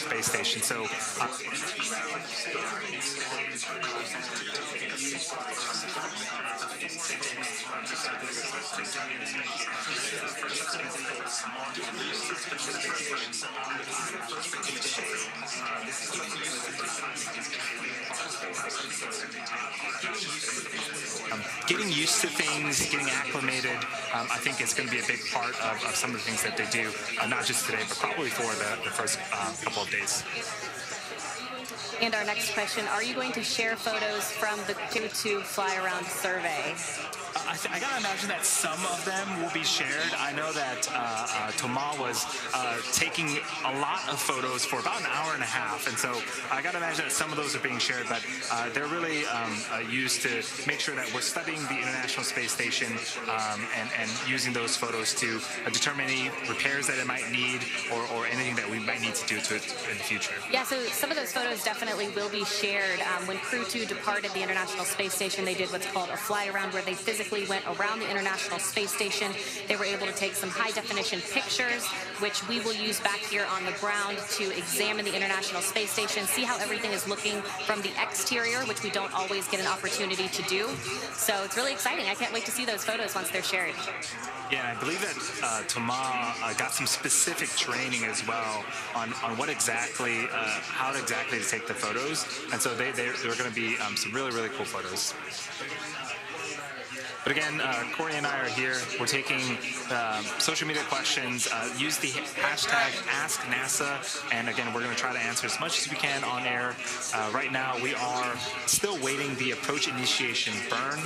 Space station. So getting used to things, getting acclimated, I think it's going to be a big part of some of the things that they do, not just today, but probably for the first couple of days. And our next question, are you going to share photos from the Crew-3 fly-around survey? I gotta imagine that some of them will be shared. I know that Thomas was taking a lot of photos for about an hour and a half, and so I gotta imagine that some of those are being shared, but they're really used to make sure that we're studying the International Space Station and using those photos to determine any repairs that it might need or anything that we might need to do to it in the future. Yeah, so some of those photos definitely will be shared. When Crew-2 departed the International Space Station, they did what's called a fly-around, where they physically went around the International Space Station. They were able to take some high-definition pictures, which we will use back here on the ground to examine the International Space Station, see how everything is looking from the exterior, which we don't always get an opportunity to do. So it's really exciting. I can't wait to see those photos once they're shared. Yeah, I believe that Thomas got some specific training as well on what exactly, how exactly to take the photos, and so they're going to be some really, really cool photos. But again, Corey and I are here. We're taking social media questions. Use the hashtag AskNASA, and again, we're going to try to answer as much as we can on air. Right now, we are still waiting the approach initiation burn.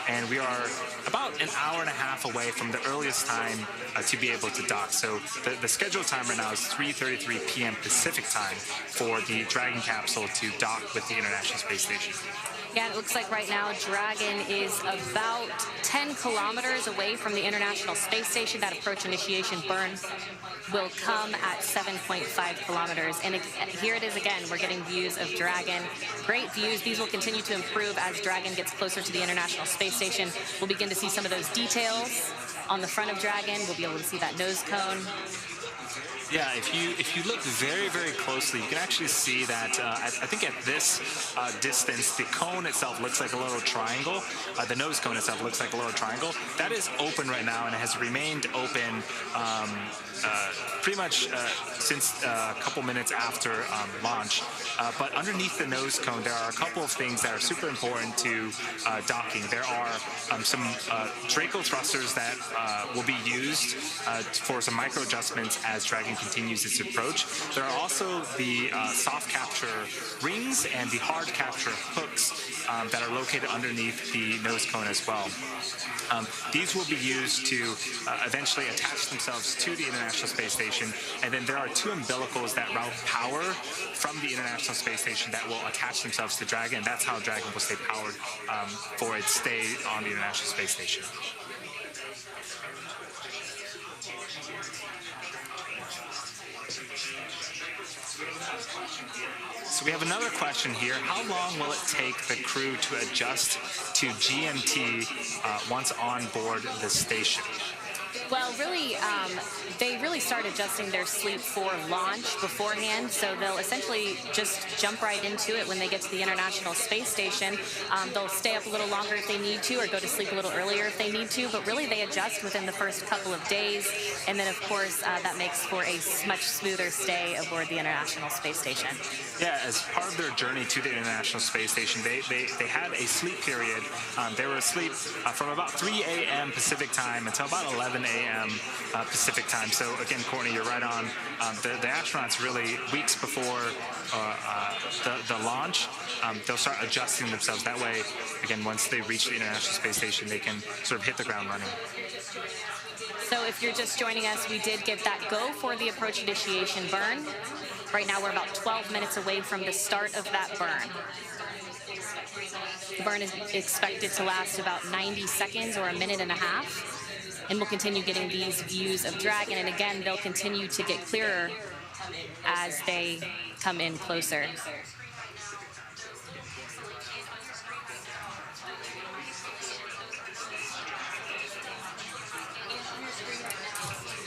And we are about an hour and a half away from the earliest time to be able to dock. So the scheduled time right now is 3:33 p.m. Pacific time for the Dragon capsule to dock with the International Space Station. Yeah, it looks like right now Dragon is about 10 kilometers away from the International Space Station. That approach initiation burn will come at 7.5 kilometers. And here it is again. We're getting views of Dragon. Great views. These will continue to improve as Dragon gets closer to the International Space Station. We'll begin to see some of those details on the front of Dragon. We'll be able to see that nose cone. Yeah, if you look very, very closely, you can actually see that I think at this distance, the cone itself looks like a little triangle. The nose cone itself looks like a little triangle. That is open right now and it has remained open pretty much since a couple minutes after launch. But underneath the nose cone, there are a couple of things that are super important to docking. There are some Draco thrusters that will be used for some micro adjustments as Dragon continues its approach. There are also the soft capture rings and the hard capture hooks that are located underneath the nose cone as well. These will be used to eventually attach themselves to the International Space Station, and then there are two umbilicals that route power from the International Space Station that will attach themselves to Dragon. That's how Dragon will stay powered for its stay on the International Space Station. So we have another question here. How long will it take the crew to adjust to GMT once on board the station? Well, really, they really start adjusting their sleep for launch beforehand, so they'll essentially just jump right into it when they get to the International Space Station. They'll stay up a little longer if they need to, or go to sleep a little earlier if they need to, but really they adjust within the first couple of days, and then, of course, that makes for a much smoother stay aboard the International Space Station. Yeah, as part of their journey to the International Space Station, they had a sleep period. They were asleep from about 3 a.m. Pacific time until about 11 a.m. a.m. Pacific time. So again, Courtney, you're right on. The astronauts really, weeks before the launch, they'll start adjusting themselves. That way, again, once they reach the International Space Station, they can sort of hit the ground running. So if you're just joining us, we did get that go for the approach initiation burn. Right now we're about 12 minutes away from the start of that burn. The burn is expected to last about 90 seconds or a minute and a half. And we'll continue getting these views of Dragon. And again, they'll continue to get clearer as they come in closer.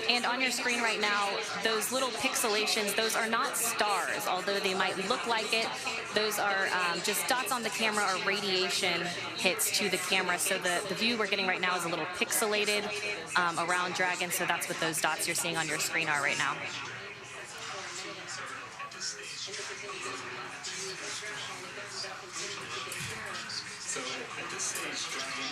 And on your screen right now, those little pixelations, those are not stars, although they might look like it. Those are just dots on the camera or radiation hits to the camera. So the view we're getting right now is a little pixelated around Dragon. So that's what those dots you're seeing on your screen are right now.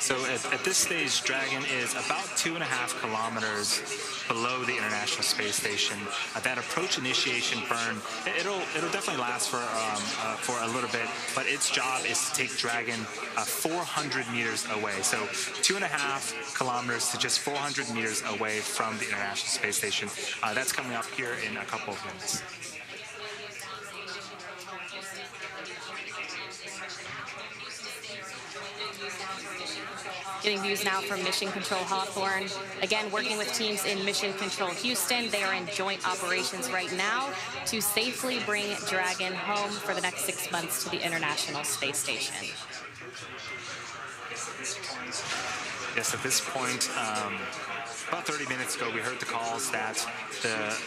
So at this stage, Dragon is about 2.5 kilometers below the International Space Station. That approach initiation burn, it'll definitely last for a little bit, but its job is to take Dragon 400 meters away. So 2.5 kilometers to just 400 meters away from the International Space Station. That's coming up here in a couple of minutes. Getting views now from Mission Control Hawthorne. Again, working with teams in Mission Control Houston. They are in joint operations right now to safely bring Dragon home for the next 6 months to the International Space Station. Yes, at this point, about 30 minutes ago, we heard the calls that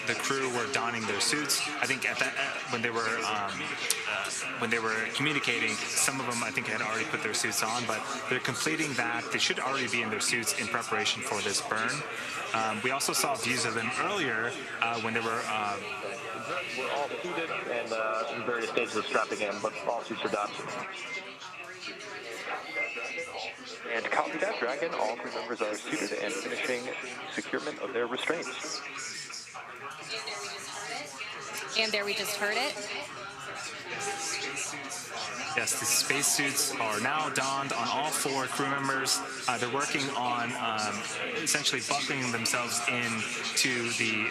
the crew were donning their suits. I think at that when they were communicating, some of them I think had already put their suits on, but they're completing that. They should already be in their suits in preparation for this burn. We also saw views of them earlier when they were. We're all suited and in various stages of strapping in, but all suits are done. And copy that, Dragon. All crew members are suited and finishing securement of their restraints. And there we just heard it. Yes, the spacesuits are now donned on all 4 crew members. They're working on essentially buckling themselves into the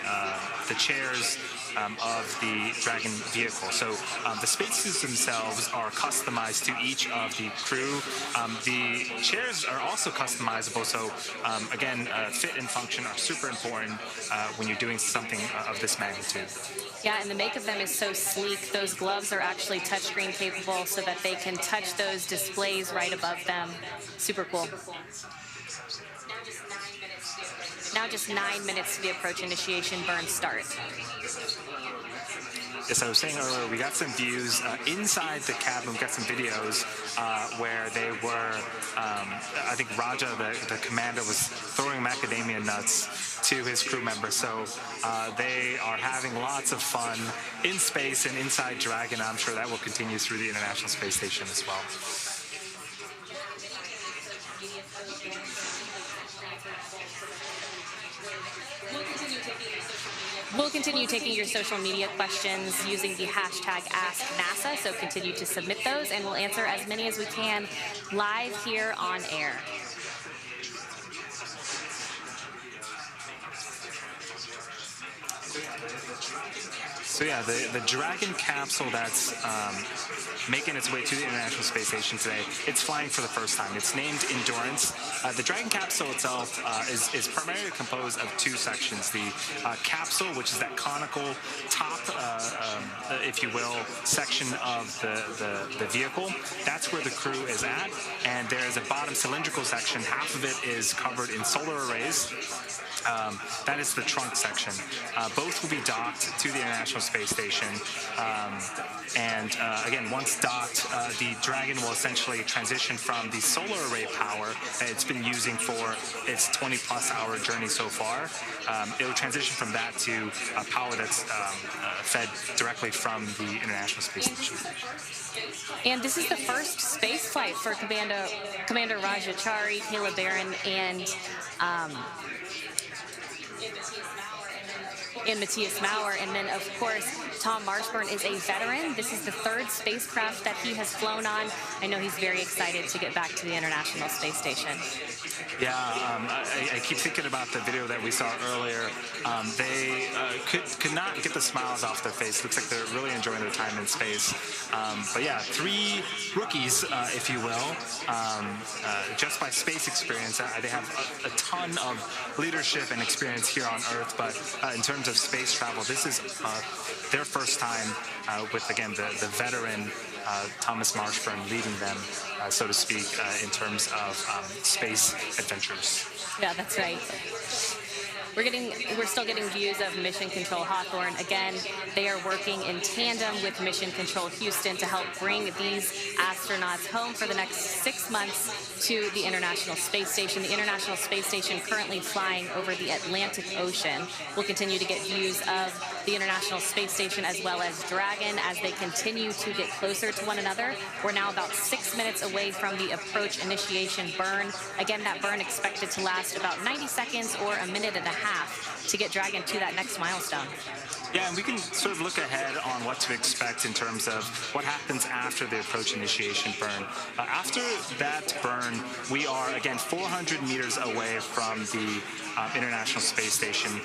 chairs of the Dragon vehicle. So the spacesuits themselves are customized to each of the crew. The chairs are also customizable. So again, fit and function are super important when you're doing something of this magnitude. Yeah, and the make of them is so sleek. Those gloves are actually touchscreen capable so that they can touch those displays right above them. Super cool. Now just 9 minutes to the approach initiation burn start. Yes, I was saying earlier, we got some views inside the cabin. We got some videos where they were, I think Raja, the commander, was throwing macadamia nuts to his crew members. So they are having lots of fun in space and inside Dragon. I'm sure that will continue through the International Space Station as well. We'll continue taking your social media questions using the hashtag AskNASA, so continue to submit those, and we'll answer as many as we can live here on air. So yeah, the Dragon capsule that's making its way to the International Space Station today, it's flying for the first time. It's named Endurance. The Dragon capsule itself is primarily composed of 2 sections. The capsule, which is that conical top, if you will, section of the vehicle. That's where the crew is at. And there's a bottom cylindrical section. Half of it is covered in solar arrays. That is the trunk section. Both will be docked to the International Space Station. Again, once docked, the Dragon will essentially transition from the solar array power that it's been using for its 20-plus hour journey so far. It will transition from that to power that's fed directly from the International Space Station. And this is the first space flight for Commander Raja, Chari, Kayla Barron, and and Matthias Maurer. And then, of course, Tom Marshburn is a veteran. This is the third spacecraft that he has flown on. I know he's very excited to get back to the International Space Station. Yeah, I keep thinking about the video that we saw earlier. They could not get the smiles off their face. Looks like they're really enjoying their time in space. But yeah, 3 rookies, if you will, just by space experience. They have a ton of leadership and experience here on Earth, but in terms of space travel, this is their first time with, again, the veteran Thomas Marshburn leading them, so to speak, in terms of space adventures. Yeah, that's right. We're still getting views of Mission Control Hawthorne. Again, they are working in tandem with Mission Control Houston to help bring these astronauts home for the next 6 months to the International Space Station. The International Space Station currently flying over the Atlantic Ocean. We'll continue to get views of the International Space Station as well as Dragon as they continue to get closer to one another. We're now about 6 minutes away from the approach initiation burn. Again, that burn expected to last about 90 seconds or a minute and a half to get Dragon to that next milestone. Yeah, and we can sort of look ahead on what to expect in terms of what happens after the approach initiation burn. After that burn, we are, again, 400 meters away from the International Space Station.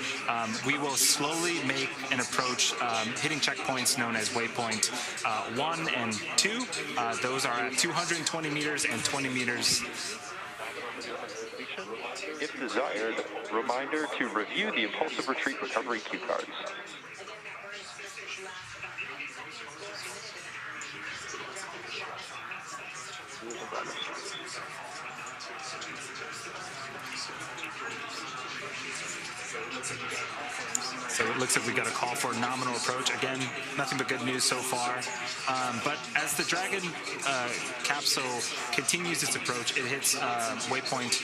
We will slowly make an approach, hitting checkpoints known as waypoint 1 and 2. Those are at 220 meters and 20 meters. If desired, reminder to review the impulsive retreat recovery cue cards. So it looks like we got a call for a nominal approach. Again, nothing but good news so far. But as the Dragon capsule continues its approach, it hits waypoint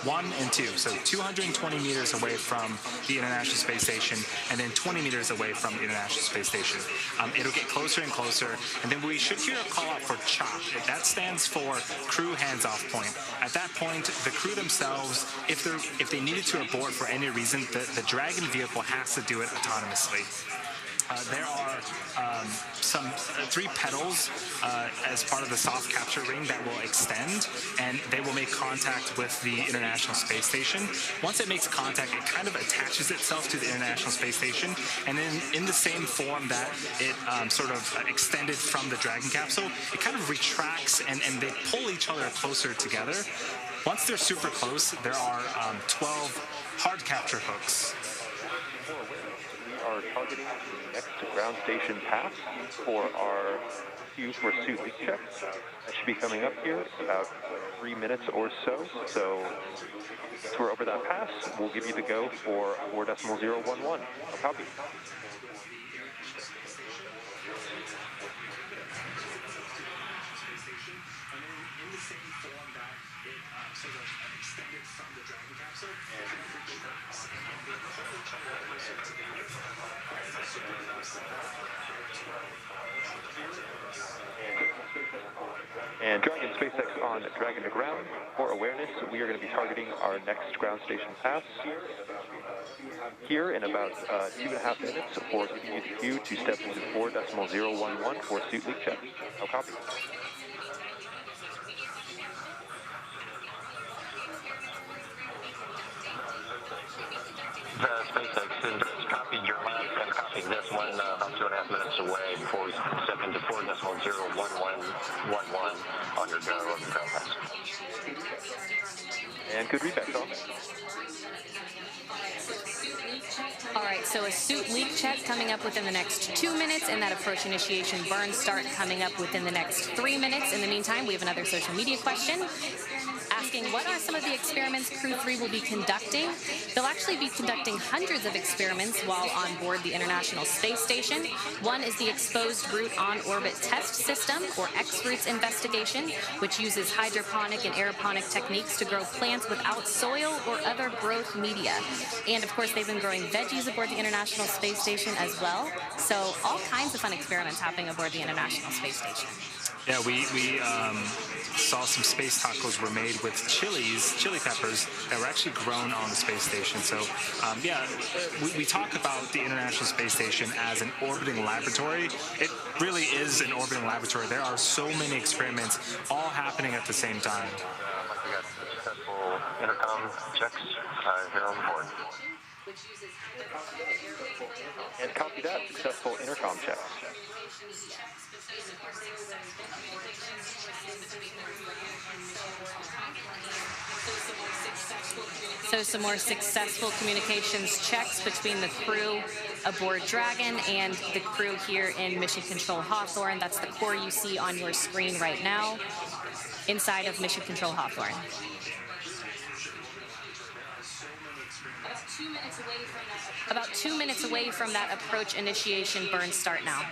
1 and 2. So 220 meters away from the International Space Station and then 20 meters away from the International Space Station. It'll get closer and closer, and then we should hear a call out for CHOP. That stands for Crew Hands-Off Point. At that point, the crew themselves, if they needed to abort for any reason, the Dragon vehicle has to do it autonomously. There are some 3 pedals as part of the soft capture ring that will extend, and they will make contact with the International Space Station. Once it makes contact, it kind of attaches itself to the International Space Station, and then in the same form that it sort of extended from the Dragon capsule, it kind of retracts and they pull each other closer together. Once they're super close, there are 12 hard capture hooks. We are targeting the next ground station pass for our queue for suit leak checks. That should be coming up here in about 3 minutes or so. So once we're over that pass, we'll give you the go for 4.011. No copy. And Dragon SpaceX on Dragon to ground. For awareness, we are going to be targeting our next ground station pass here in about 2.5 minutes for giving you the cue to step into 4.011 for suit leak check. No copy. SpaceX has copied your last and copied this one about 2.5 minutes away before we step into 4.01111 on your go of the ground pass. And good readback, Tom. All right, so a suit leak check coming up within the next 2 minutes, and that approach initiation burn start coming up within the next 3 minutes. In the meantime, we have another social media question asking what are some of the experiments Crew-3 will be conducting. They'll actually be conducting hundreds of experiments while on board the International Space Station. One is the Exposed Root On-Orbit Test System, or X-Roots investigation, which uses hydroponic and aeroponic techniques to grow plants without soil or other growth media. And, of course, they've been growing veggies aboard the International Space Station as well. So all kinds of fun experiments happening aboard the International Space Station. Yeah, we saw some space tacos were made with chili peppers that were actually grown on the space station. So, yeah, we talk about the International Space Station as an orbiting laboratory. It really is an orbiting laboratory. There are so many experiments all happening at the same time. We got successful intercom checks here on board. And copy that, successful intercom checks. So some more successful communications checks between the crew aboard Dragon and the crew here in Mission Control Hawthorne. That's the core you see on your screen right now, inside of Mission Control Hawthorne. About 2 minutes away from that approach initiation burn start now.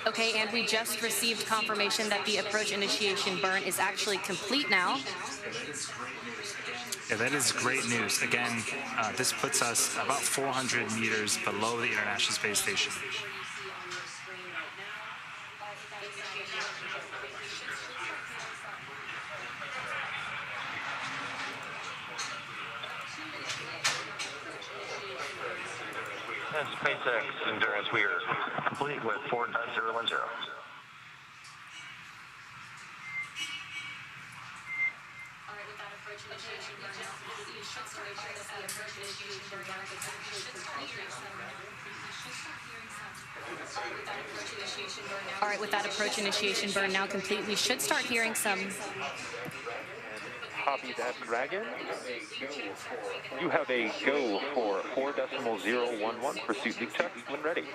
Okay, and we just received confirmation that the approach initiation burn is actually complete now. Yeah, that is great news. Again, this puts us about 400 meters below the International Space Station. And SpaceX Endurance, we are complete with 4.010. All right, with that approach initiation burn now complete, we should start hearing some. Copy that, Dragon. You have a go for 4.011 pursuit leak check when ready.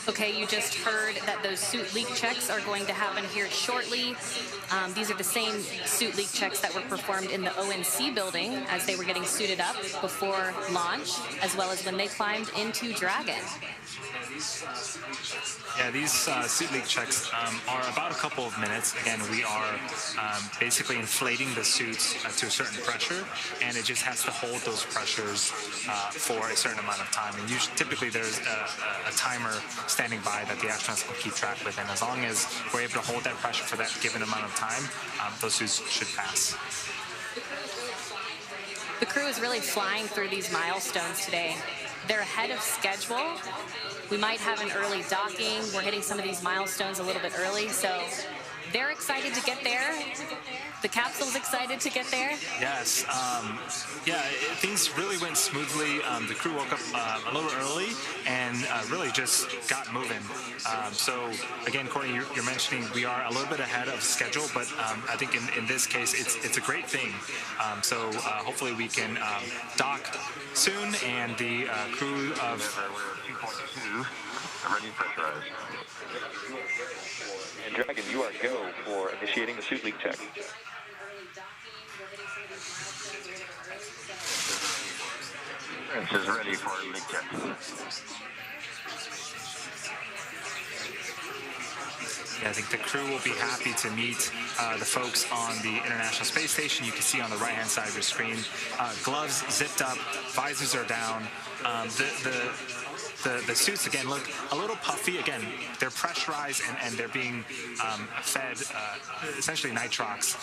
Okay, you just heard that those suit leak checks are going to happen here shortly. These are the same suit leak checks that were performed in the ONC building as they were getting suited up before launch, as well as when they climbed into Dragon. Yeah, these suit leak checks are about a couple of minutes. Again, we are basically inflating the suits to a certain pressure, and it just has to hold those pressures for a certain amount of time. And usually, typically, there's a timer standing by that the astronauts can keep track with, and as long as we're able to hold that pressure for that given amount of time, those suits should pass. The crew is really flying through these milestones today. They're ahead of schedule. We might have an early docking. We're hitting some of these milestones a little bit early, so they're excited to get there. The capsule's excited to get there. Yes. Things really went smoothly. The crew woke up a little early and really just got moving. So, again, Courtney, you're mentioning we are a little bit ahead of schedule, but I think in this case, it's a great thing. So hopefully we can dock soon, and the crew of... We're 2.2, ready to pressurize. And Dragon, you are go for initiating the suit leak check. This is ready for leak check. Yeah, I think the crew will be happy to meet the folks on the International Space Station. You can see on the right-hand side of your screen, gloves zipped up, visors are down. The suits, again, look a little puffy. Again, they're pressurized and they're being fed essentially nitrox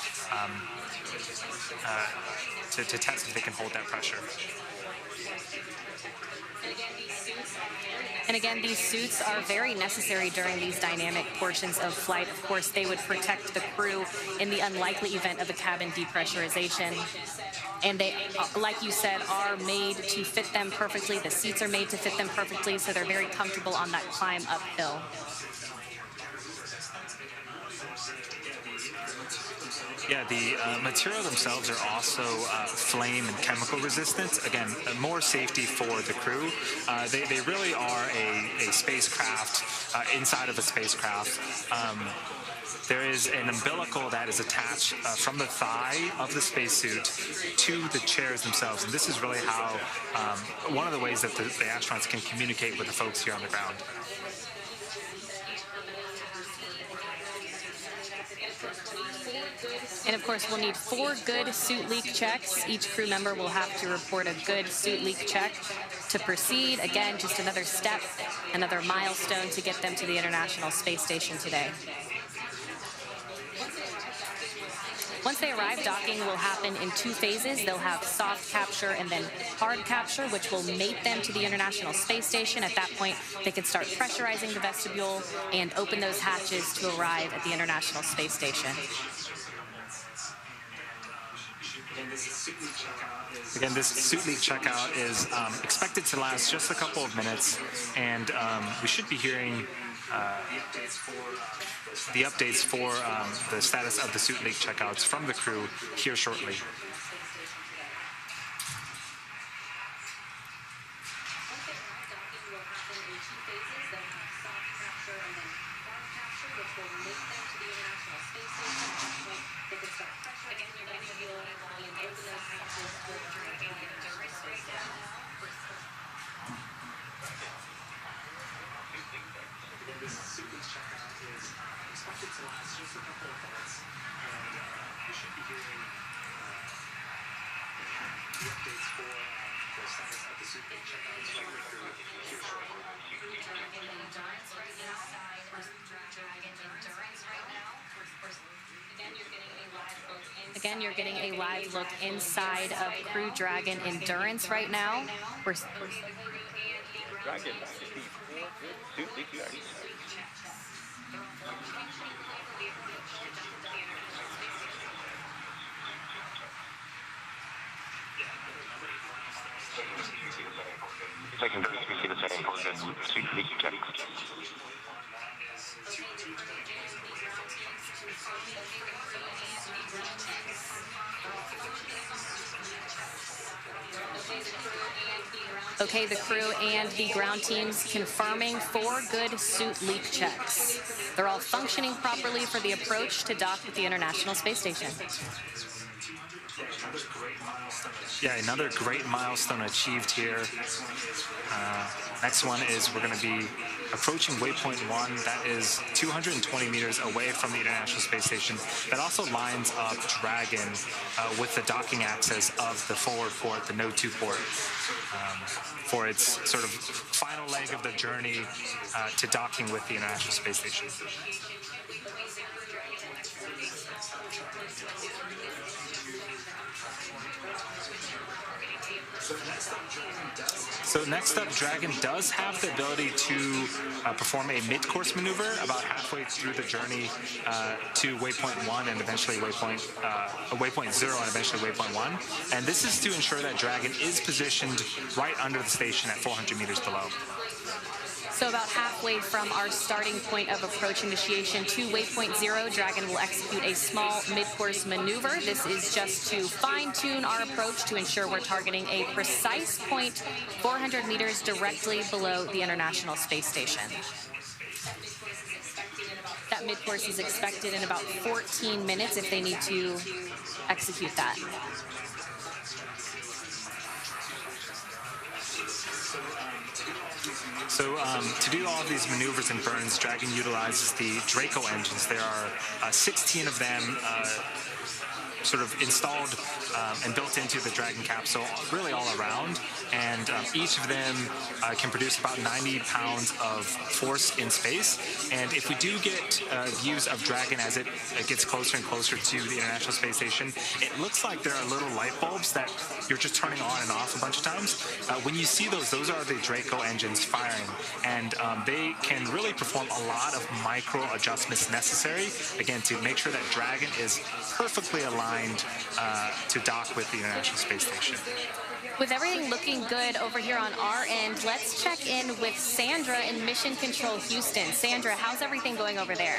to test if they can hold that pressure. And again, these suits are very necessary during these dynamic portions of flight. Of course, they would protect the crew in the unlikely event of a cabin depressurization. And they, like you said, are made to fit them perfectly. The seats are made to fit them perfectly, so they're very comfortable on that climb uphill. Yeah, the material themselves are also flame and chemical resistant. Again, more safety for the crew. They really are a spacecraft inside of a spacecraft. There is an umbilical that is attached from the thigh of the spacesuit to the chairs themselves. And this is really how, one of the ways that the astronauts can communicate with the folks here on the ground. And of course, we'll need 4 good suit leak checks. Each crew member will have to report a good suit leak check to proceed. Again, just another step, another milestone to get them to the International Space Station today. Once they arrive, docking will happen in 2 phases. They'll have soft capture and then hard capture, which will mate them to the International Space Station. At that point, they can start pressurizing the vestibule and open those hatches to arrive at the International Space Station. Again, this suit leak checkout is expected to last just a couple of minutes, and we should be hearing the updates for the status of the suit leak checkouts from the crew here shortly. Again, you're getting a live look inside of Crew Dragon Endurance right now. Dragon, suit leak checks. Second, we see the same for good suit leak checks. Okay, the crew and the ground teams confirming 4 good suit leak checks. They're all functioning properly for the approach to dock with the International Space Station. Yeah, another great milestone achieved here. Next one is we're going to be approaching waypoint 1. That is 220 meters away from the International Space Station. That also lines up Dragon with the docking access of the forward port, the Node 2 port, for its sort of final leg of the journey to docking with the International Space Station. So next up, Dragon does have the ability to perform a mid-course maneuver about halfway through the journey to waypoint 1 and eventually waypoint 0 and eventually waypoint 1. And this is to ensure that Dragon is positioned right under the station at 400 meters below. So about halfway from our starting point of approach initiation to waypoint 0, Dragon will execute a small mid-course maneuver. This is just to fine-tune our approach to ensure we're targeting a precise point 400 meters directly below the International Space Station. That mid-course is expected in about 14 minutes if they need to execute that. So to do all of these maneuvers and burns, Dragon utilizes the Draco engines. There are 16 of them sort of installed and built into the Dragon capsule really all around, and each of them can produce about 90 pounds of force in space. And if we do get views of Dragon as it gets closer and closer to the International Space Station, it looks like there are little light bulbs that you're just turning on and off a bunch of times. When you see those are the Draco engines firing, and they can really perform a lot of micro adjustments necessary, again, to make sure that Dragon is perfectly aligned to dock with the International Space Station. With everything looking good over here on our end, let's check in with Sandra in Mission Control Houston. Sandra, how's everything going over there?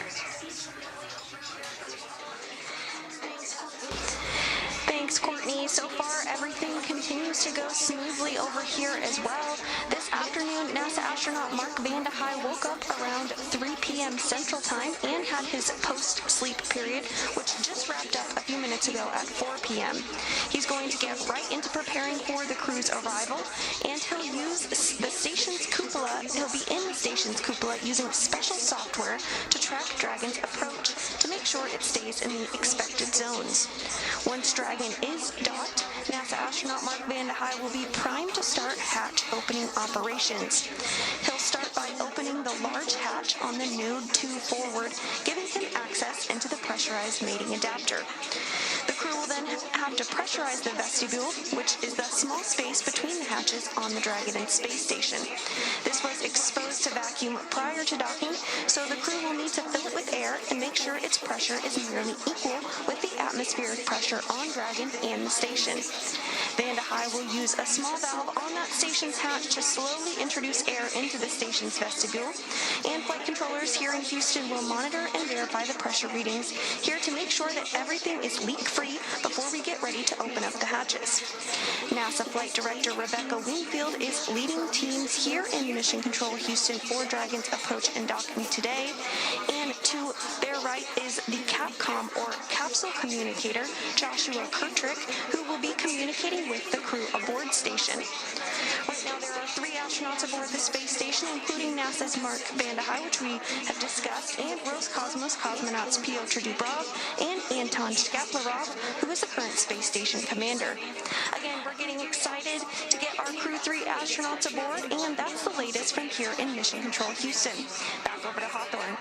Thanks, Courtney. So far, everything continues to go smoothly over here as well. This afternoon, NASA astronaut Mark Vande Hei woke up around 3 p.m. Central Time and had his post-sleep period, which just wrapped up a few minutes ago at 4 p.m. He's going to get right into preparing for the crew's arrival, and he'll use the station's cupola. He'll be in the station's cupola using special software to track Dragon's approach to make sure it stays in the expected zones. Once Dragon is docked, NASA astronaut Mark Vande Hei will be primed to start hatch opening operations. He'll start by opening the large hatch on the Node 2 forward, giving him access into the pressurized mating adapter. The crew will then have to pressurize the vestibule, which is the small space between the hatches on the Dragon and space station. This was exposed to vacuum prior to docking, so the crew will need to fill it with air and make sure its pressure is nearly equal with the atmospheric pressure on Dragon and the station. Vande Hei will use a small valve on that station's hatch to slowly introduce air into the station's vestibule, and flight controllers here in Houston will monitor and verify the pressure readings here to make sure that everything is leak-free before we get ready to open up the hatches. NASA Flight Director Rebecca Wingfield is leading teams here in Mission Control Houston for Dragon's approach and docking today, and to their right is the Capcom, or capsule communicator, Joshua Kirtrick, who will be communicating with the crew aboard station. Right now, there are 3 astronauts aboard the space station, including NASA's Mark Vande Hei, which we have discussed, and Roscosmos cosmonauts Pyotr Dubrov and Anton Shkaplerov, who is the current space station commander. Again, we're getting excited to get our Crew-3 astronauts aboard, and that's the latest from here in Mission Control Houston. Back over to Hawthorne.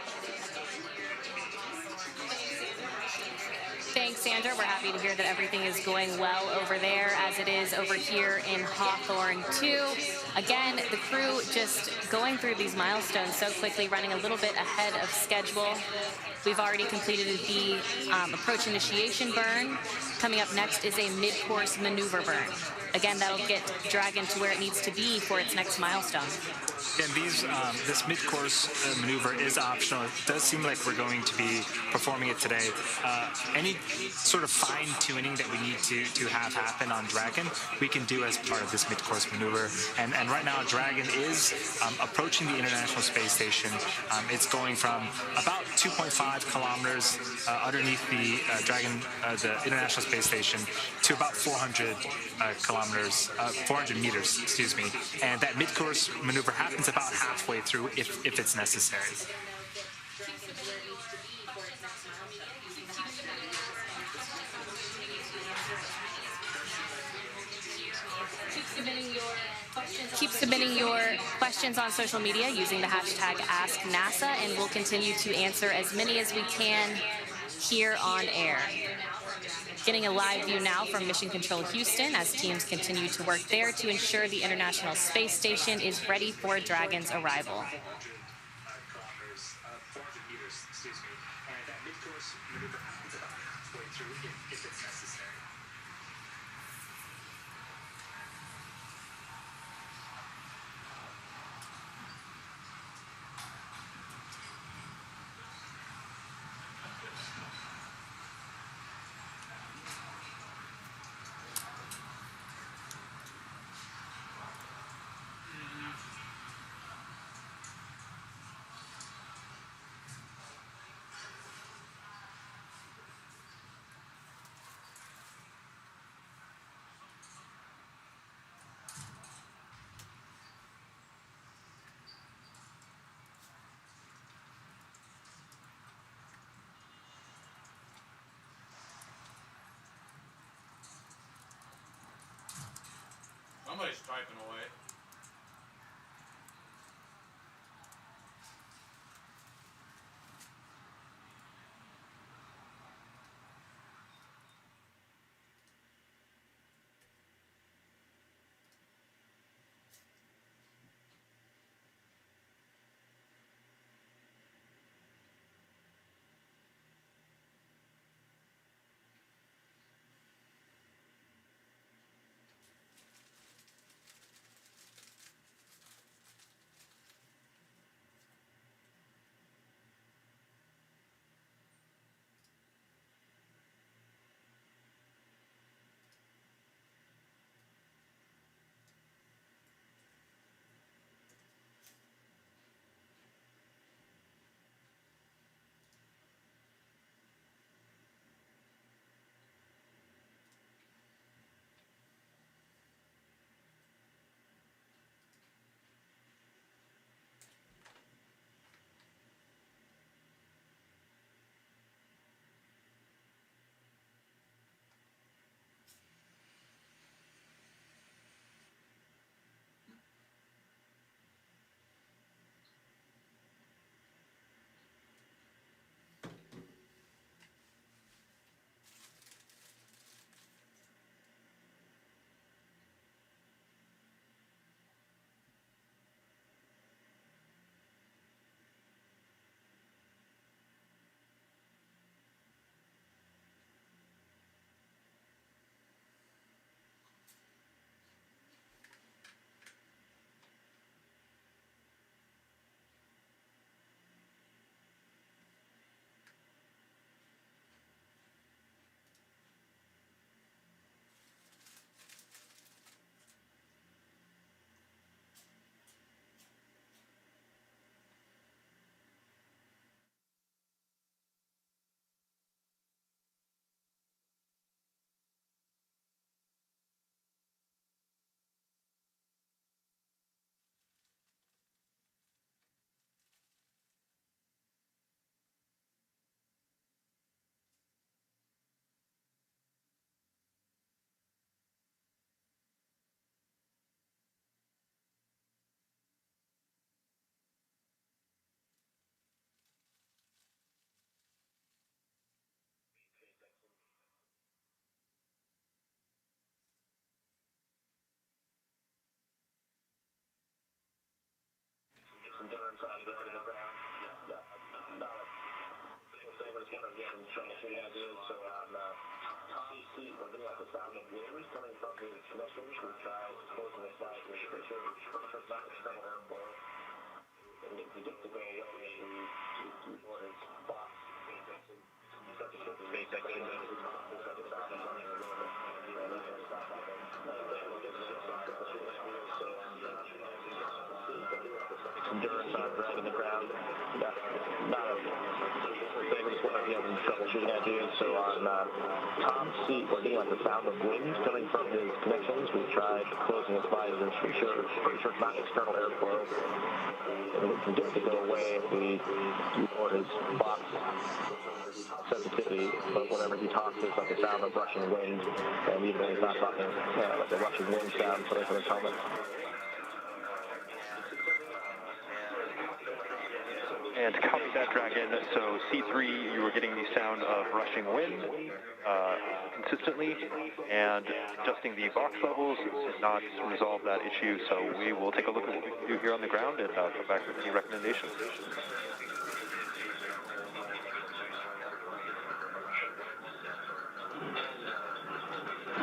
Thanks, Sandra. We're happy to hear that everything is going well over there, as it is over here in Hawthorne, too. Again, the crew just going through these milestones so quickly, running a little bit ahead of schedule. We've already completed the approach initiation burn. Coming up next is a mid-course maneuver burn. Again, that'll get Dragon to where it needs to be for its next milestone. And this mid-course maneuver is optional. It does seem like we're going to be performing it today. Any sort of fine-tuning that we need to have happen on Dragon, we can do as part of this mid-course maneuver. And right now, Dragon is approaching the International Space Station. It's going from about 2.5 kilometers underneath the Dragon, the International Space Station, to about 400 meters, excuse me. And that mid-course maneuver happens about halfway through if it's necessary. Keep submitting your questions on social media using the hashtag AskNASA, and we'll continue to answer as many as we can here on air. Getting a live view now from Mission Control Houston as teams continue to work there to ensure the International Space Station is ready for Dragon's arrival. Somebody's typing away. again, troubleshooting ideas. So on Tom's seat, we're getting the sound of winds coming from his connections. We tried closing the slide with the short not external airflow. And if we get to go away, we or his box. SpaceX endurance on dragging the ground. Not a favorite one of his troubleshooting ideas. So on Tom's seat, we're getting the sound of wind coming from his connections. We tried closing his visors for sure. Pretty sure it's not external airflow. And we can get to go away if we or his box sensitivity, but whenever he talks, it's like the sound of rushing wind, and even when he's not talking, like the rushing wind sound coming from his helmet. And copy that, Dragon. So C3, you were getting the sound of rushing wind consistently, and adjusting the box levels did not resolve that issue, so we will take a look at what we can do here on the ground and come back with any recommendations.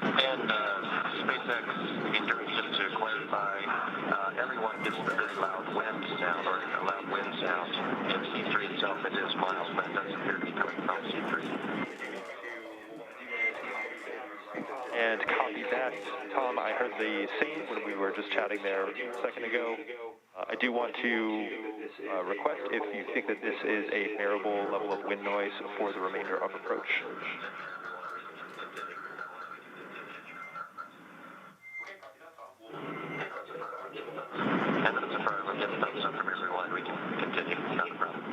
And SpaceX, just to clarify, everyone gets the very loud wind sound, or a loud wind sound. In C3 itself, it is mild, but it doesn't appear to be coming from C3. And copy that. Tom, I heard the same when we were just chatting there a second ago. I do want to request if you think that this is a bearable level of wind noise for the remainder of approach. And that's a problem. We're getting thumbs up from everyone. We can continue. Not a problem.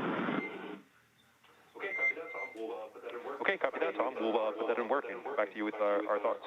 Okay, copy that, Tom. We'll put that in work and back to you with our thoughts.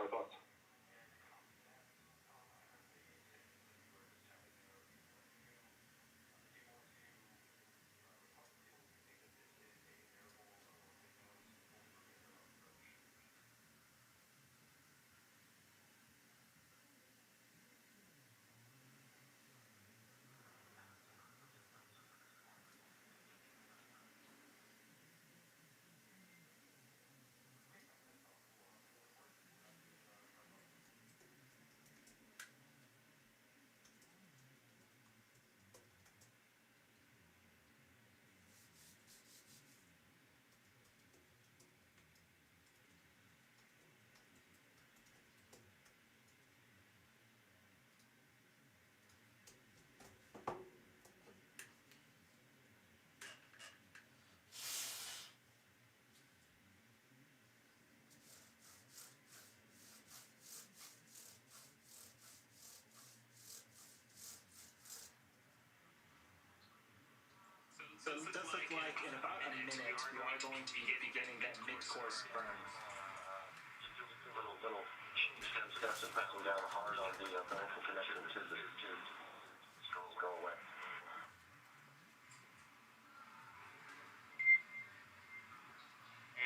So it does look like in about a minute we are going to be beginning that mid-course burn. Little steps and pressing down hard on the vertical connection to the tube. Go away.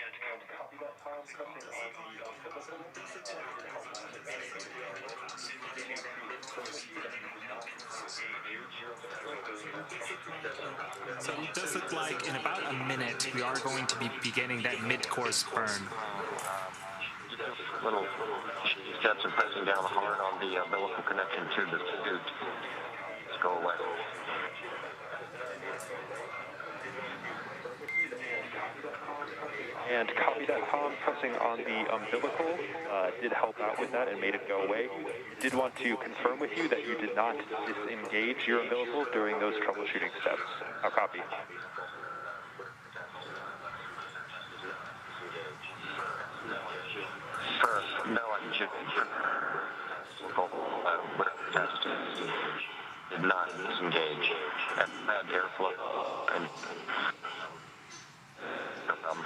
And copy that, Tom. Something So it does look like in about a minute we are going to be beginning that mid-course burn. Little steps and pressing down hard on the umbilical connection to the tube. Go away. And copy that, Tom. Pressing on the umbilical did help out with that and made it go away. Did want to confirm with you that you did not disengage your umbilical during those troubleshooting steps. I'll copy. No, I should. Test did not disengage. Had airflow and no problem.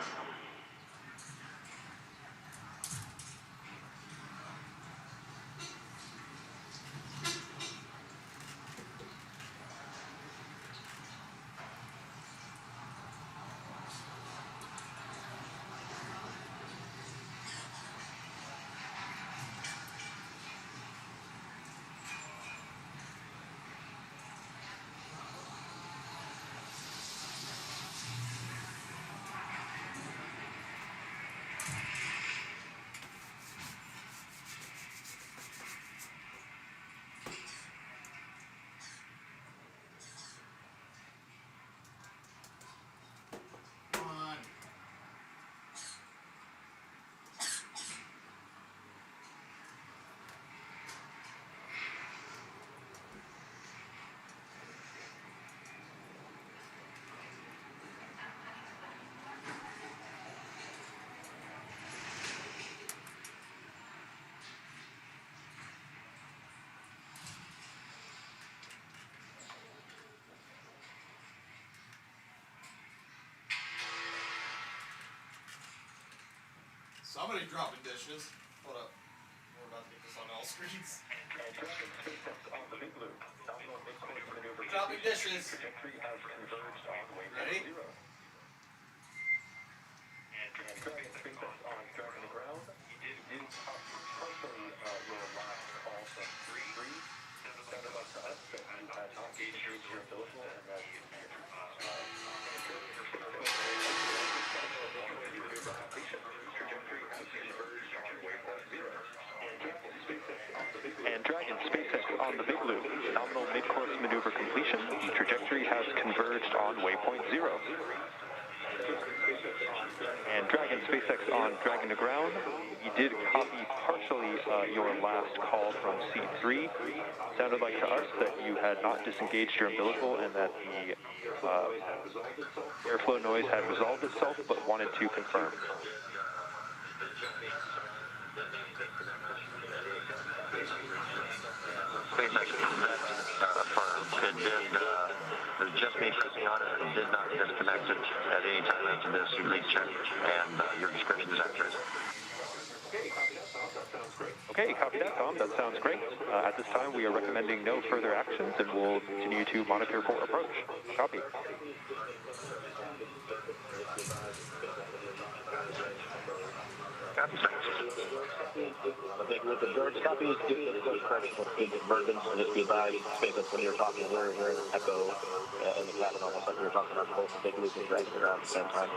Somebody dropping dishes. Hold up. We're about to get this on all screens. Dropping dishes. Ready? And Dragon SpaceX on the Big Loop. Nominal mid-course maneuver completion. The trajectory has converged on waypoint 0. And Dragon SpaceX on Dragon to ground. You did copy partially your last call from C3. Sounded like to us that you had not disengaged your umbilical and that the airflow noise had resolved itself, but wanted to confirm. SpaceX affirmed. It was just me pressing on it. It did not disconnect it at any time after this release check, and your description is accurate. Okay, copy that, Tom. That sounds great. At this time, we are recommending no further actions, and we'll continue to monitor for approach. Copy. Copy, sir. I think with the George copies, do the correction with big convergence, and just be advised, SpaceX, when you're talking, we're hearing an echo in the cabin, almost like we were talking about both the Big Loop and Dragon around at the same time.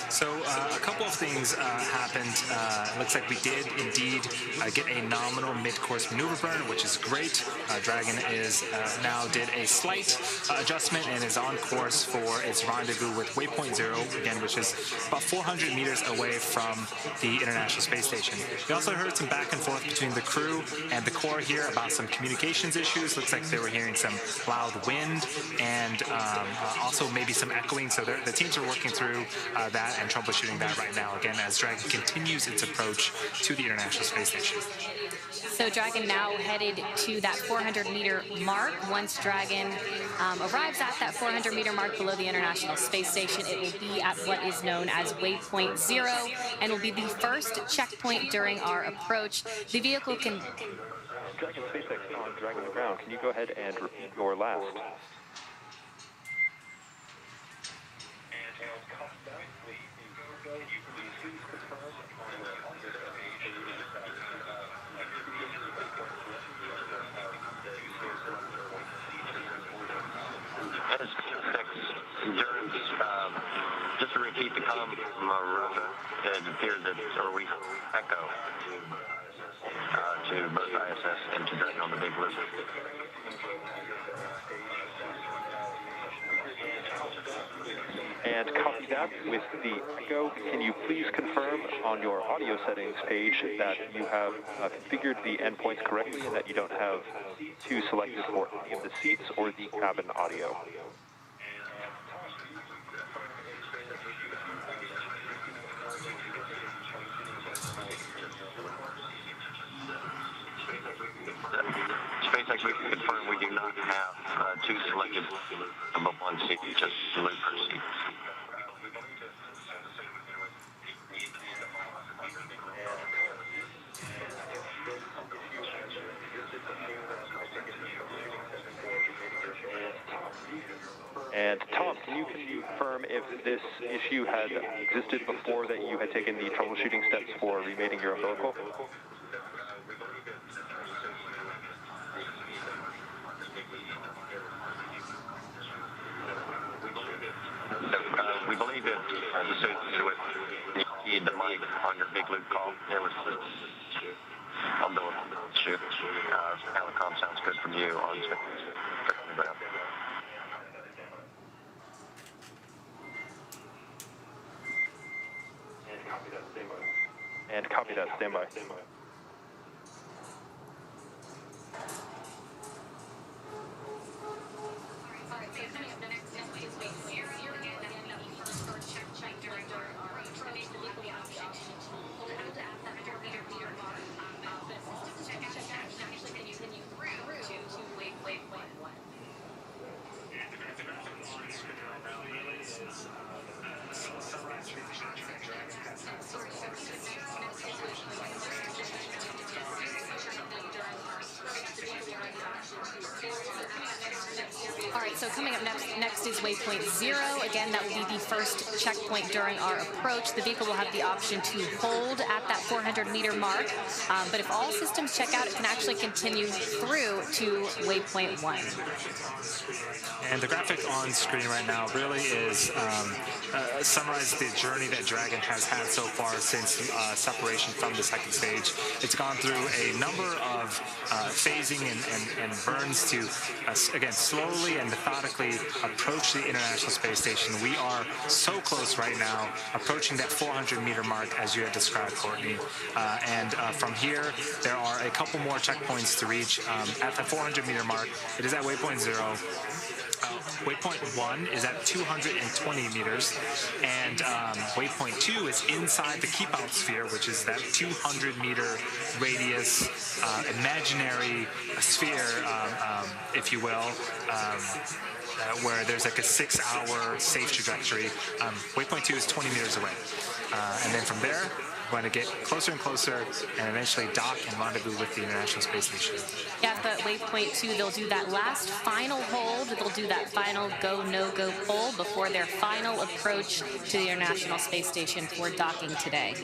So a couple of things happened. Looks like we did indeed get a nominal mid-course maneuver burn, which is great. Dragon is now did a slight adjustment and is on course for its rendezvous with waypoint 0, again, which is about 400 meters away from the International Space Station. We also heard some back and forth between the crew and the core here about some communications issues. Looks like they were hearing some loud wind and also maybe some echoing. So the teams are working through that and troubleshooting that right now, again, as Dragon continues its approach to the International Space Station. So Dragon now headed to that 400-meter mark. Once Dragon arrives at that 400-meter mark below the International Space Station, it will be at what is known as waypoint 0 and will be the first checkpoint during our approach. The vehicle can... Dragon SpaceX on Dragon to ground. Can you go ahead and repeat your last? Just to repeat the comm, it appeared that, or we echo to both ISS and to Dragon on the Big Loop. And copy that with the echo. Can you please confirm on your audio settings page that you have configured the endpoints correctly and that you don't have two selected for any of the seats or the cabin audio? SpaceX, we can confirm we do not have two selected above one seat, just the loop per seat. And Tom, can you confirm if this issue had existed before that you had taken the troubleshooting steps for remating your umbilical? We believe it associated with the mic on your Big Loop call. There was umbilical shoot. Alicom sounds good from you on the ground. And Copy that. Stand by. All right, so coming up next is waypoint 0. Again, that will be the first checkpoint during our approach. The vehicle will have the option to hold at that 400-meter mark, but if all systems check out, it can actually continue through to waypoint 1. And the graphic on screen right now really is summarizes the journey that Dragon has had so far since separation from the second stage. It's gone through a number of phasing and burns to, again, slowly and methodically approach the International Space Station. We are so close right now, approaching that 400-meter mark, as you had described, Courtney. And from here, there are a couple more checkpoints to reach. At the 400-meter mark, it is at waypoint 0. Waypoint 1 is at 220 meters, and waypoint 2 is inside the keep-out sphere, which is that 200-meter radius, imaginary sphere, if you will, where there's like a 6-hour safe trajectory. Waypoint 2 is 20 meters away. And then from there, we're going to get closer and closer and eventually dock and rendezvous with the International Space Station. Yeah, but waypoint 2, they'll do that last final hold. They'll do that final go, no-go poll before their final approach to the International Space Station for docking today.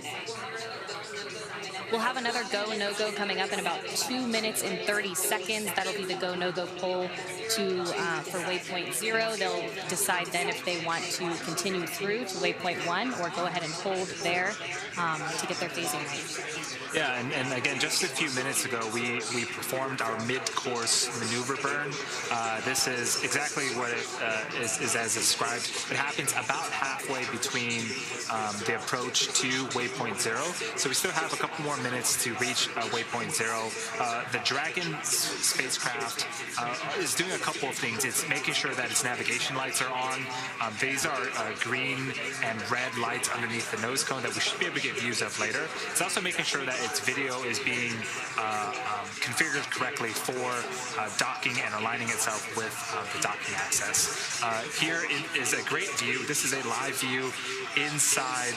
We'll have another go, no-go coming up in about 2 minutes and 30 seconds. That'll be the go, no-go poll for waypoint 0. They'll decide then if they want to continue through to waypoint 1 or go ahead and hold there to get their phasing right. Yeah, and again, just a few minutes ago, we performed our mid-course maneuver burn. This is exactly what it is as described. It happens about halfway between the approach to waypoint 0. So we still have a couple more minutes to reach waypoint 0. The Dragon spacecraft is doing a couple of things. It's making sure that its navigation lights are on. These are green and red lights underneath the nose cone that we should be able to get views of later. It's also making sure that its video is being configured correctly for docking and aligning itself with the docking access. Here is a great view. This is a live view inside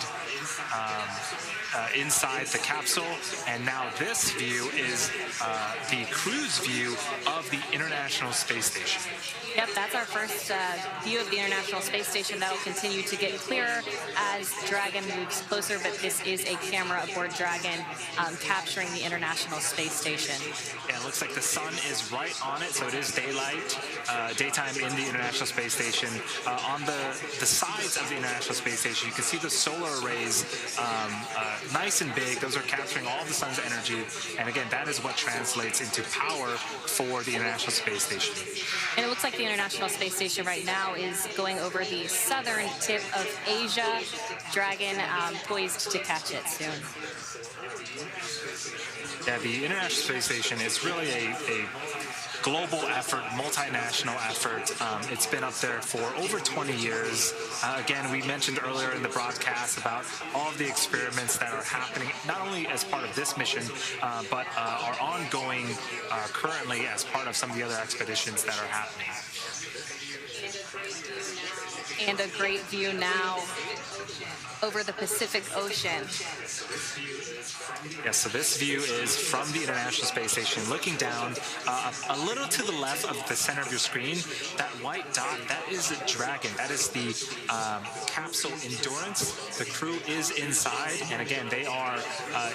the capsule, and now this view is the cruise view of the International Space Station. Yep, that's our first view of the International Space Station. That'll continue to get clearer as Dragon moves closer, but this is a camera aboard Dragon capturing the International Space Station. Yeah, it looks like the sun is right on it, so it is daytime in the International Space Station. On the sides of the International Space Station, you can see the solar arrays nice and big. Those are capturing all the sun's energy, and again, that is what translates into power for the International Space Station. And it looks like the International Space Station right now is going over the southern tip of Asia. Dragon poised to catch it soon. Yeah, the International Space Station is really a global effort, multinational effort. It's been up there for over 20 years. Again, we mentioned earlier in the broadcast about all of the experiments that are happening, not only as part of this mission, but are ongoing currently as part of some of the other expeditions that are happening. And a great view now over the Pacific Ocean. Yes, so this view is from the International Space Station, looking down a little to the left of the center of your screen. That white dot, that is a Dragon. That is the capsule Endurance. The crew is inside, and again, they are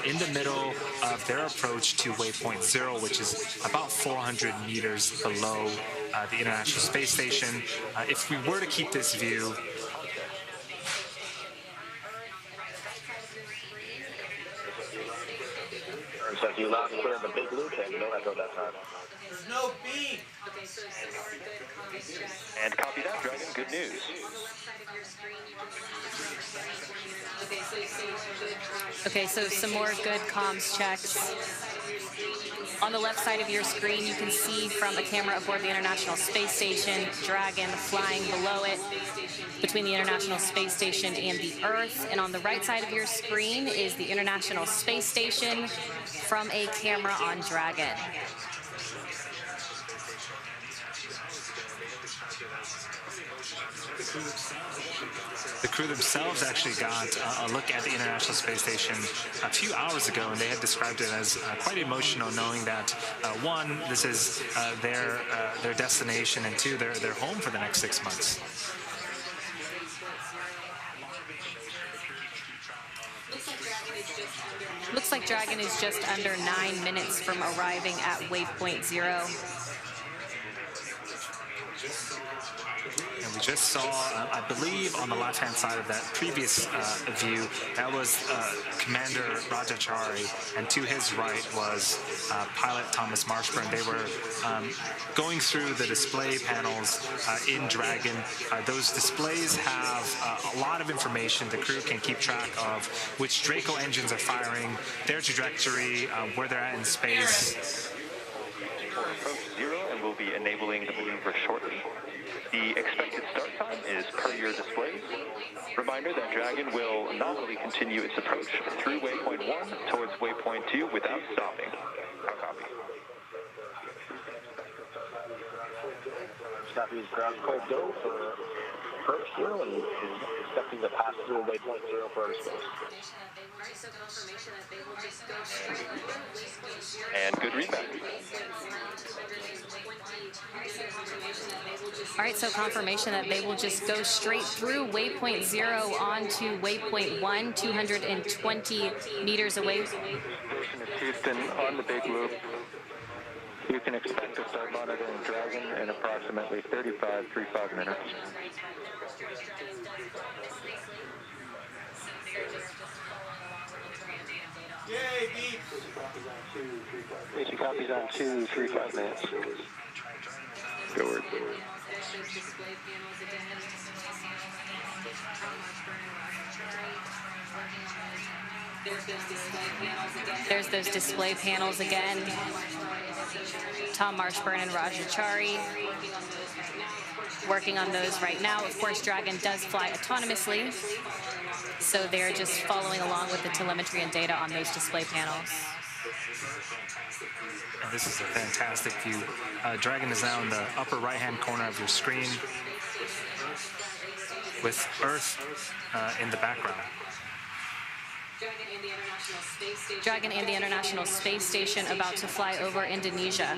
in the middle of their approach to waypoint 0, which is about 400 meters below the International Space Station. If we were to keep this view, So if you lost clear the big loop, then no echo that time. There's no beam. And copy that, Dragon. Good news. Okay, so some more good comms checks. On the left side of your screen, you can see from a camera aboard the International Space Station, Dragon flying below it between the International Space Station and the Earth. And on the right side of your screen is the International Space Station from a camera on Dragon. The crew themselves actually got a look at the International Space Station a few hours ago, and they had described it as quite emotional, knowing that one, this is their destination, and two, their home for the next 6 months. Looks like Dragon is just under 9 minutes from arriving at waypoint 0. And we just saw, I believe, on the left-hand side of that previous view, that was Commander Chari, and to his right was pilot Thomas Marshburn. They were going through the display panels in Dragon. Those displays have a lot of information. The crew can keep track of which Draco engines are firing, their trajectory, where they're at in space. Approach 0, and we'll be enabling the maneuver shortly. The expected start time is per your displays. Reminder that Dragon will nominally continue its approach through waypoint 1 towards waypoint 2 without stopping. How copy? Copy is ground code go for approach 0 and is expecting to pass through waypoint 0 for outer space. And good readback. All right, so confirmation that they will just go straight through waypoint 0 onto waypoint 1, 220 meters away. Station is Houston on the big loop. You can expect to start monitoring Dragon in approximately 35 minutes. Yay, beep. Station copies on 235 minutes. Good word. There's those display panels again. Tom Marshburn and Chari working on those right now. Of course, Dragon does fly autonomously, so they're just following along with the telemetry and data on those display panels. And this is a fantastic view. Dragon is now in the upper right-hand corner of your screen with Earth in the background. Dragon and the International Space Station about to fly over Indonesia.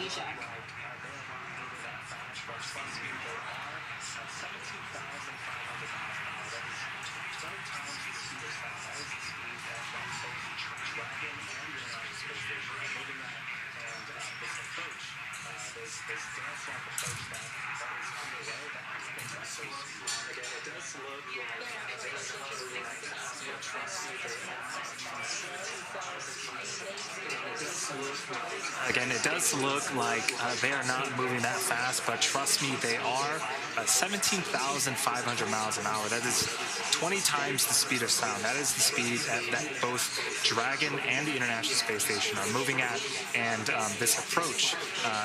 Again, it does look like they are not moving that fast, but trust me, they are 17,500 miles an hour. That is 20 times the speed of sound. That is the speed that both Dragon and the International Space Station are moving at, and this approach,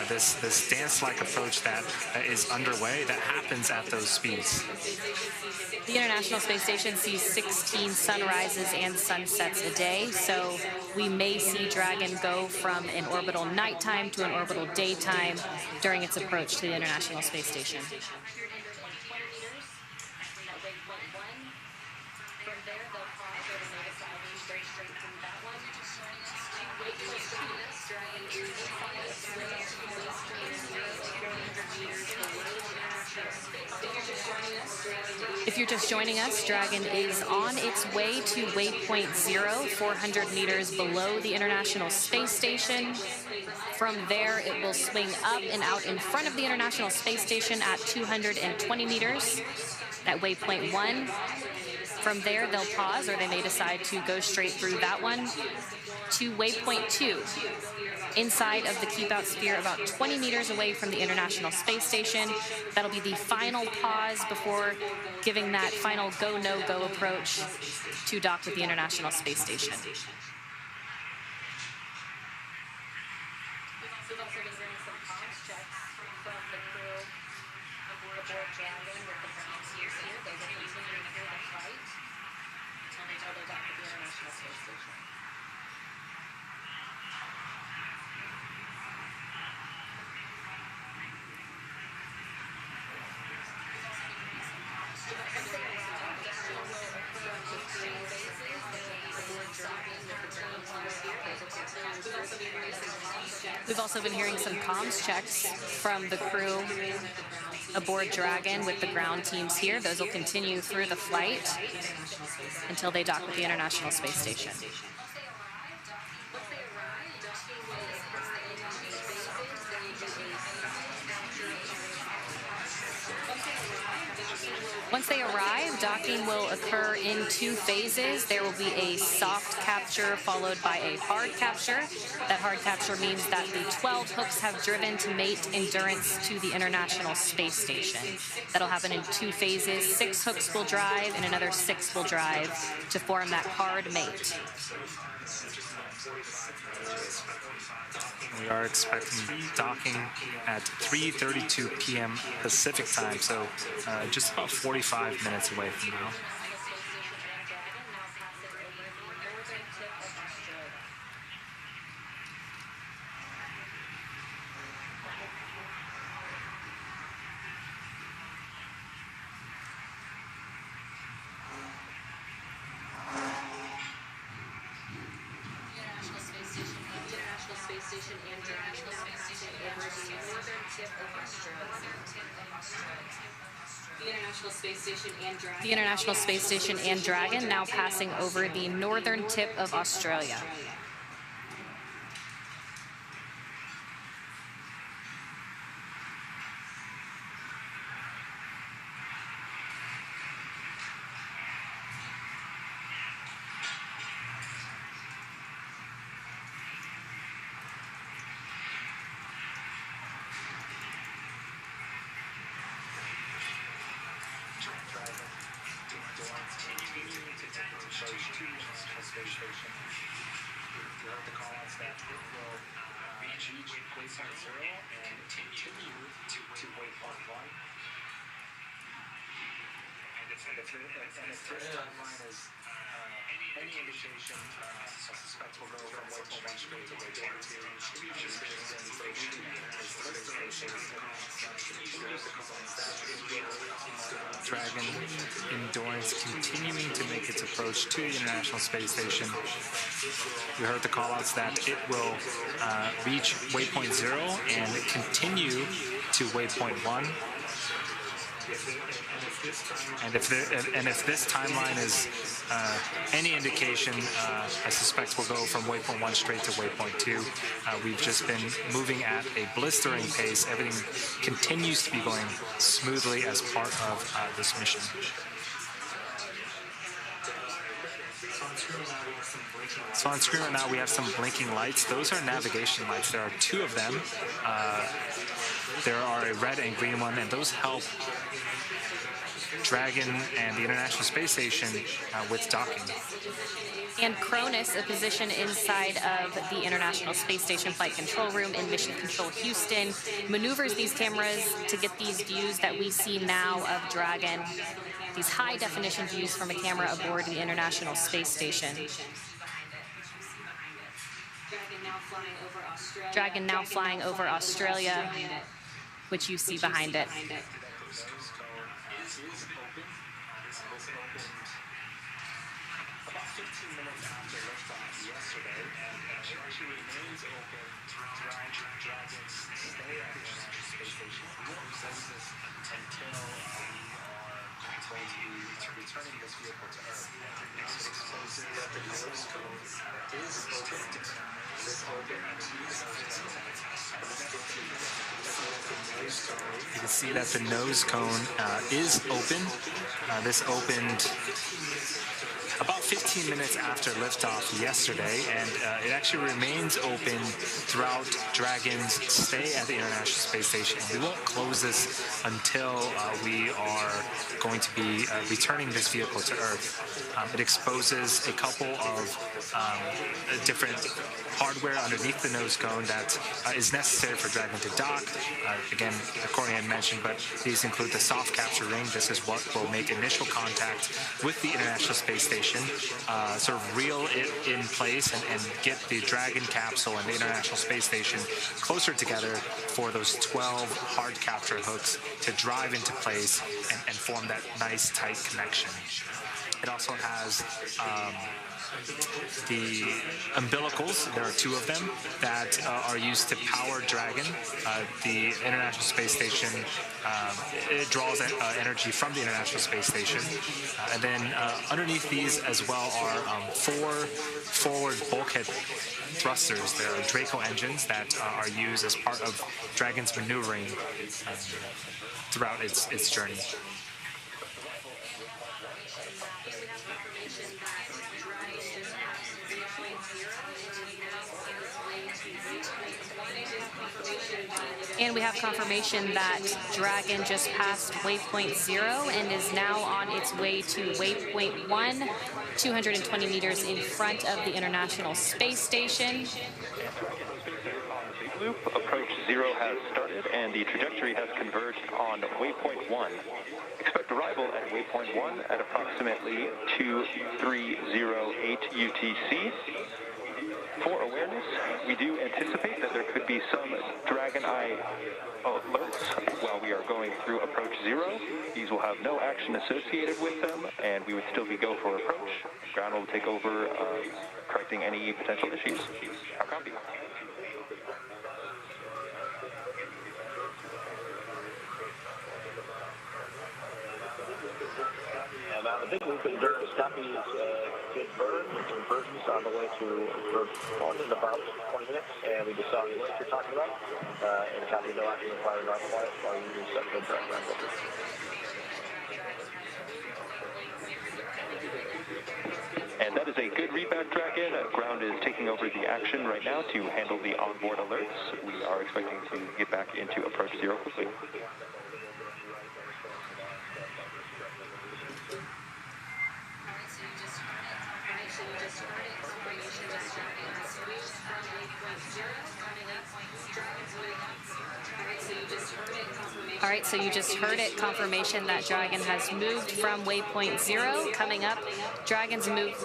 this dance-like approach that is underway, that happens at those speeds. The International Space Station sees 16 sunrises and sunsets a day, so we may see Dragon go from an orbital nighttime to an orbital daytime during its approach to the International Space Station. If you're just joining us, Dragon is on its way to waypoint 0, 400 meters below the International Space Station. From there, it will swing up and out in front of the International Space Station at 220 meters at waypoint 1. From there, they'll pause, or they may decide to go straight through that one to waypoint 2. inside of the keep out sphere about 20 meters away from the International Space Station. That'll be the final pause before giving that final go, no go approach to dock with the International Space Station. We've also been hearing some comms checks from the crew aboard Dragon with the ground teams here. Those will continue through the flight until they dock with the International Space Station. Once they arrive, docking will occur in 2 phases. There will be a soft capture followed by a hard capture. That hard capture means that the 12 hooks have driven to mate Endurance to the International Space Station. That'll happen in 2 phases. 6 hooks will drive and another 6 will drive to form that hard mate. We are expecting docking at 3:32 p.m. Pacific time, so just about 45 minutes away from now. The International Space Station and Dragon now passing over the northern tip of Australia. Dragon Endurance continuing to make its approach to the International Space Station. We heard the callouts that it will reach waypoint 0 and continue to waypoint 1. And if this timeline is any indication, I suspect we'll go from waypoint 1 straight to waypoint 2. We've just been moving at a blistering pace. Everything continues to be going smoothly as part of this mission. So on screen right now we have some blinking lights. Those are navigation lights. There are 2 of them. There are a red and green one, and those help Dragon and the International Space Station with docking. And Cronus, a position inside of the International Space Station Flight Control Room in Mission Control Houston, maneuvers these cameras to get these views that we see now of Dragon, these high-definition views from a camera aboard the International Space Station. Dragon now flying over Australia, which you see behind it. You can see that the nose cone is open. This opened about 15 minutes after liftoff yesterday, and it actually remains open throughout Dragon's stay at the International Space Station. We won't close this until we are going to be returning this vehicle to Earth. It exposes a couple of different hardware underneath the nose cone that is necessary for Dragon to dock. Again, Corey had mentioned, but these include the soft capture ring. This is what will make initial contact with the International Space Station, sort of reel it in place and get the Dragon capsule and the International Space Station closer together for those 12 hard capture hooks to drive into place and form that nice tight connection. It also has the umbilicals. There are two of them that are used to power Dragon. The International Space Station, it draws energy from the International Space Station. And then underneath these as well are 4 forward bulkhead thrusters. There are Draco engines that are used as part of Dragon's maneuvering throughout its journey. And we have confirmation that Dragon just passed waypoint 0 and is now on its way to waypoint 1, 220 meters in front of the International Space Station. Loop approach 0 has started and the trajectory has converged on waypoint 1. Expect arrival at waypoint 1 at approximately 2308 UTC. For awareness, we do anticipate that there could be some Dragon Eye alerts while we are going through approach 0. These will have no action associated with them, and we would still be go for approach. Ground will take over, correcting any potential issues. How copy? The big loop in dirt is copy is good burn and convergence on the way to approach 1 in about 20 minutes, and we just saw the alert you're talking about, and copy no action required on flight while you reset the direct ground filter. And that is a good readback, Dragon. Ground is taking over the action right now to handle the onboard alerts. We are expecting to get back into approach 0 quickly. All right, so you just heard it, confirmation that Dragon has moved from waypoint 0. Coming up, Dragon's moved.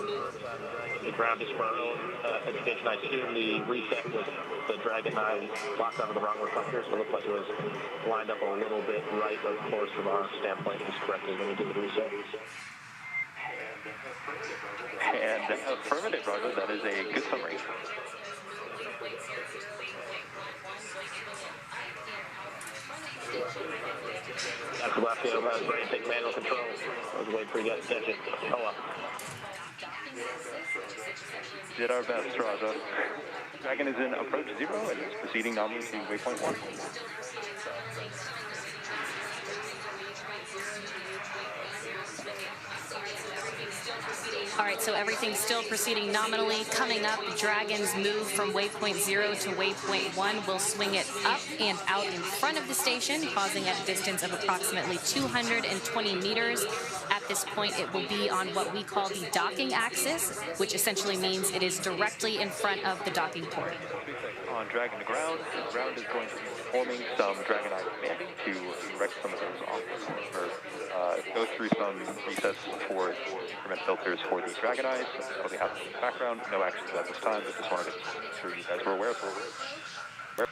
The ground is for our own education. I assume the reset was the Dragon Eye locked onto the wrong reflector, so it looked like it was lined up a little bit right, of course, from our standpoint, it was corrected when we did the reset. And affirmative, Roger, that is a good summary. After Lafayette has brain take manual control. I was waiting for you guys' attention. Oh well. Did our best, Raja. Dragon is in approach 0 and is proceeding nominally to waypoint 1. All right, so everything's still proceeding nominally. Coming up, Dragon's move from waypoint 0 to waypoint 1 will swing it up and out in front of the station, pausing at a distance of approximately 220 meters. At this point, it will be on what we call the docking axis, which essentially means it is directly in front of the docking port. On Dragon to ground, ground is going to be performing some Dragon Eye commanding to erect some of those or go through some resets for increment filters for the Dragon Eyes. That'll be happening in the background. No actions at this time, but just wanted to make sure you guys were aware of it.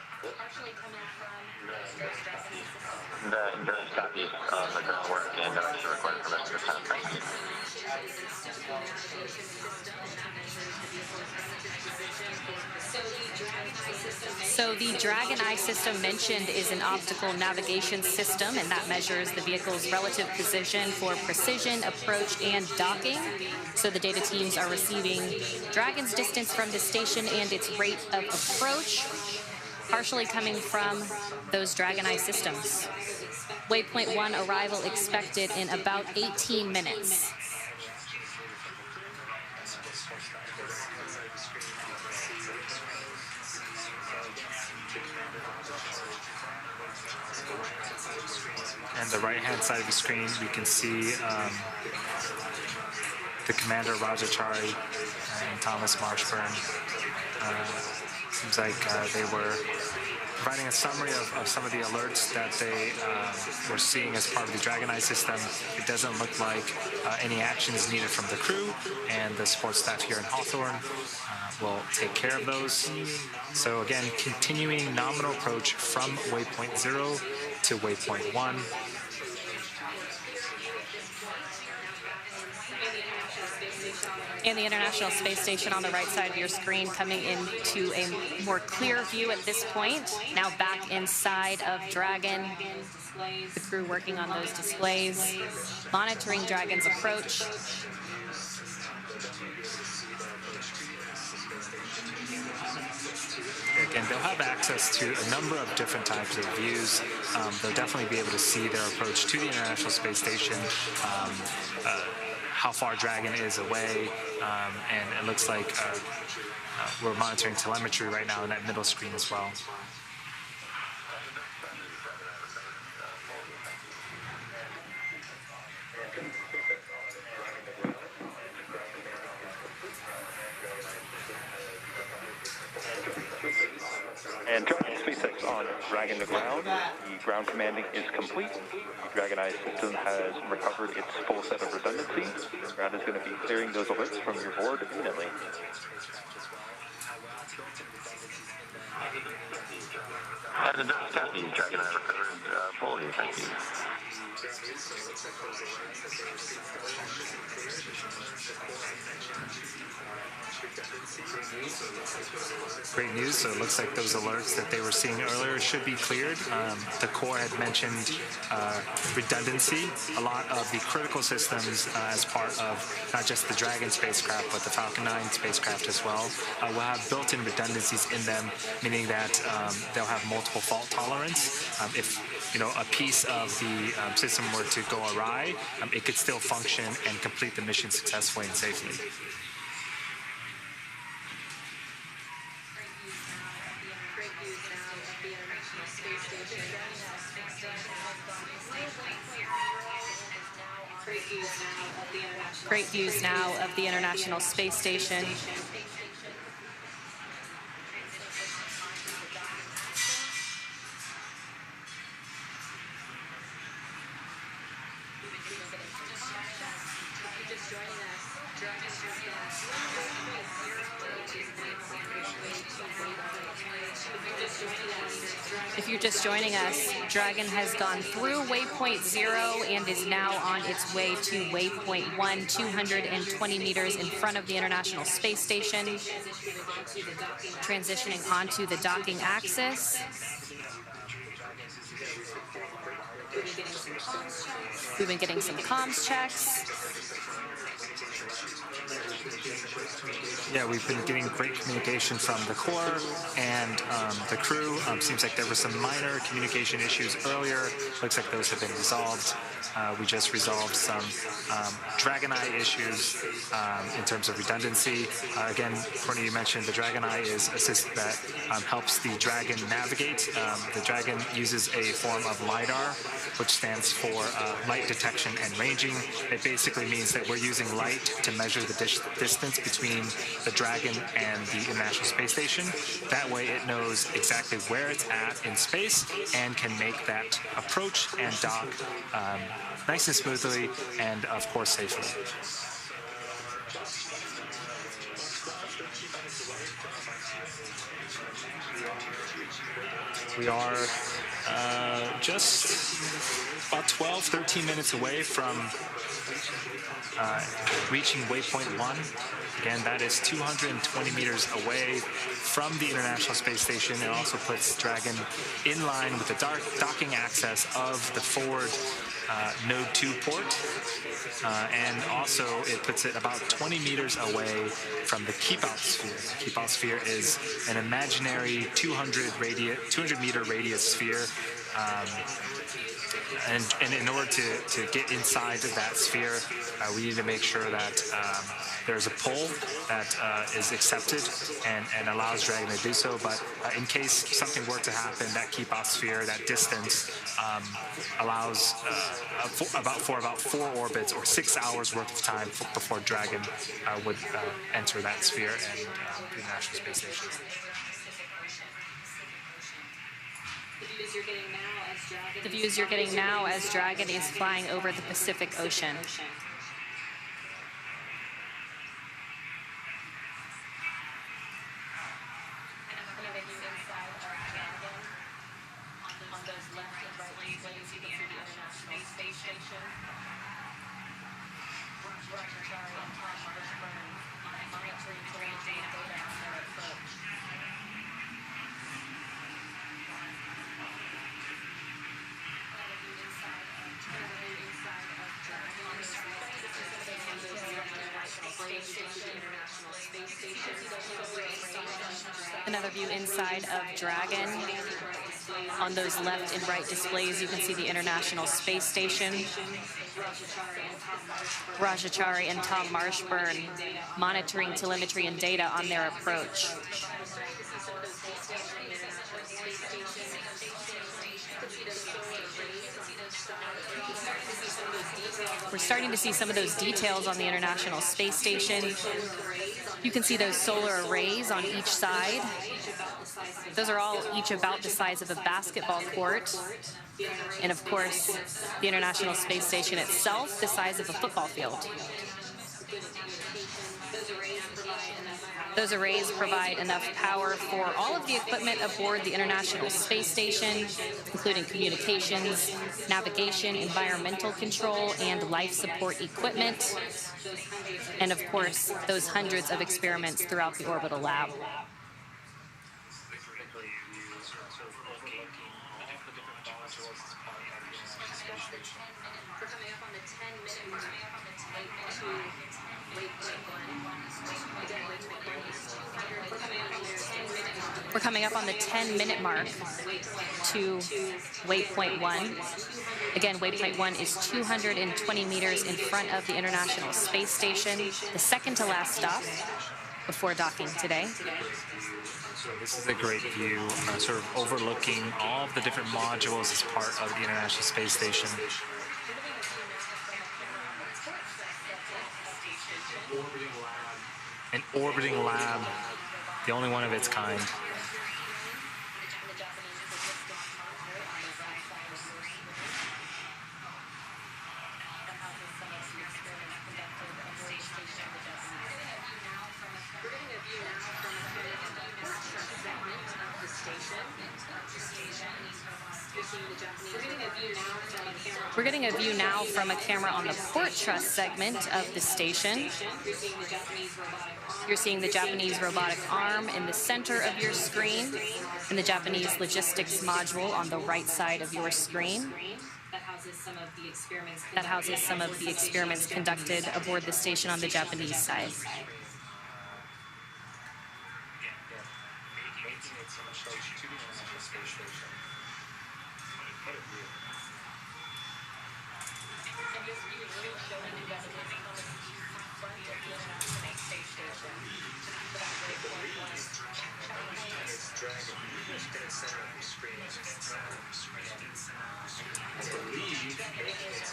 The endurance copy of the groundwork and the recording for this time. So the Dragon Eye system mentioned is an optical navigation system, and that measures the vehicle's relative position for precision, approach, and docking. So the data teams are receiving Dragon's distance from the station and its rate of approach, partially coming from those Dragon Eye systems. Waypoint 1 arrival expected in about 18 minutes. the right-hand side of the screen, we can see the commander, Roger Chari, and Thomas Marshburn. Seems like they were providing a summary of some of the alerts that they were seeing as part of the Dragon Eye system. It doesn't look like any action is needed from the crew, and the support staff here in Hawthorne will take care of those. So again, continuing nominal approach from waypoint 0 to waypoint 1. And the International Space Station on the right side of your screen coming into a more clear view at this point. Now back inside of Dragon. The crew working on those displays, monitoring Dragon's approach. Again, they'll have access to a number of different types of views. They'll definitely be able to see their approach to the International Space Station, how far Dragon is away, and it looks like we're monitoring telemetry right now in that middle screen as well. And joining SpaceX on Dragon to ground, the ground commanding is complete. The Dragon Eye system has recovered its full set of redundancy. Ground is going to be clearing those alerts from your board imminently. And the Kathy, Dragon Eye recovered fully, thank you. Great news. So it looks like those alerts that they were seeing earlier should be cleared. The Corps had mentioned redundancy. A lot of the critical systems as part of not just the Dragon spacecraft, but the Falcon 9 spacecraft as well, will have built-in redundancies in them, meaning that they'll have multiple fault tolerance. If a piece of the system were to go awry, it could still function and complete the mission successfully and safely. Great views now of the International Space Station. If you're just joining us, Dragon has gone through waypoint 0 and is now on its way to waypoint 1, 220 meters in front of the International Space Station, transitioning onto the docking axis. We've been getting some comms checks. Yeah, we've been getting great communication from the Corps and the crew. Seems like there were some minor communication issues earlier. Looks like those have been resolved. We just resolved some Dragon Eye issues in terms of redundancy. Again, Courtney, you mentioned the Dragon Eye is a system that helps the Dragon navigate. The Dragon uses a form of LiDAR, which stands for light detection and ranging. It basically means that we're using light to measure the distance between the Dragon and the International Space Station. That way it knows exactly where it's at in space and can make that approach and dock nice and smoothly and, of course, safely. We are just about 12, 13 minutes away from reaching waypoint 1. Again, that is 220 meters away from the International Space Station. It also puts Dragon in line with the docking access of the forward Node 2 port. And also it puts it about 20 meters away from the keep-out sphere. The keep-out sphere is an imaginary 200 meter radius sphere. And in order to get inside that sphere, we need to make sure that there's a pull that is accepted and allows Dragon to do so. But in case something were to happen, that keep-off-sphere, that distance, allows for about 4 orbits or 6 hours worth of time before Dragon would enter that sphere and the International Space Station. The views you're getting now as Dragon is flying over the Pacific Ocean. Another view inside of Dragon. On those left and right displays, you can see the International Space Station. Chari and Tom Marshburn monitoring telemetry and data on their approach. We're starting to see some of those details on the International Space Station. You can see those solar arrays on each side. Those are all each about the size of a basketball court. And of course, the International Space Station itself, the size of a football field. Those arrays provide enough power for all of the equipment aboard the International Space Station, including communications, navigation, environmental control, and life support equipment. And of course, those hundreds of experiments throughout the orbital lab. We're coming up on the 10-minute mark to waypoint 1. Again, waypoint 1 is 220 meters in front of the International Space Station, the second to last stop before docking today. So this is a great view, sort of overlooking all of the different modules as part of the International Space Station. An orbiting lab, the only one of its kind. We're getting a view now from a camera on the port truss segment of the station. You're seeing the Japanese robotic arm in the center of your screen and the Japanese logistics module on the right side of your screen. That houses some of the experiments conducted aboard the station on the Japanese side.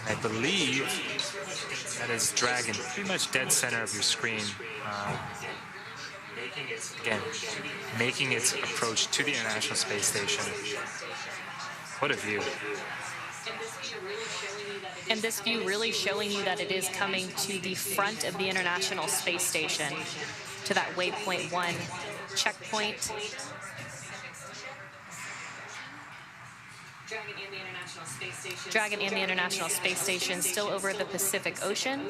I believe that is Dragon, pretty much dead center of your screen. Making its approach to the International Space Station. What a view. And this view really showing you that it is coming to the front of the International Space Station, to that waypoint 1 checkpoint. Dragon and the International Space Station still over the Pacific Ocean.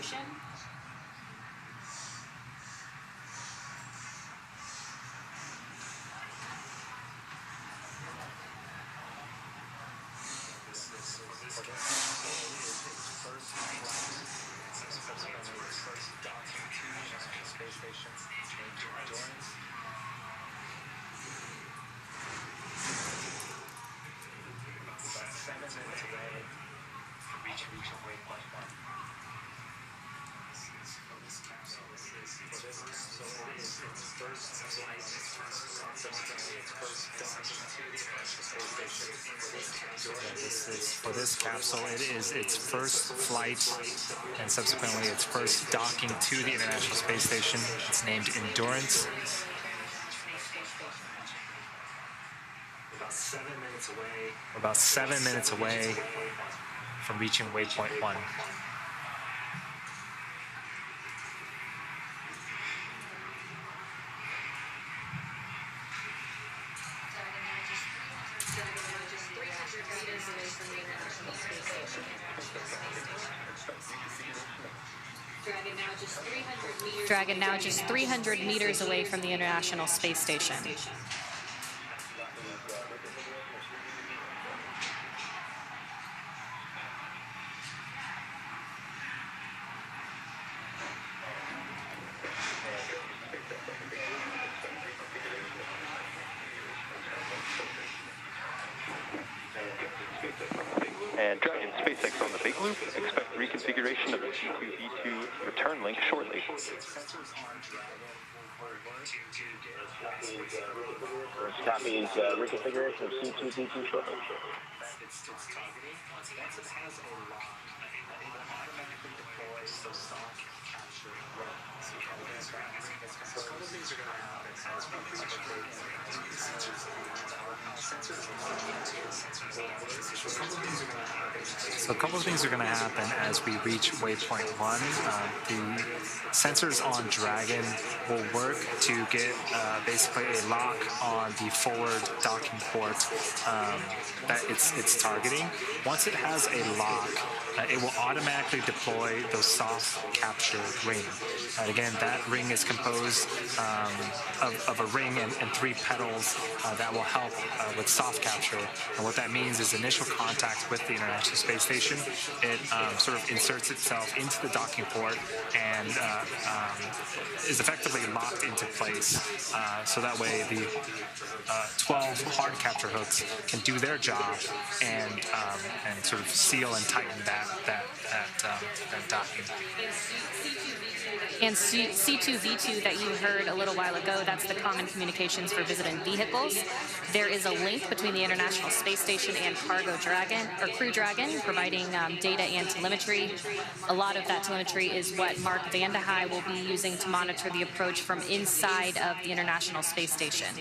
for this capsule. It is its first flight and subsequently its first docking to the International Space Station. It's named Endurance. We're about 7 minutes away from reaching waypoint 1. Dragon now just 300 meters away from the International Space Station. And Dragon SpaceX on the big loop. Expect reconfiguration of the C2V2 return link shortly. Copies reconfiguration of C2V2 shortly. So a couple of things are going to happen as we reach waypoint 1. The sensors on Dragon will work to get basically a lock on the forward docking port that it's targeting. Once it has a lock, it will automatically deploy those soft capture ring. And again, that ring is composed of a ring and 3 pedals that will help with soft capture. And what that means is initial contact with the International Space Station. It sort of inserts itself into the docking port and is effectively locked into place. So that way the 12 hard capture hooks can do their job and sort of seal and tighten that docking. And C2V2 that you heard a little while ago, that's the Common Communications for Visiting Vehicles. There is a link between the International Space Station and Cargo Dragon, or Crew Dragon, providing data and telemetry. A lot of that telemetry is what Mark Vande Hei will be using to monitor the approach from inside of the International Space Station.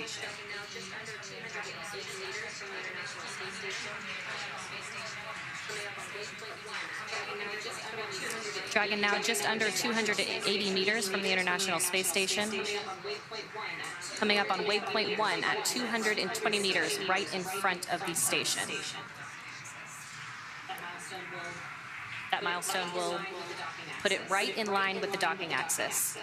Dragon now just under 280 meters from the International Space Station. Coming up on waypoint 1 at 220 meters right in front of the station. That milestone will put it right in line with the docking axis.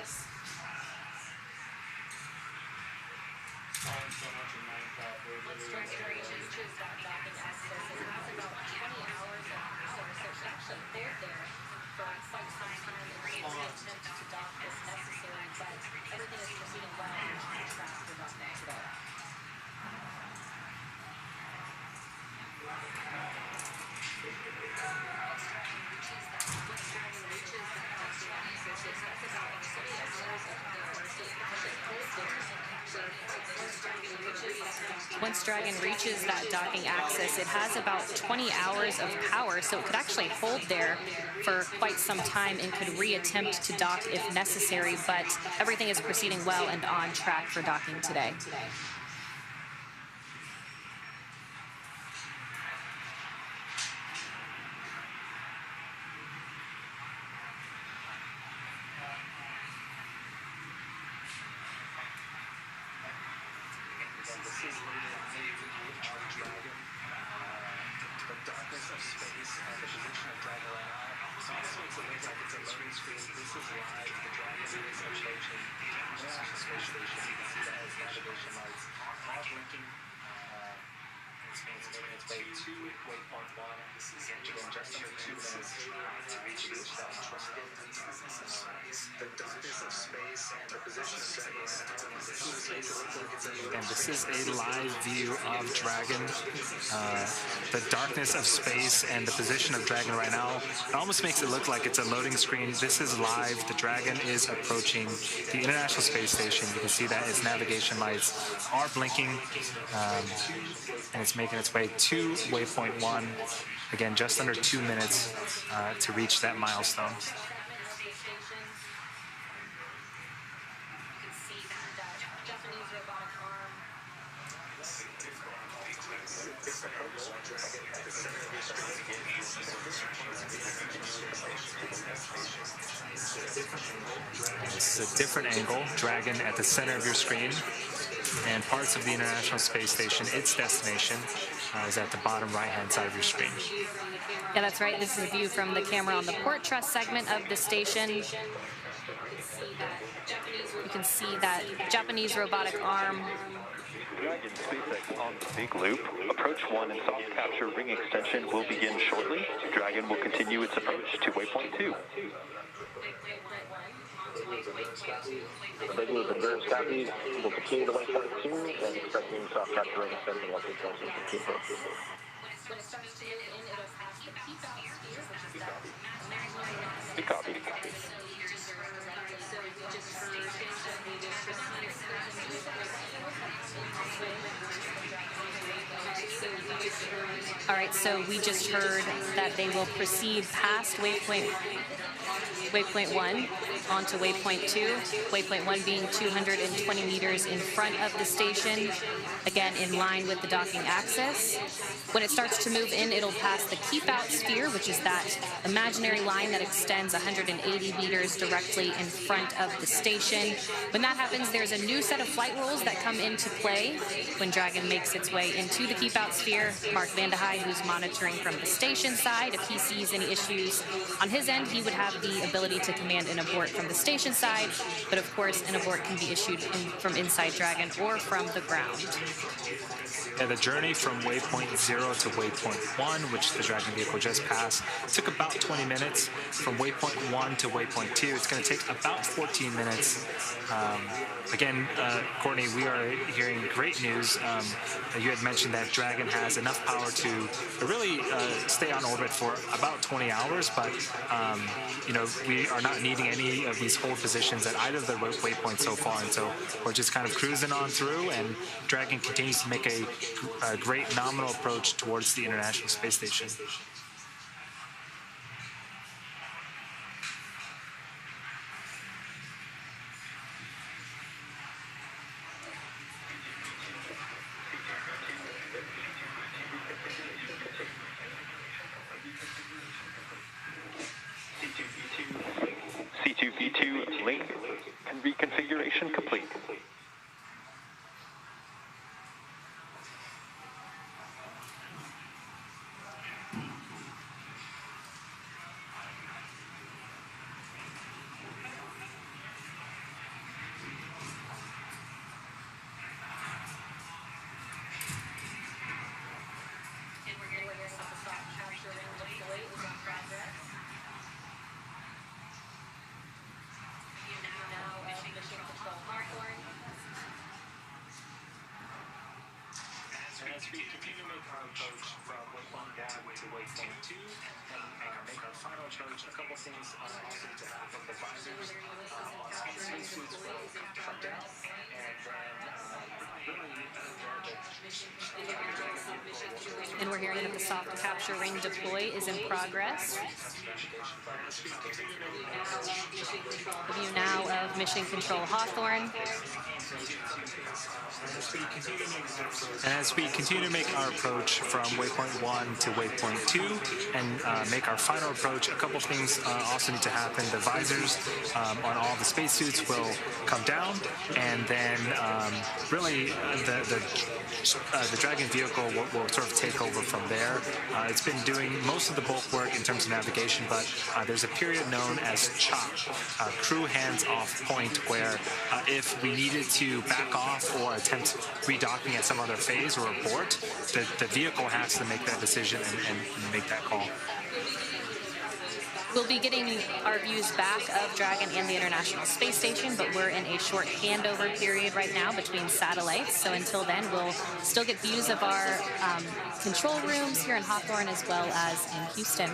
Once Dragon reaches that docking axis, it has about 20 hours of power, so it could actually hold there for quite some time and could reattempt to dock if necessary, but everything is proceeding well and on track for docking today. And this is a live view of Dragon. The darkness of space and the position of Dragon right now, it almost makes it look like it's a loading screen. This is live. The Dragon is approaching the International Space Station. You can see that its navigation lights are blinking, and it's making its way to waypoint 1. Again, just under 2 minutes to reach that milestone. This is a different angle. Dragon at the center of your screen, and parts of the International Space Station, its destination, is at the bottom right-hand side of your screen. Yeah, that's right. This is a view from the camera on the port truss segment of the station. You can see that Japanese robotic arm. Dragon SpaceX on the big loop. Approach 1 and soft capture ring extension will begin shortly. Dragon will continue its approach to waypoint 2. The big loop and Burns copy will continue to waypoint 2 and expecting soft capture ring extension once it comes into 2. Copy. All right, so we just heard that they will proceed past waypoint 1 onto waypoint 2. Waypoint 1 being 220 meters in front of the station, again in line with the docking axis. When it starts to move in, it'll pass the keep out sphere, which is that imaginary line that extends 180 meters directly in front of the station. When that happens, there's a new set of flight rules that come into play when Dragon makes its way into the keep out sphere. Mark Van de Heij, who's monitoring from the station side, if he sees any issues on his end, he would have the ability to command an abort from the station side, but of course an abort can be issued from inside Dragon or from the ground. Yeah, the journey from waypoint 0 to waypoint 1, which the Dragon vehicle just passed, took about 20 minutes. From waypoint 1 to waypoint 2, it's going to take about 14 minutes. Again, Courtney, we are hearing great news. You had mentioned that Dragon has enough power to really stay on orbit for about 20 hours, but you know, we are not needing any of these hold positions at either of the waypoints so far, and so we're just kind of cruising on through, and Dragon continues to make a great nominal approach towards the International Space Station. C2V2 link reconfiguration complete. As we continue to make our approach from waypoint 1 to waypoint 2 and make our final approach, a couple things also need to happen. The visors on spacesuits will come down, and then And we're hearing that the soft capture ring deploy is in progress. The view now of Mission Control Hawthorne. And as we continue to make our approach from waypoint 1 to waypoint 2 and make our final approach, a couple things also need to happen. The visors on all the spacesuits will come down, and then really the Dragon vehicle will sort of take over from there. It's been doing most of the bulk work in terms of navigation, but there's a period known as CHOP, crew hands-off point, where if we needed to back off or attempt redocking at some other phase or abort, the vehicle has to make that decision and make that call. We'll be getting our views back of Dragon and the International Space Station, but we're in a short handover period right now between satellites. So until then, we'll still get views of our control rooms here in Hawthorne as well as in Houston.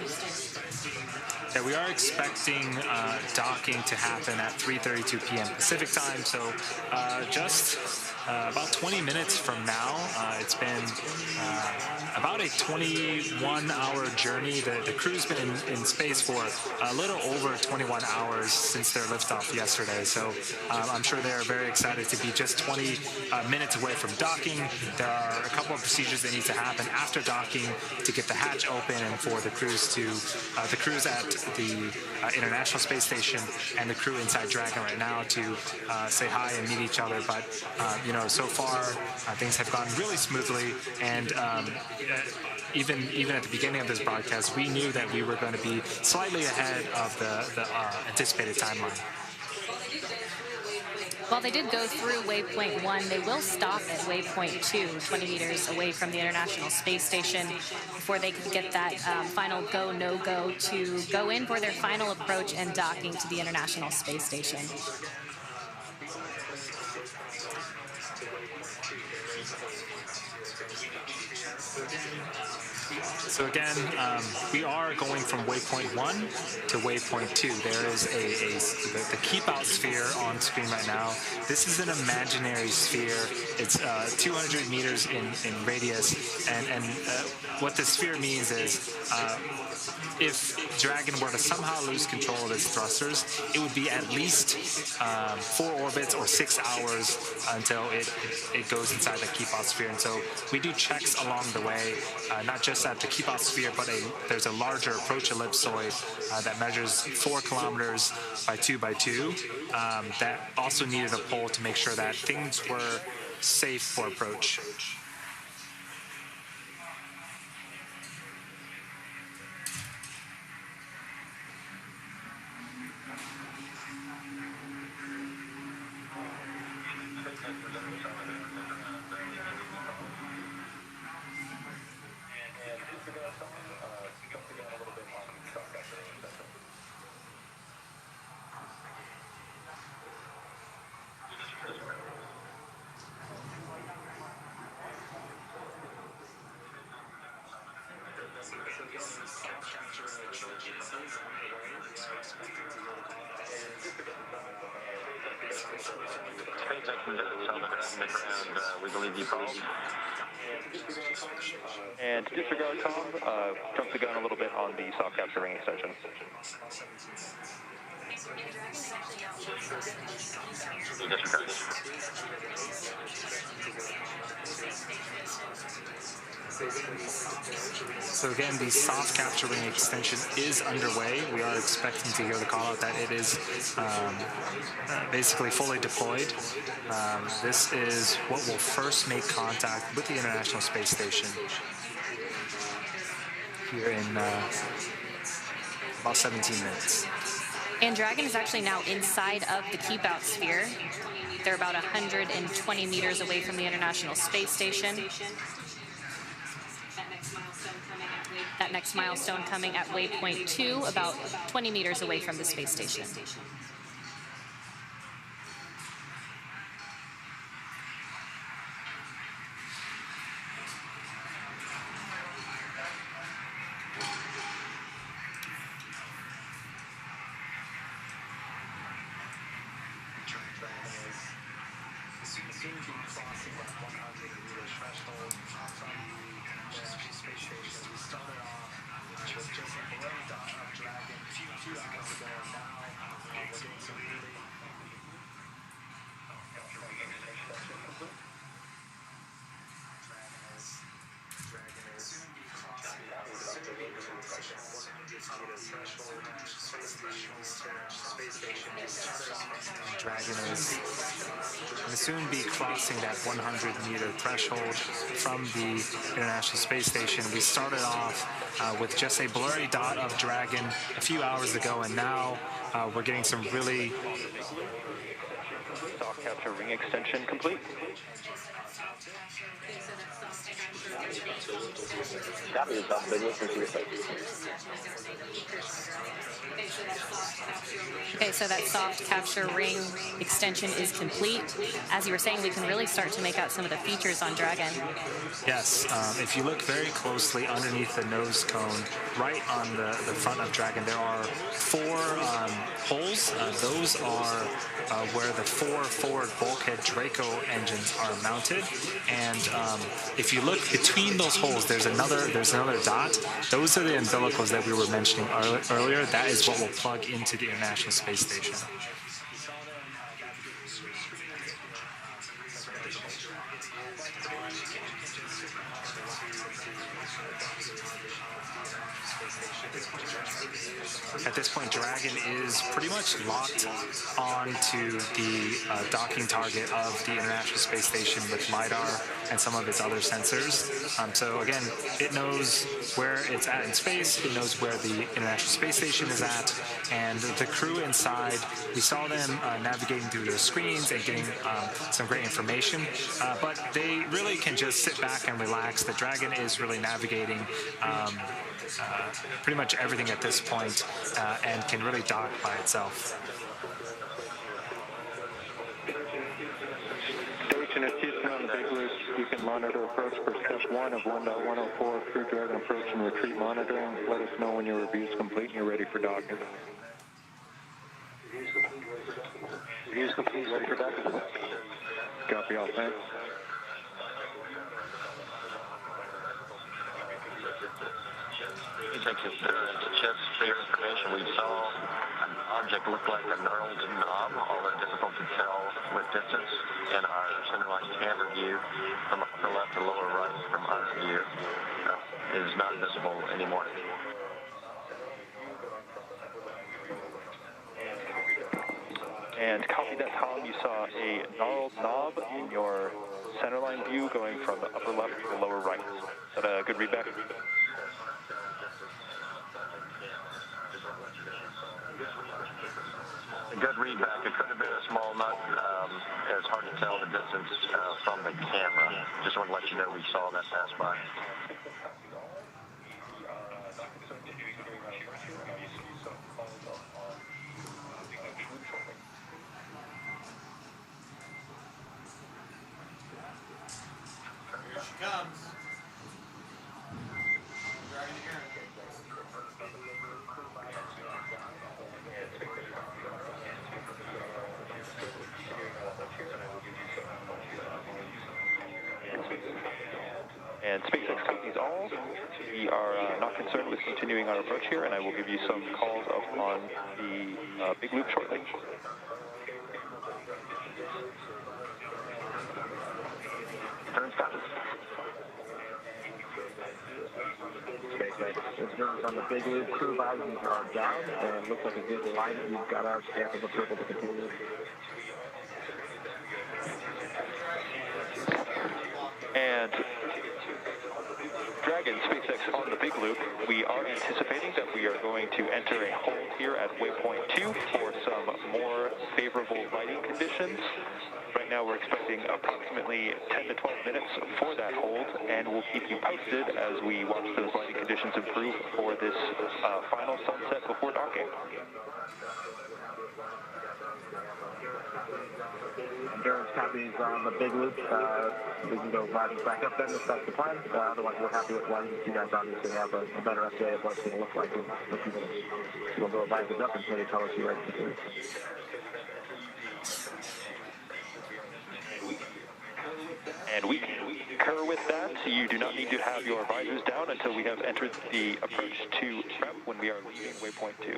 Yeah, we are expecting docking to happen at 3:32 p.m. Pacific time, so just about 20 minutes from now. It's been about a 21-hour journey. The crew's been in space for a little over 21 hours since their liftoff yesterday. So I'm sure they're very excited to be just 20 minutes away from docking. There are a couple of procedures that need to happen after docking to get the hatch open and for the crews at the International Space Station and the crew inside Dragon right now to say hi and meet each other. But so far things have gone really smoothly, and even at the beginning of this broadcast, we knew that we were going to be slightly ahead of the anticipated timeline. While they did go through waypoint 1, they will stop at waypoint 2, 20 meters away from the International Space Station, before they can get that final go, no-go to go in for their final approach and docking to the International Space Station. So again, we are going from waypoint 1 to waypoint 2. There is the keep out sphere on screen right now. This is an imaginary sphere. It's 200 meters in radius, and what the sphere means is if Dragon were to somehow lose control of its thrusters, it would be at least 4 orbits or 6 hours until it goes inside the keep out sphere. And so we do checks along the way, not just at the keep out sphere, but there's a larger approach ellipsoid that measures 4 kilometers by 2 by 2 that also needed a pole to make sure that things were safe for approach. We believe you called. And to disregard Tom, jump the gun a little bit on the soft capture ring extension. So again, the soft capture ring extension is underway. We are expecting to hear the call out that it is basically fully deployed. This is what will first make contact with the International Space Station here in about 17 minutes. And Dragon is actually now inside of the keep out sphere. They're about 120 meters away from the International Space Station. That next milestone coming at waypoint 2, about 20 meters away from the space station. Dragon is going to soon be crossing that 100-meter threshold from the International Space Station. We started off with just a blurry dot of Dragon a few hours ago, and now we're getting some really... Soft capture ring extension complete. Okay, so that soft capture ring extension is complete. As you were saying, we can really start to make out some of the features on Dragon. Yes, if you look very closely underneath the nose cone, right on the front of Dragon, there are 4 holes, those are where the 4 forward bulkhead Draco engines are mounted. And if you look between those holes, there's another dot. Those are the umbilicals that we were mentioning earlier. That is what will plug into the International Space Station. At this point, Dragon is pretty much locked onto the docking target of the International Space Station with LiDAR and some of its other sensors. So again, it knows where it's at in space, it knows where the International Space Station is at, and the crew inside, we saw them navigating through their screens and getting some great information, but they really can just sit back and relax. The Dragon is really navigating pretty much everything at this point, and can really dock by itself. Station is Houston on the big loop. You can monitor approach for step 1 of 1.104 Crew Dragon approach and retreat monitoring. Let us know when your review is complete and you're ready for docking. Review is complete, ready for docking. Copy all, thanks. Texas just for your information, we saw an object look like a knurled knob, although difficult to tell with distance, in our centerline camera view from upper left to lower right from our view. Is not visible anymore. And copy that, Tom. You saw a gnarled knob in your centerline view going from the upper left to the lower right. Is that a good readback? A good readback. It could have been a small nut. It's hard to tell the distance from the camera. Just want to let you know we saw that pass by. Here she comes. Dragon here. And SpaceX copies all. We are not concerned with continuing our approach here, and I will give you some calls up on the big loop shortly. Turns copies. SpaceX is on the big loop. Crew visors are down, and looks like a good line. You've got our stamp of approval to continue. And Dragon, SpaceX on the big loop, we are anticipating that we are going to enter a hold here at waypoint 2 for some more favorable lighting conditions. Right now we're expecting approximately 10 to 12 minutes for that hold, and we'll keep you posted as we watch those lighting conditions improve for this final sunset before docking. Endurance copies on the big loop. We can go rising back up then if that's the plan. Otherwise, we're happy with one. You guys obviously have a better estimate of what it's going to look like in a few minutes. We'll go rising up until you tell us you're ready to do it. And we concur with that. You do not need to have your visors down until we have entered the approach to prep when we are leaving waypoint 2.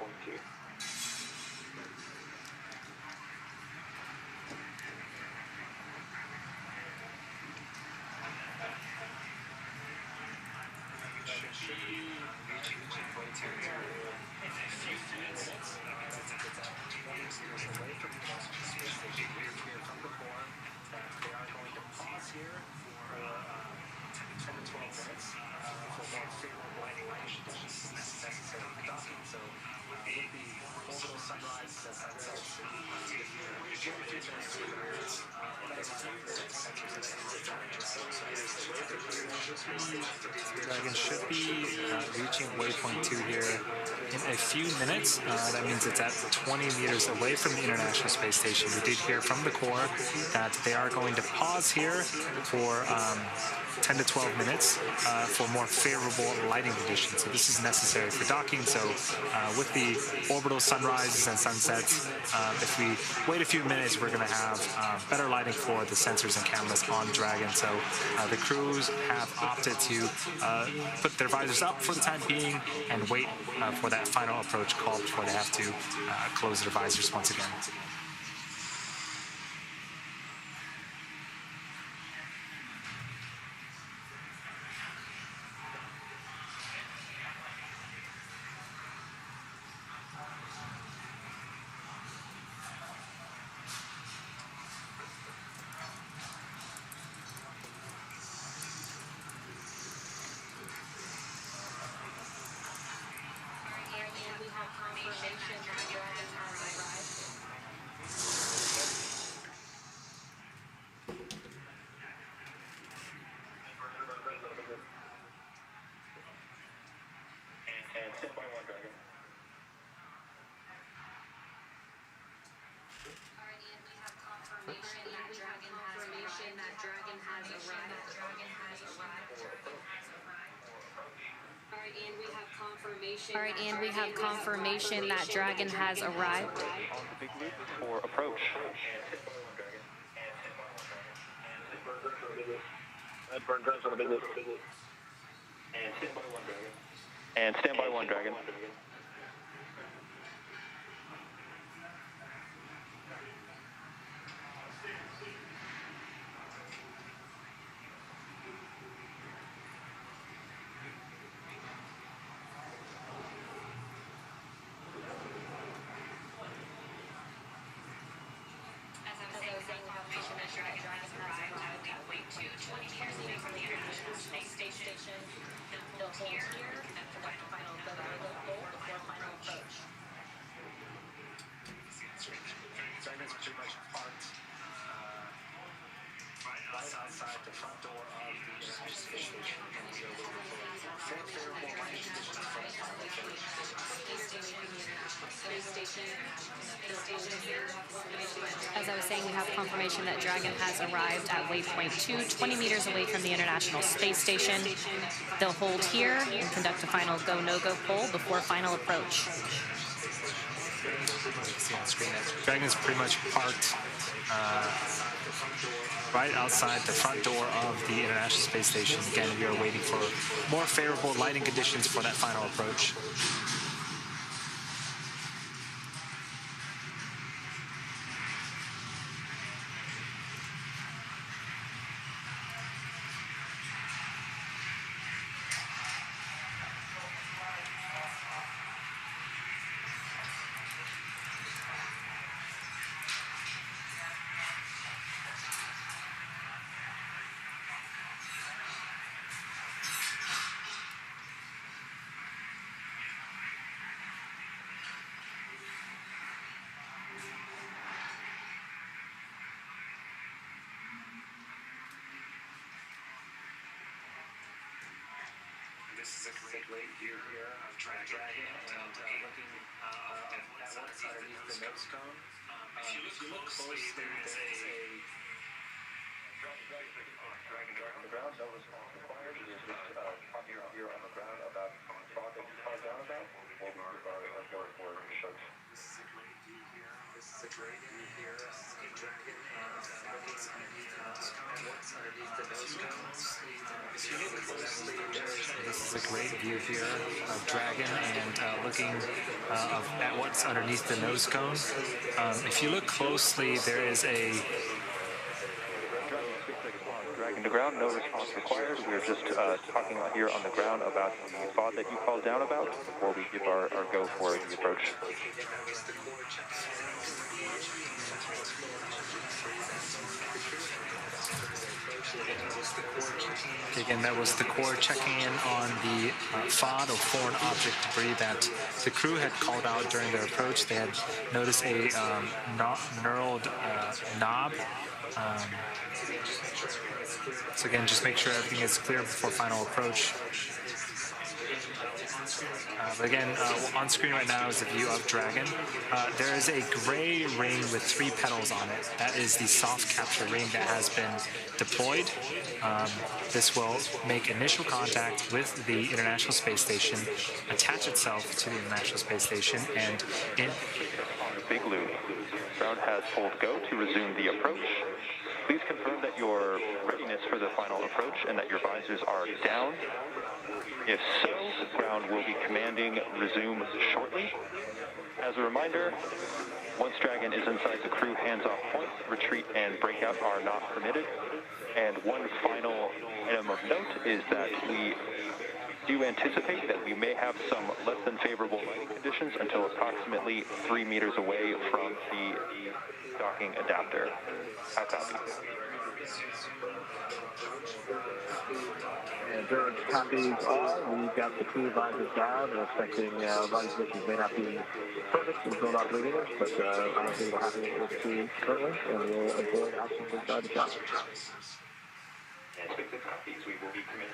For more favorable lighting conditions necessary for docking. So we'll be Dragon should be reaching waypoint 2 here in a few minutes. That means it's at 20 meters away from the International Space Station. We did hear from the core that they are going to pause here for 10 to 12 minutes for more favorable lighting conditions. So this is necessary for docking. So with the orbital sunrises and sunsets, if we wait a few minutes, we're going to have better lighting for the sensors and cameras on Dragon. So the crews have opted to put their visors up for the time being and wait for that final approach call before they have to close their visors once again. All right, and we have confirmation that Dragon has arrived. On the big loop for approach. And stand by 1, Dragon. As I was saying, we have confirmation that Dragon has arrived at waypoint 2, 20 meters away from the International Space Station. They'll hold here and conduct a final go, no-go poll before final approach. See on screen that Dragon's pretty much parked right outside the front door of the International Space Station. Again, we are waiting for more favorable lighting conditions for that final approach. This is a great view here of Dragon and looking at what's underneath the nose cone. If you look closely, there is a Dragon on the ground, no response required. We are just talking here on the ground about the thought that you called down about before we give our go for approach. This is a great view here. This is a great view here of Dragon and looking at what's underneath the nose cone. If you look closely, This is a great view here of Dragon and looking at what's underneath the nose cone. If you look closely, there is a Dragon to ground, no response required. We're just talking here on the ground about the thought that you called down about before we give our go for the approach. Again, that was the core checking in on the FOD, or foreign object debris, that the crew had called out during their approach. They had noticed a knurled knob. So again, just make sure everything is clear before final approach. But again, on screen right now is a view of Dragon. There is a gray ring with 3 petals on it. That is the soft capture ring that has been deployed. This will make initial contact with the International Space Station, attach itself to the International Space Station, and in... Big Loop. Ground has pulled go to resume the approach. Please confirm that your readiness for the final approach and that your visors are down. If so, ground will be commanding resume shortly. As a reminder, once Dragon is inside the crew hands-off point, retreat and breakout are not permitted. And one final item of note is that we do anticipate that we may have some less than favorable lighting conditions until approximately 3 meters away from the docking adapter. How copy? And George copies all. We've got the crew visors down. We're expecting lighting conditions may not be perfect in build-off leaders, but I think we're happy with the crew currently, and we'll avoid action inside the shop.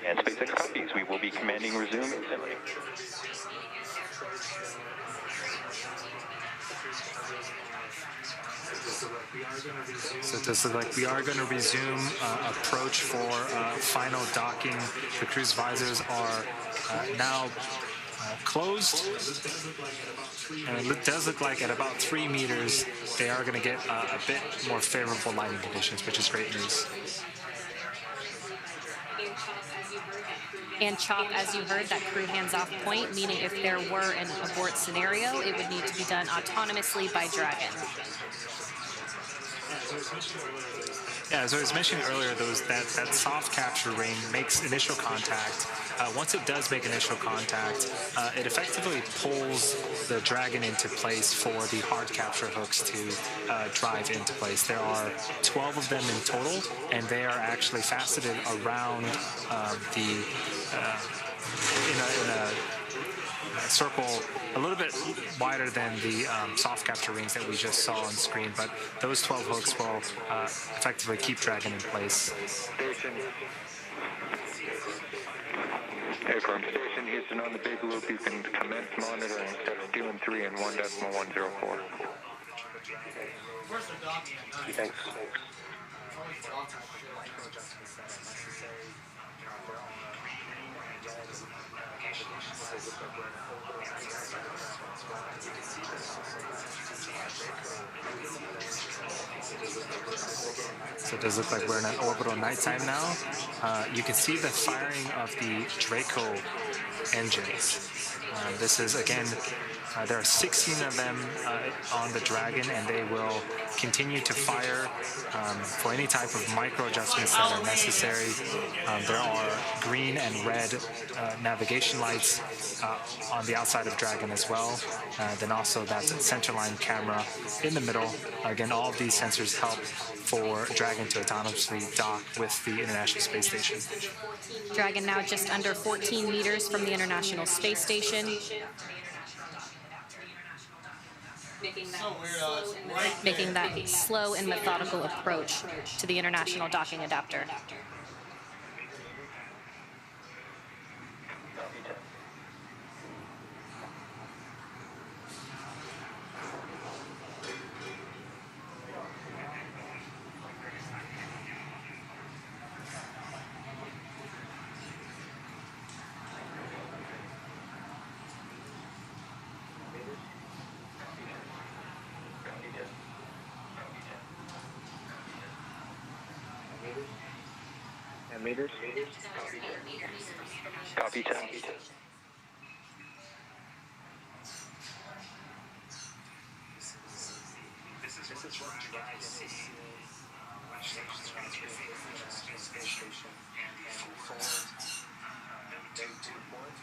And SpaceX copies. We will be commanding resume instantly. So it does look like we are going to resume approach for final docking. The crew's visors are now closed, and it does look like at about 3 meters they are going to get a bit more favorable lighting conditions, which is great news. And CHOP, as you heard, that crew hands-off point, meaning if there were an abort scenario, it would need to be done autonomously by Dragon. Yeah, as I was mentioning earlier, that soft capture ring makes initial contact. Once it does make initial contact, it effectively pulls the Dragon into place for the hard capture hooks to drive into place. There are 12 of them in total, and they are actually faceted around in a circle a little bit wider than the soft capture rings that we just saw on screen, but those 12 hooks will effectively keep Dragon in place. Station. Hey, from Station Houston on the Big Loop, you can commence monitoring steps 2 and 3 in 1.104. Thanks. So it does look like we're in an orbital nighttime now. You can see the firing of the Draco engines. This is, again, there are 16 of them on the Dragon, and they will continue to fire for any type of micro adjustments that are necessary. There are green and red navigation lights on the outside of Dragon as well. Then also that centerline camera in the middle. Again, all of these sensors help for Dragon to autonomously dock with the International Space Station. Dragon now just under 14 meters from the International Space Station. Making that slow and methodical approach to the International Docking Adapter. Meters? Copy 10. This is what drives the launch stations transfer space station and the forward to port.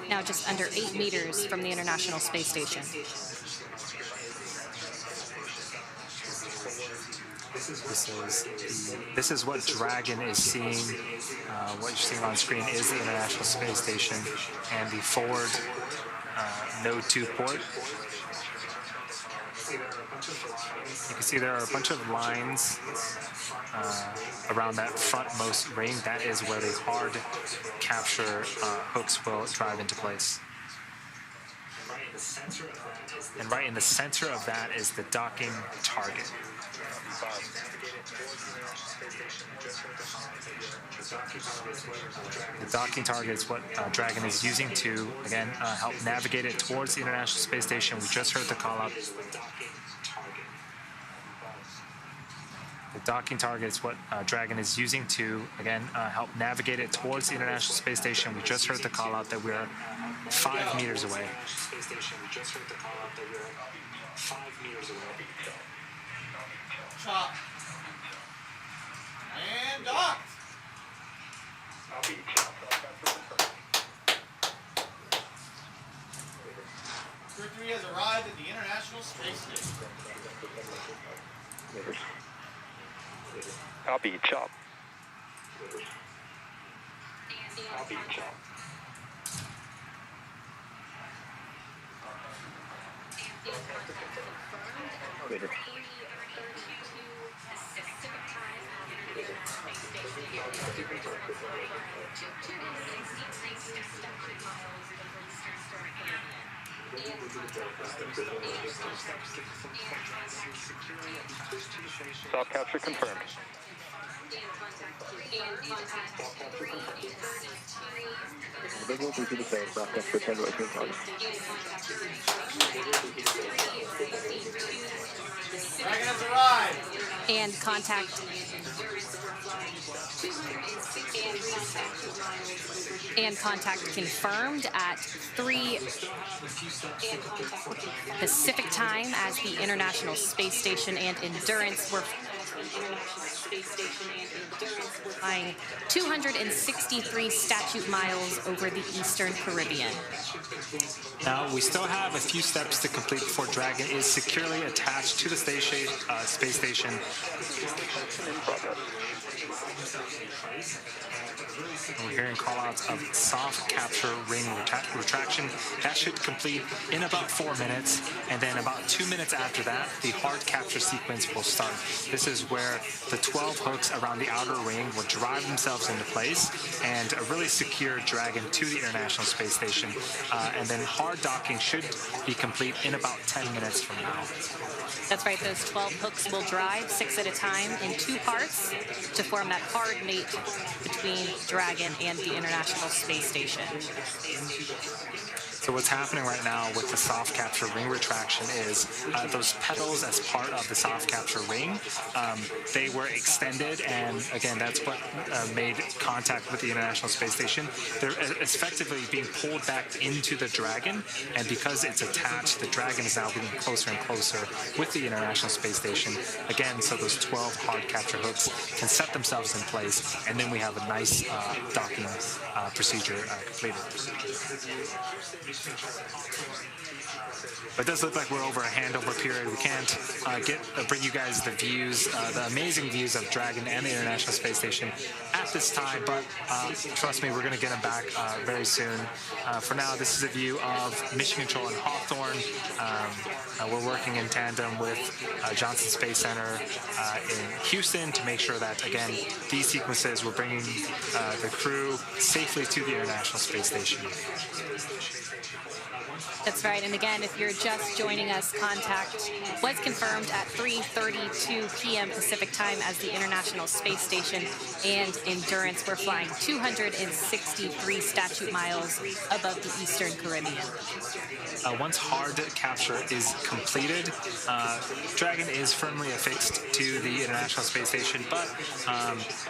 Now just under 8 meters from the International Space Station. This is what Dragon is seeing. What you're seeing on screen is the International Space Station and the forward Node 2 port. You can see there are a bunch of lines around that frontmost ring. That is where the hard capture hooks will drive into place. And right in the center of that is the docking target. The docking target is what Dragon is using to, again, help navigate it towards the International Space Station. We just heard the call out. The docking target is what Dragon is using to, again, help navigate it towards the International Space Station. We just heard the call out that we're 5 meters away. Chop. And docked. Crew-3 has arrived at the International Space Station. Copy, chop. Soft capture confirmed. Visual to the same, soft capture 10 rotation. Dragon has arrived. And contact confirmed at 3 Pacific time as the International Space Station and Endurance were flying 263 statute miles over the Eastern Caribbean. Now, we still have a few steps to complete before Dragon is securely attached to the space station. We're hearing call-outs of soft capture ring retraction. That should complete in about 4 minutes, and then about 2 minutes after that, the hard capture sequence will start. This is where the 12 hooks around the outer ring will drive themselves into place and really secure Dragon to the International Space Station. And then hard docking should be complete in about 10 minutes from now. That's right, those 12 hooks will drive 6 at a time in 2 parts to form that hard mate between Dragon and the International Space Station. So what's happening right now with the soft capture ring retraction is those pedals as part of the soft capture ring, they were extended, and again, that's what made contact with the International Space Station. They're effectively being pulled back into the Dragon, and because it's attached, the Dragon is now getting closer and closer with the International Space Station. Again, so those 12 hard capture hooks can set themselves in place, and then we have a nice docking procedure completed. But it does look like we're over a handover period. We can't bring you guys the views, the amazing views of Dragon and the International Space Station at this time, but trust me, we're going to get them back very soon. For now, this is a view of Mission Control in Hawthorne. We're working in tandem with Johnson Space Center in Houston to make sure that, again, these sequences, we're bringing the crew safely to the International Space Station. That's right, and again, if you're just joining us, contact was confirmed at 3:32 p.m. Pacific time as the International Space Station and Endurance were flying 263 statute miles above the Eastern Caribbean. Once hard capture is completed, Dragon is firmly affixed to the International Space Station, but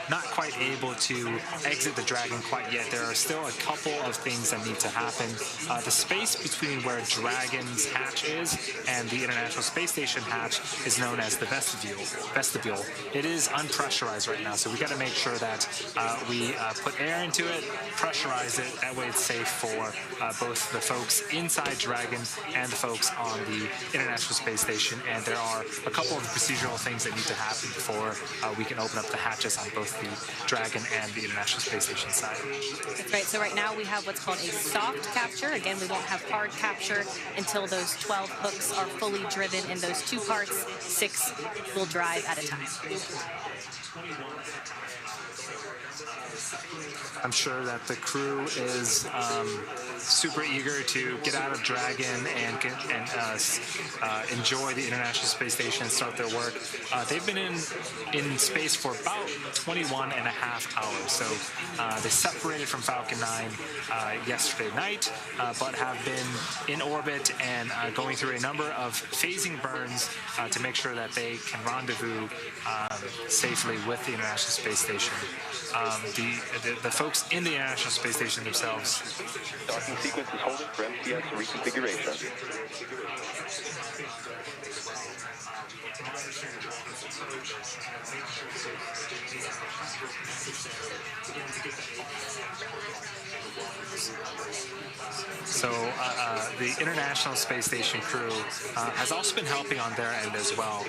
not quite able to exit the Dragon quite yet. There are still a couple of things that need to happen. the space between where Dragon's hatch is and the International Space Station hatch is known as the vestibule. It is unpressurized right now, so we got to make sure that we put air into it, pressurize it. That way it's safe for both the folks inside Dragon and the folks on the International Space Station. And there are a couple of procedural things that need to happen before we can open up the hatches on both the Dragon and the International Space Station side. That's right. So right now we have what's called a soft capture. Again, we won't have hard capture until those 12 hooks are fully driven in those two parts. 6 will drive at a time. I'm sure that the crew is super eager to get out of Dragon and enjoy the International Space Station and start their work. They've been in space for about 21 and a half hours. So they separated from Falcon 9 yesterday night, but have been in orbit and going through a number of phasing burns to make sure that they can rendezvous safely with the International Space Station. The folks in the International Space Station themselves. Docking sequence is holding for MTS reconfiguration. So the International Space Station crew has also been helping on their end as well,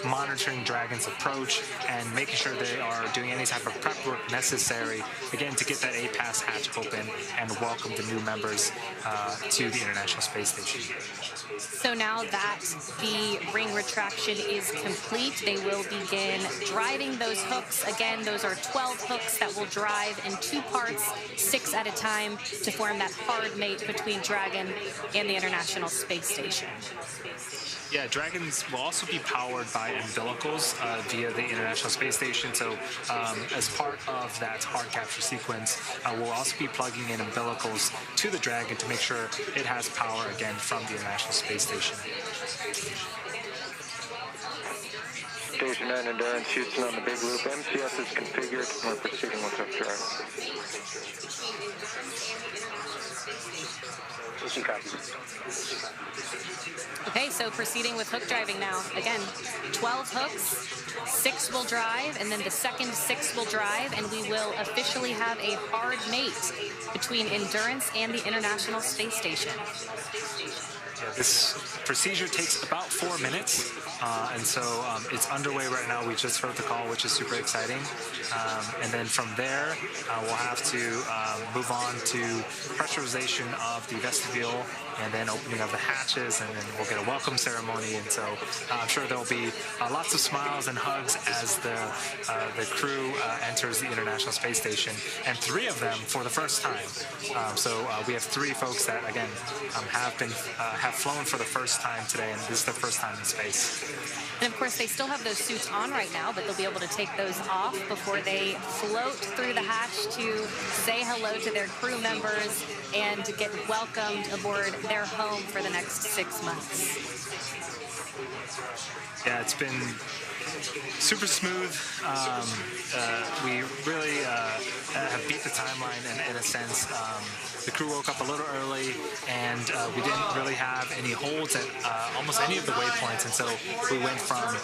monitoring Dragon's approach and making sure they are doing any type of prep work necessary, again, to get that A-Pass hatch open and welcome the new members to the International Space Station. So now that the ring retraction is complete, they will begin driving those hooks. Again, those are 12 hooks that will drive in 2 parts, 6 at a time, to form that hard mate between Dragon and the International Space Station. Yeah, Dragons will also be powered by umbilicals via the International Space Station. So as part of that hard capture sequence, we'll also be plugging in umbilicals to the Dragon to make sure it has power again from the International Space Station. Station 9 Endurance, Houston on the big loop. MCS is configured. We're proceeding with hook drive. Okay, so proceeding with hook driving now. Again, 12 hooks, 6 will drive, and then the second 6 will drive, and we will officially have a hard mate between Endurance and the International Space Station. Yeah, this procedure takes about 4 minutes, and so it's underway right now. We just heard the call, which is super exciting. And then from there, we'll have to move on to pressurization of the vestibule and then opening of the hatches, and then we'll get a welcome ceremony. And so I'm sure there'll be lots of smiles and hugs as the crew enters the International Space Station, and 3 of them for the first time. So we have 3 folks that, again, have flown for the first time today, and this is their first time in space. And of course, they still have those suits on right now, but they'll be able to take those off before they float through the hatch to say hello to their crew members and get welcomed aboard their home for the next 6 months. Yeah, it's been super smooth. We really have beat the timeline in a sense. The crew woke up a little early, and we didn't really have any holds at almost any of the waypoints, and so we went from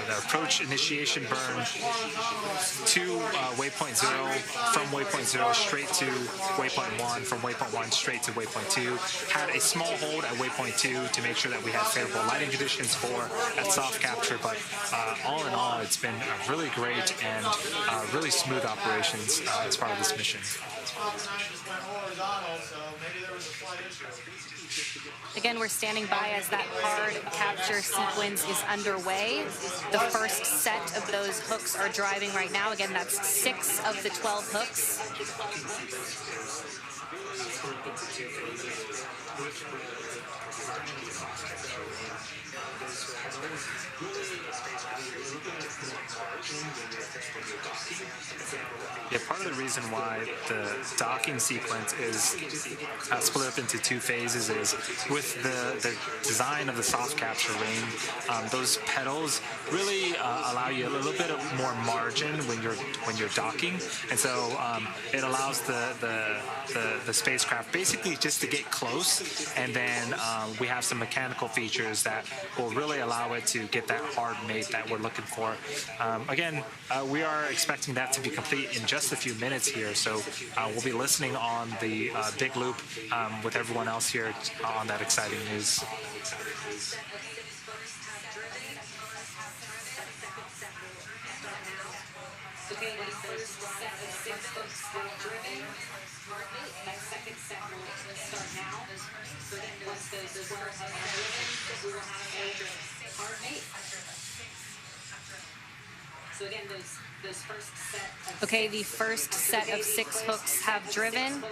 the approach initiation burn to waypoint 0, from waypoint 0 straight to waypoint 1, from waypoint 1 straight to waypoint 2. Had a small hold at waypoint 2 to make sure that we had favorable lighting conditions for that soft capture, but all in all, it's been really great and really smooth operations as part of this mission. Again, we're standing by as that hard capture sequence is underway. The first set of those hooks are driving right now. Again, that's 6 of the 12 hooks. Yeah, part of the reason why the docking sequence is split up into 2 phases is with the design of the soft capture ring, those pedals really allow you a little bit of more margin when you're docking, and so it allows the the spacecraft, basically just to get close, and then we have some mechanical features that will really allow it to get that hard mate that we're looking for. Again, we are expecting that to be complete in just a few minutes here, so we'll be listening on the big loop with everyone else here on that exciting news. Okay, the first set of 6 hooks have driven. That second set will start now. So then once those 12 have driven, we will have a hard mate. So again, those first set of okay, the first set of 6 hooks have driven.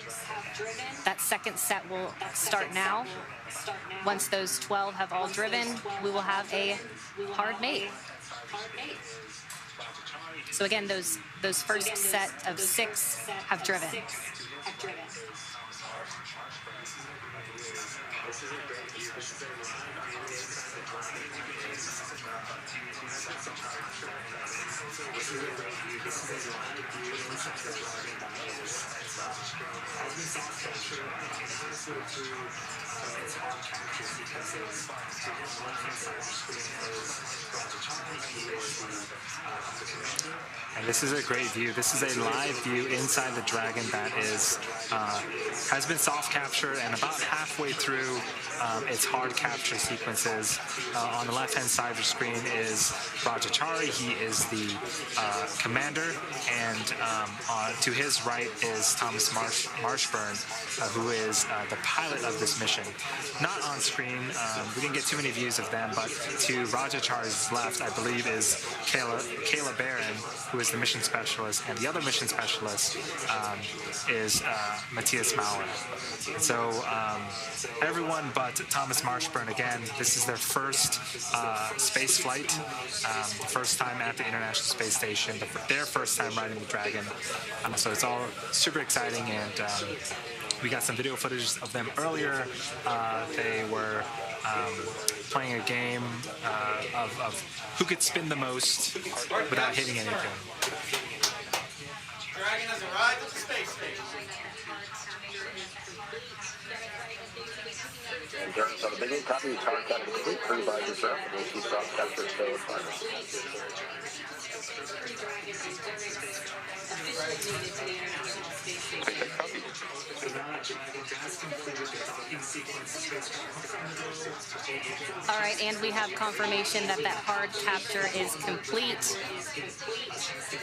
That second set will start now. Once those 12 have all driven, we will have a hard mate. So again, those first set of 6 have driven. And this is a great view. This is a live view inside the Dragon that is has been soft captured and about halfway through its hard capture sequences. On the left-hand side of the screen is Chari. He is the commander, and to his right is Thomas Marshburn, who is the pilot of this mission. Not on screen, we didn't get too many views of them, but to Chari's left, I believe, is Kayla Barron, who is the mission specialist, and the other mission specialist is Matthias Maurer. And so everyone but Thomas Marshburn, again, this is their first space flight, the first time at the International Space Station, their first time riding the Dragon. So it's all super exciting, and we got some video footage of them earlier. They were playing a game of who could spin the most without hitting anything. Dragon has arrived at the space station. So the big copy is hard capture complete. Crew by yourself, and we'll keep soft capture still final. All right, and we have confirmation that hard capture is complete.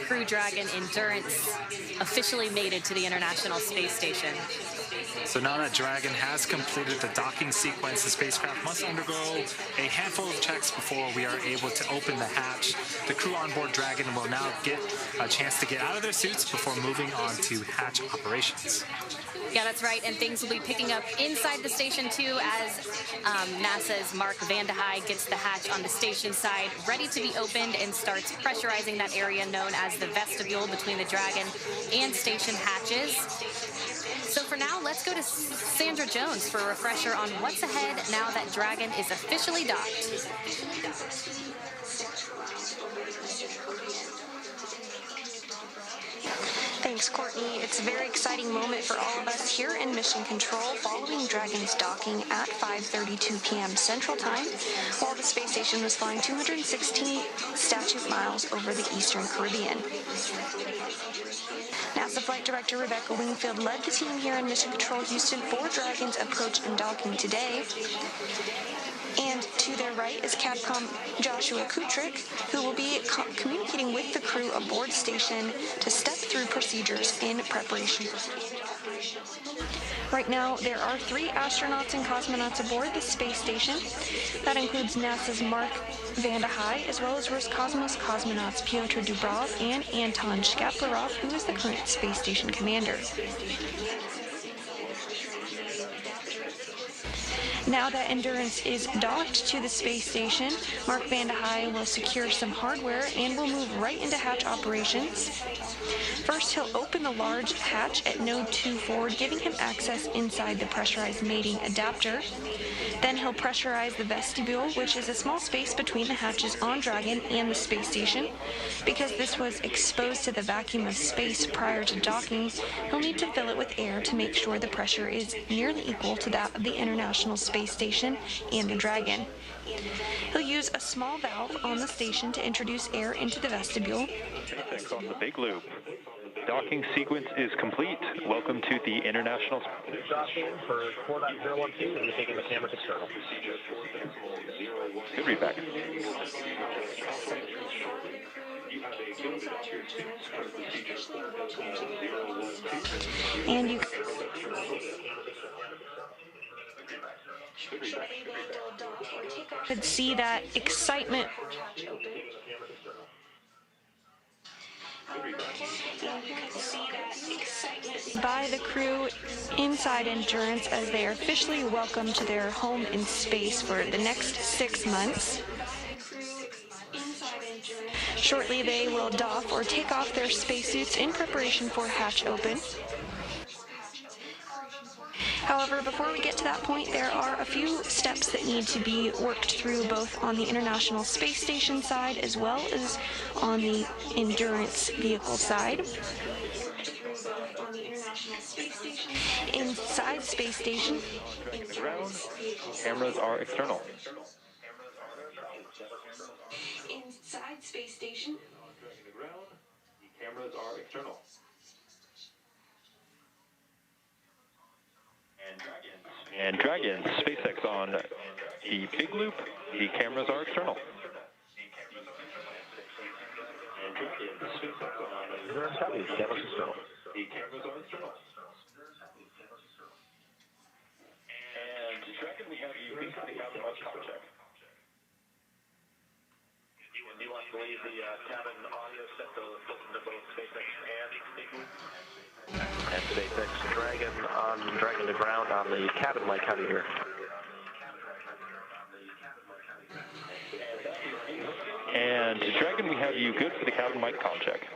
Crew Dragon Endurance officially mated to the International Space Station. So now that Dragon has completed the docking sequence, the spacecraft must undergo a handful of checks before we are able to open the hatch. The crew on board Dragon will now get a chance to get out of their suits before moving on to hatch operations. Yeah, that's right, and things will be picking up inside the station too as NASA's Mark Vande Hei gets the hatch on the station side ready to be opened and starts pressurizing that area known as the vestibule between the Dragon and station hatches. So for now, let's go to Sandra Jones for a refresher on what's ahead now that Dragon is officially docked. Thanks, Courtney. It's a very exciting moment for all of us here in Mission Control following Dragon's docking at 5:32 p.m. Central Time while the space station was flying 216 statute miles over the Eastern Caribbean. NASA Flight Director Rebecca Wingfield led the team here in Mission Control Houston for Dragon's approach and docking today. And to their right is Capcom Joshua Kutrick, who will be communicating with the crew aboard station to step through procedures in preparation. Right now, there are 3 astronauts and cosmonauts aboard the space station. That includes NASA's Mark Vande Hei, as well as Roscosmos cosmonauts Pyotr Dubrov and Anton Shkaplerov, who is the current space station commander. Now that Endurance is docked to the space station, Mark Vande Hei will secure some hardware and will move right into hatch operations. First, he'll open the large hatch at Node 2 forward, giving him access inside the pressurized mating adapter. Then he'll pressurize the vestibule, which is a small space between the hatches on Dragon and the space station. Because this was exposed to the vacuum of space prior to docking, he'll need to fill it with air to make sure the pressure is nearly equal to that of the International Space Station and the Dragon. He'll use a small valve on the station to introduce air into the vestibule. SpaceX on the big loop. Docking sequence is complete. Welcome to the International. Docking for 4.012, and we're taking the camera external. Good readback. And you could see that excitement by the crew inside Endurance as they are officially welcomed to their home in space for the next 6 months. Shortly, they will doff or take off their spacesuits in preparation for hatch open. However, before we get to that point, there are a few steps that need to be worked through both on the International Space Station side as well as on the Endurance vehicle side. Inside Space Station, Cameras are external. Inside Space Station, Cameras are external. And Dragon, SpaceX on the big loop. The cameras are external. And Dragon, SpaceX on the cameras external. The cameras are external. And Dragon, we have you into the cabin check. Do you want to leave the cabin audio set to listen to both SpaceX and Igloo? And SpaceX Dragon to ground on the cabin mic. How do you hear? And Dragon, we have you good for the cabin mic comm check.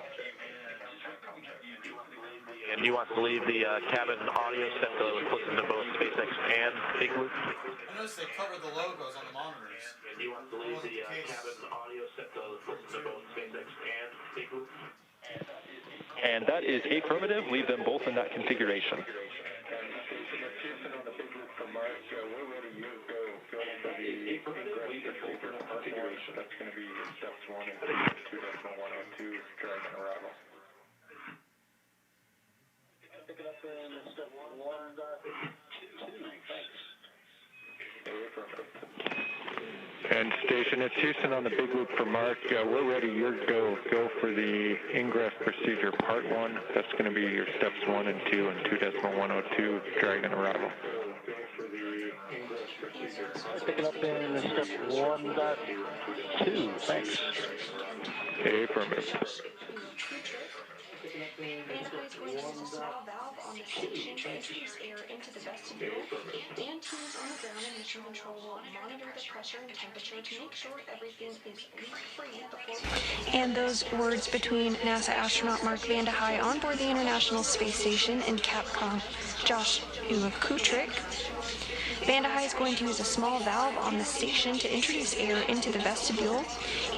And do you want to leave the cabin audio set to listen to both SpaceX and Igloo? I noticed they covered the logos on the monitors. And do you want to leave the cabin audio set to listen to both SpaceX and Igloo? And that is affirmative. Leave them both in that configuration. That's going to be steps 1 and 2.102, Dragon arrival. Pick it up in step 1.2, thanks. And station, it's Houston on the big loop for Mark. We're ready. You're go. Go for the ingress procedure part 1. That's going to be your steps 1 and 2 and 2.102, Dragon arrival. Pick it up in step 1.2, thanks. Affirmative. Vande Hei is going to use a small valve on the station to introduce air into the vestibule, and teams on the ground and mission control will monitor the pressure and temperature to make sure everything is leak-free before... And those words between NASA astronaut Mark Vande Hei on board the International Space Station and Capcom Joshua Kutrick. Vande Hei is going to use a small valve on the station to introduce air into the vestibule,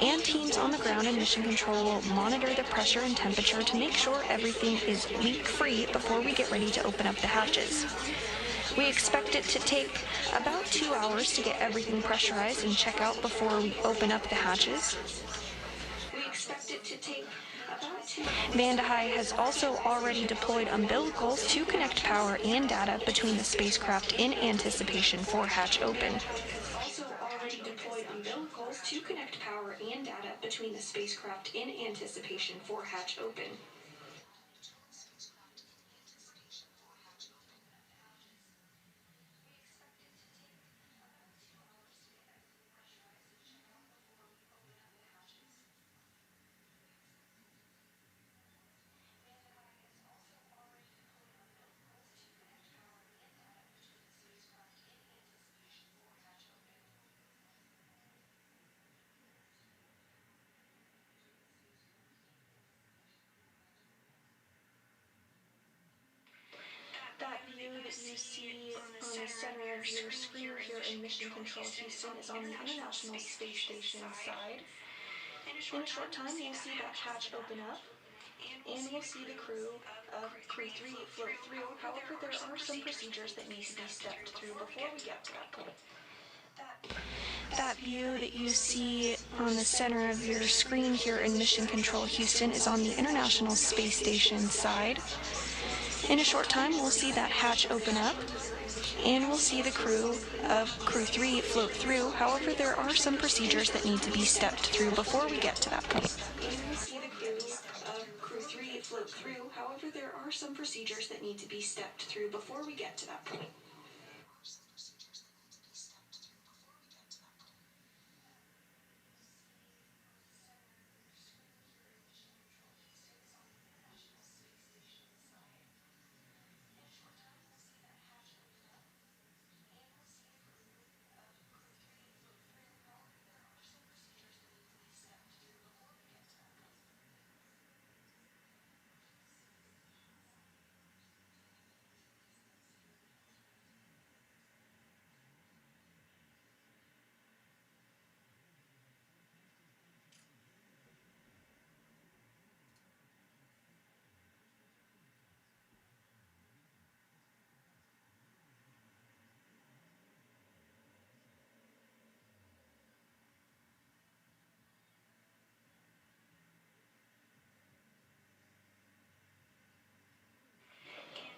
and teams on the ground and mission control will monitor the pressure and temperature to make sure everything is leak-free before we get ready to open up the hatches. We expect it to take about 2 hours to get everything pressurized and check out before we open up the hatches. We expect it to take Vande Hei has also already deployed umbilicals to connect power and data between the spacecraft in anticipation for hatch open. Also already deployed umbilicals to connect power and data between the spacecraft in anticipation for hatch open. see on the center of your screen here in Mission Control Houston is on the International Space Station side. In a short time, we'll see that hatch open up, and we'll see the crew of Crew-3 float through. However, there are some procedures that need to be stepped through before we get to that point. That view that you see on the center of your screen here in Mission Control Houston is on the International Space Station side. In a short time, we'll see that hatch open up, and we'll see the crew of Crew-3 float through. However, there are some procedures that need to be stepped through before we get to that point. Crew-3 float through. However, there are some procedures that need to be stepped through before we get to that point.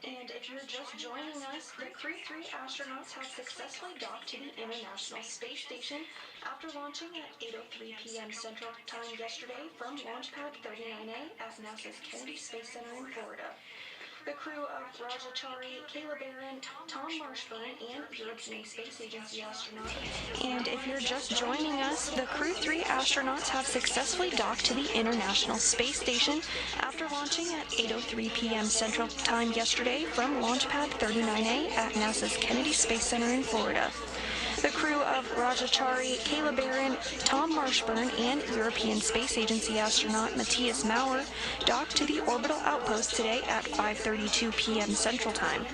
And if you're just joining us, the Crew-3 astronauts have successfully docked to the International Space Station after launching at 8:03 p.m. Central Time yesterday from Launch Pad 39A at NASA's Kennedy Space Center in Florida. The crew of Chari, Kayla Barron, Thomas Marshburn, and European Space Agency astronaut. And if you're just joining us, the Crew-3 astronauts have successfully docked to the International Space Station after launching at 8:03 p.m. Central Time yesterday from Launch Pad 39A at NASA's Kennedy Space Center in Florida. The crew of Chari, Kayla Barron, Thomas Marshburn, and European Space Agency astronaut Matthias Maurer docked to the orbital outpost today at 5:32 p.m. Central Time.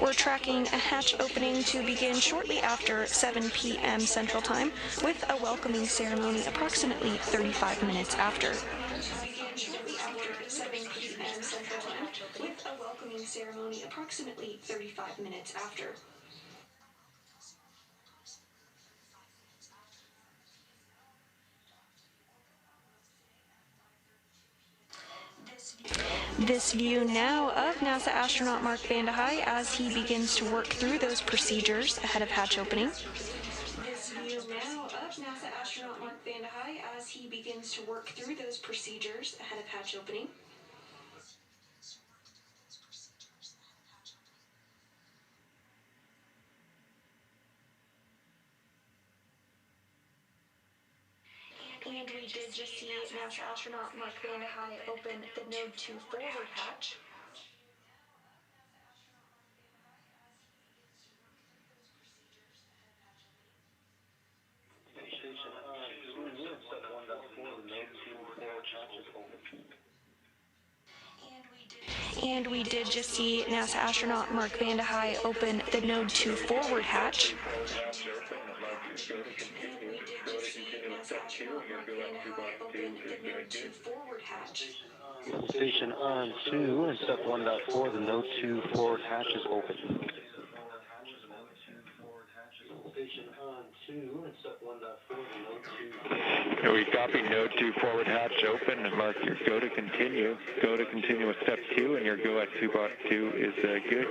We're tracking a hatch opening to begin shortly after 7 p.m. Central Time, with a welcoming ceremony approximately 35 minutes after. With a welcoming ceremony approximately 35 minutes after. This view now of NASA astronaut Mark Vande Hei as he begins to work through those procedures ahead of hatch opening. This view now of NASA astronaut Mark Vande Hei as he begins to work through those procedures ahead of hatch opening. And we did just see NASA astronaut Mark Vande Hei open the Node 2 forward hatch. And we did just see NASA astronaut Mark Vande Hei open the Node 2 forward hatch. Station on 2 and step 1.4, the Node 2 forward hatch is open. Station on 2 and step 1.4, the Node 2. We copy Node 2 forward hatch open, and mark your go to continue. Go to continue with step 2, and your go at 2.2 is good.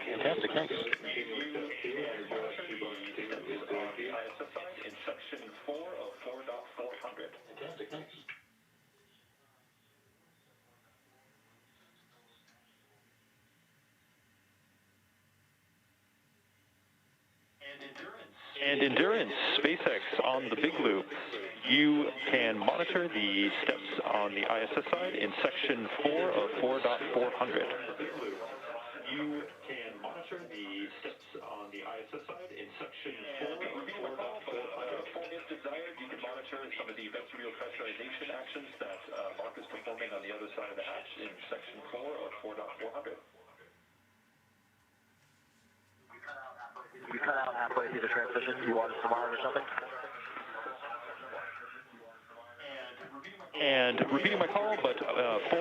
Fantastic, thanks. In section 4 of 4.400. Fantastic, thanks. And endurance, SpaceX on the big loop. You can monitor the steps on the ISS side in section 4 of 4.400. You can monitor the steps on the ISS side in section 4 of 4.400. If desired, you can monitor some of the vectorial pressurization actions that transition. You want some arm or something? And repeating my call, but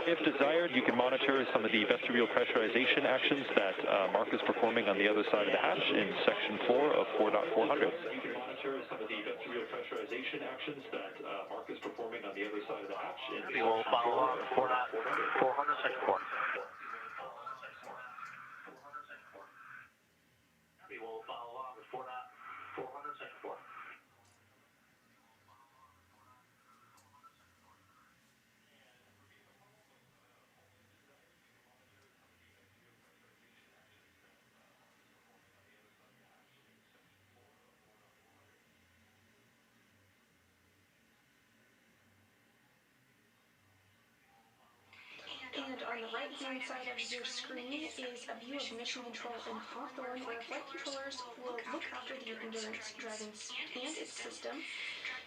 if desired, you can monitor some of the vestibule pressurization actions that Mark is performing on the other side of the hatch in section 4 of 4.400. You can monitor some of the vestibule pressurization actions that Mark is performing on the other side of the hatch in We will follow up 4.400, section 4. We will follow up 4.400, section 4. And on the right-hand side of your screen is a view of mission control in Hawthorne, where flight controllers will look after the Endurance Dragon and its system.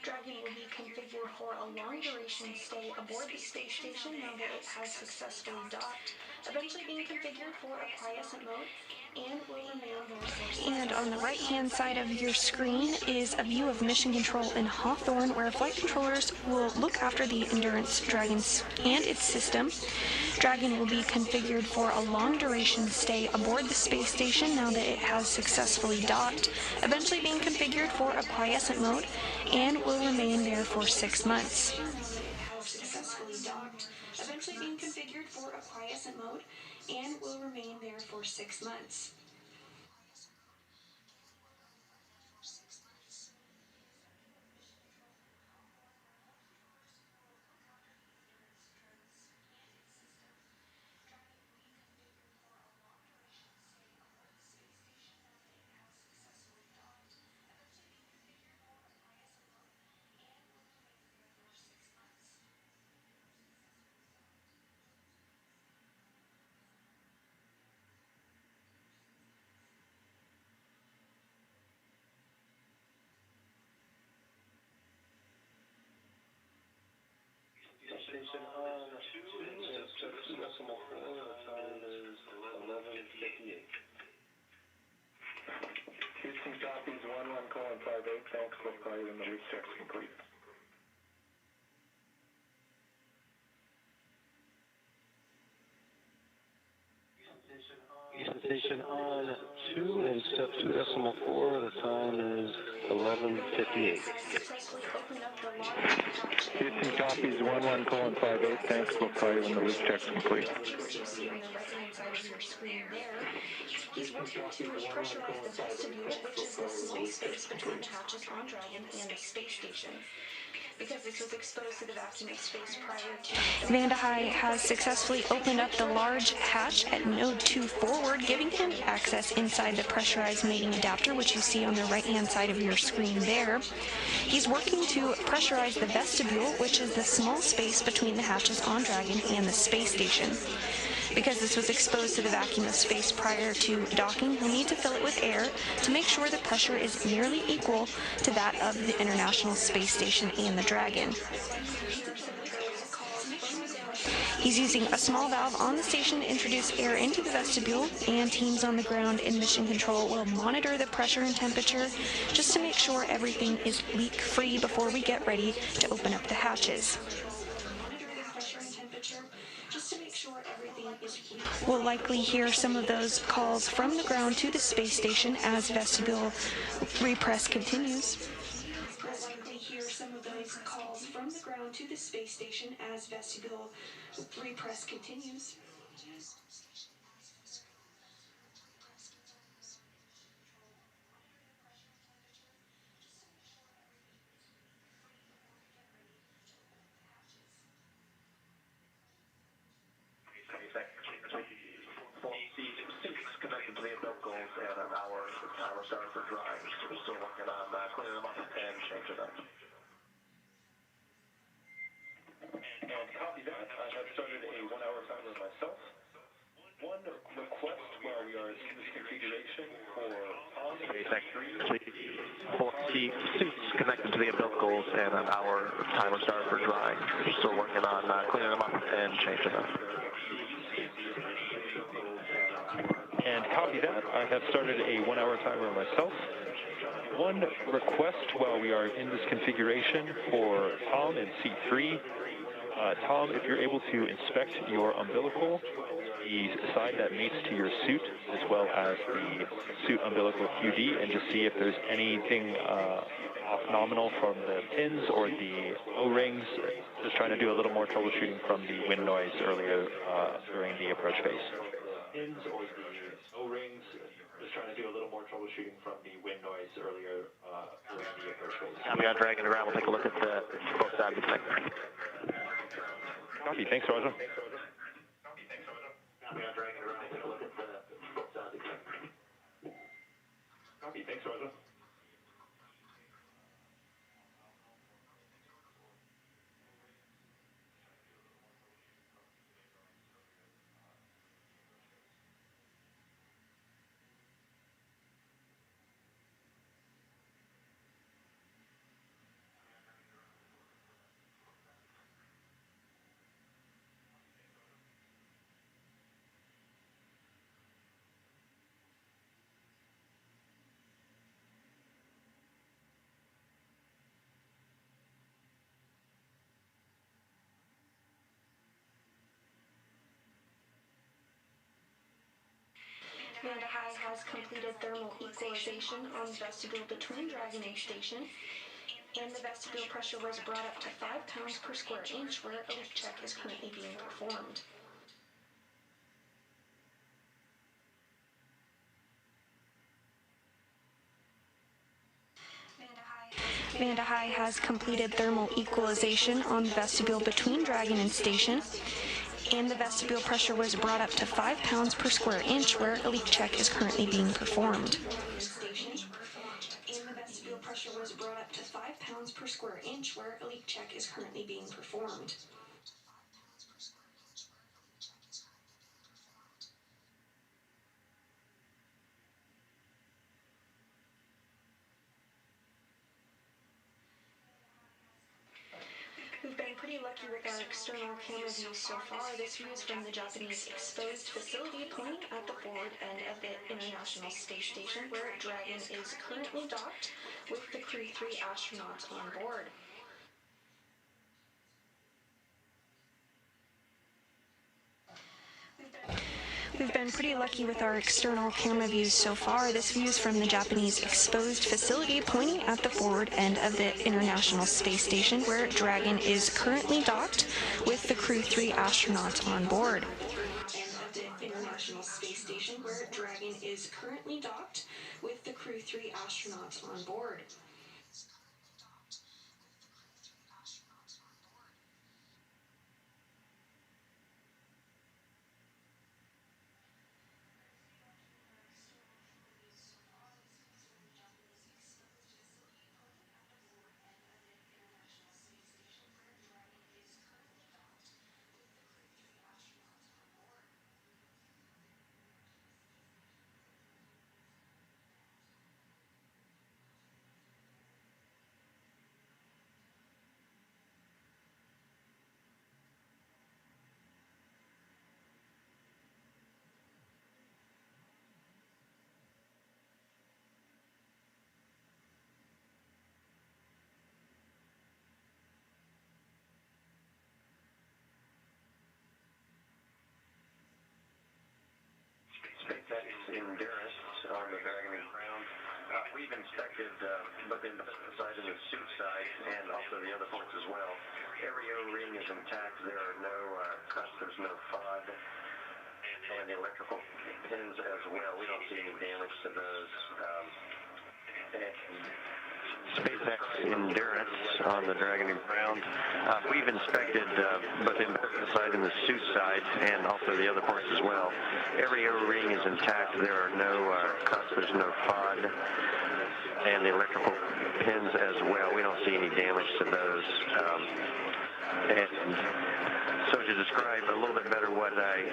Dragon will be configured for a long-duration stay aboard the space station now that it has successfully docked, eventually being configured for a quiescent mode, and will remain there for... And on the right-hand side of your screen is a view of mission control in Hawthorne, where flight controllers will look after the Endurance Dragon and its system. Dragon will be configured for a long-duration stay aboard the space station now that it has successfully docked, eventually being configured for a quiescent mode, and will remain there for 6 months. Has successfully docked, eventually being configured for a quiescent mode, and will remain there for 6 months. Station on 2 and step 2.4, the time is 11:58. Houston copies 11:58, thanks, we'll call you when the recheck's complete. Houston Station on 2 and step 2.4, the time is 11:58. Houston copies 11:58, thanks, we'll call you when the recheck's complete. He's working to pressurize the vestibule, which is the small space between the hatches on Dragon and the space station. Because this was exposed to the vacuum of space prior to... Vanda High has successfully opened up the large hatch at node 2 forward, giving him access inside the pressurized mating adapter, which you see on the right-hand side of your screen there. He's working to pressurize the vestibule, which is the small space between the hatches on Dragon and the space station. Because this was exposed to the vacuum of space prior to docking, he'll need to fill it with air to make sure the pressure is nearly equal to that of the International Space Station and the Dragon. He's using a small valve on the station to introduce air into the vestibule, and teams on the ground in mission control will monitor the pressure and temperature just to make sure everything is leak-free before we get ready to open up the hatches. We'll likely hear some of those calls from the ground to the space station as vestibule repress continues. We'll likely hear some of those calls from the ground to the space station as vestibule repress continues. Connected to the umbilicals and our timer started for drying. We're still working on cleaning them up and changing them. And copy that. I have started a 1-hour timer myself. One request while we are in this configuration for SpaceX 40 suits connected to the umbilicals and our timer started for drying. We're still working on cleaning them up and changing them. And copy that. I have started a 1-hour timer myself. One request while we are in this configuration for Tom in seat 3. Tom, if you're able to inspect your umbilical, the side that mates to your suit, as well as the suit umbilical QD, and just see if there's anything off nominal from the pins or the O-rings. Just trying to do a little more troubleshooting from the wind noise earlier during the approach phase. Pins or the O-rings. Just trying to do a little more troubleshooting from the wind noise earlier during the approach phase. We got dragging around. We'll take a look at both sides of the thing. Copy. Thanks, Roger. We got dragging around. We'll take a look at both sides of the thing. Copy. Thanks, Roger. Amanda High has completed thermal equalization on the vestibule between Dragon and Station, and the vestibule pressure was brought up to 5 pounds per square inch, where a leak check is currently being performed. Amanda High has completed thermal equalization on the vestibule between Dragon and Station, and the vestibule pressure was brought up to 5 pounds per square inch, where a leak check is currently being performed. And the vestibule pressure was brought up to 5 pounds per square inch, where a leak check is currently being performed. We've been pretty lucky with our external camera views so far. This view is from the Japanese exposed facility pointing at the forward end of the International Space Station, where Dragon is currently docked with the Crew-3 astronauts on board. We've been pretty lucky with our external camera views so far. This view is from the Japanese exposed facility pointing at the forward end of the International Space Station, where Dragon is currently docked with the Crew-3 astronauts on board. The International Space Station, where Dragon is currently docked with the Crew-3 astronauts on board. SpaceX Endurance on the Dragon and ground. We've inspected both the side and the suit side, and also the other ports as well. Every O-ring is intact. There are no cuts. There's no FOD, and the electrical pins as well. We don't see any damage to those. SpaceX Endurance on the Dragon and ground. We've inspected both the side and the suit side, and also the other ports as well. Every O-ring is intact. There are no cuts. There's no FOD, and the electrical pins as well. We don't see any damage to those. And so to describe a little bit better what I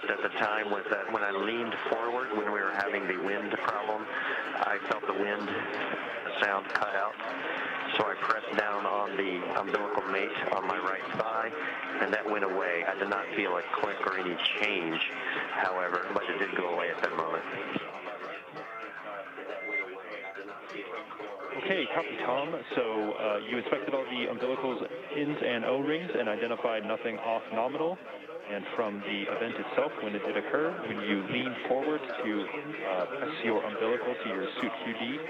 at the time was that when I leaned forward when we were having the wind problem, I felt the wind sound cut out. So I pressed down on the umbilical mate on my right thigh, and that went away. I did not feel a click or any change, however, but it did go away at that moment. Okay, copy, Tom. So you inspected all the umbilicals, ins and O-rings, and identified nothing off nominal. And from the event itself, when it did occur, when you leaned forward to press your umbilical to your suit QD,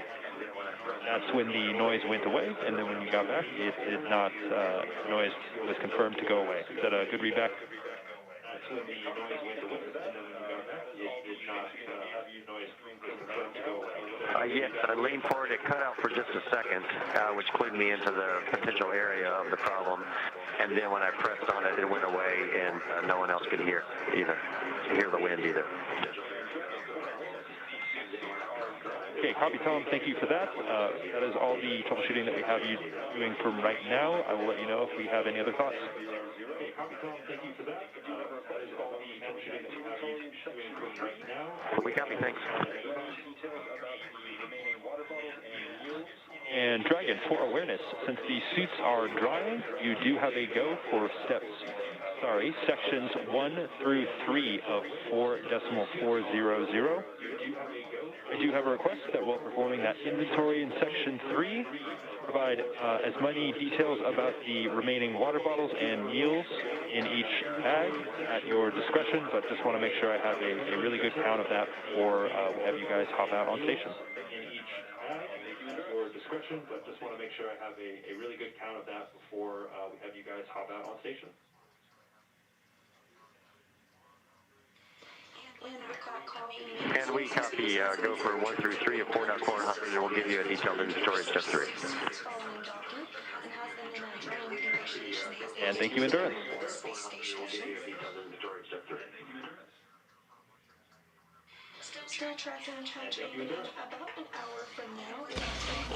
that's when the noise went away. And then when you got back, it did not. The noise was confirmed to go away. Is that a good readback? That's when the noise went away. And then when you got back, it did not. Noise was confirmed to go away. Yes, I leaned forward. It cut out for just a second, which clued me into the potential area of the problem. And then when I pressed on it, it went away, and no one else could hear the wind either. Okay, copy, Tom. Thank you for that. That is all the troubleshooting that we have you doing for right now. I will let you know if we have any other thoughts. Okay, copy, Tom. Thank you for that. That is all the troubleshooting that we have you doing for right now. We copy, thanks. And Dragon, for awareness, since the suits are drying, you do have a go for sections 1 through 3 of 4.400. I do have a request that while performing that inventory in section 3, provide as many details about the remaining water bottles and meals in each bag at your discretion, but just want to make sure I have a really good count of that before we have you guys hop out on station. Discretion, but just want to make sure I have a really good count of that before we have you guys hop out on station. And we copy go for 1 through 3 of 4.400, and we'll give you a detailed inventory of step 3. And thank you, Endurance. Still tracking hatch opening about an hour from now.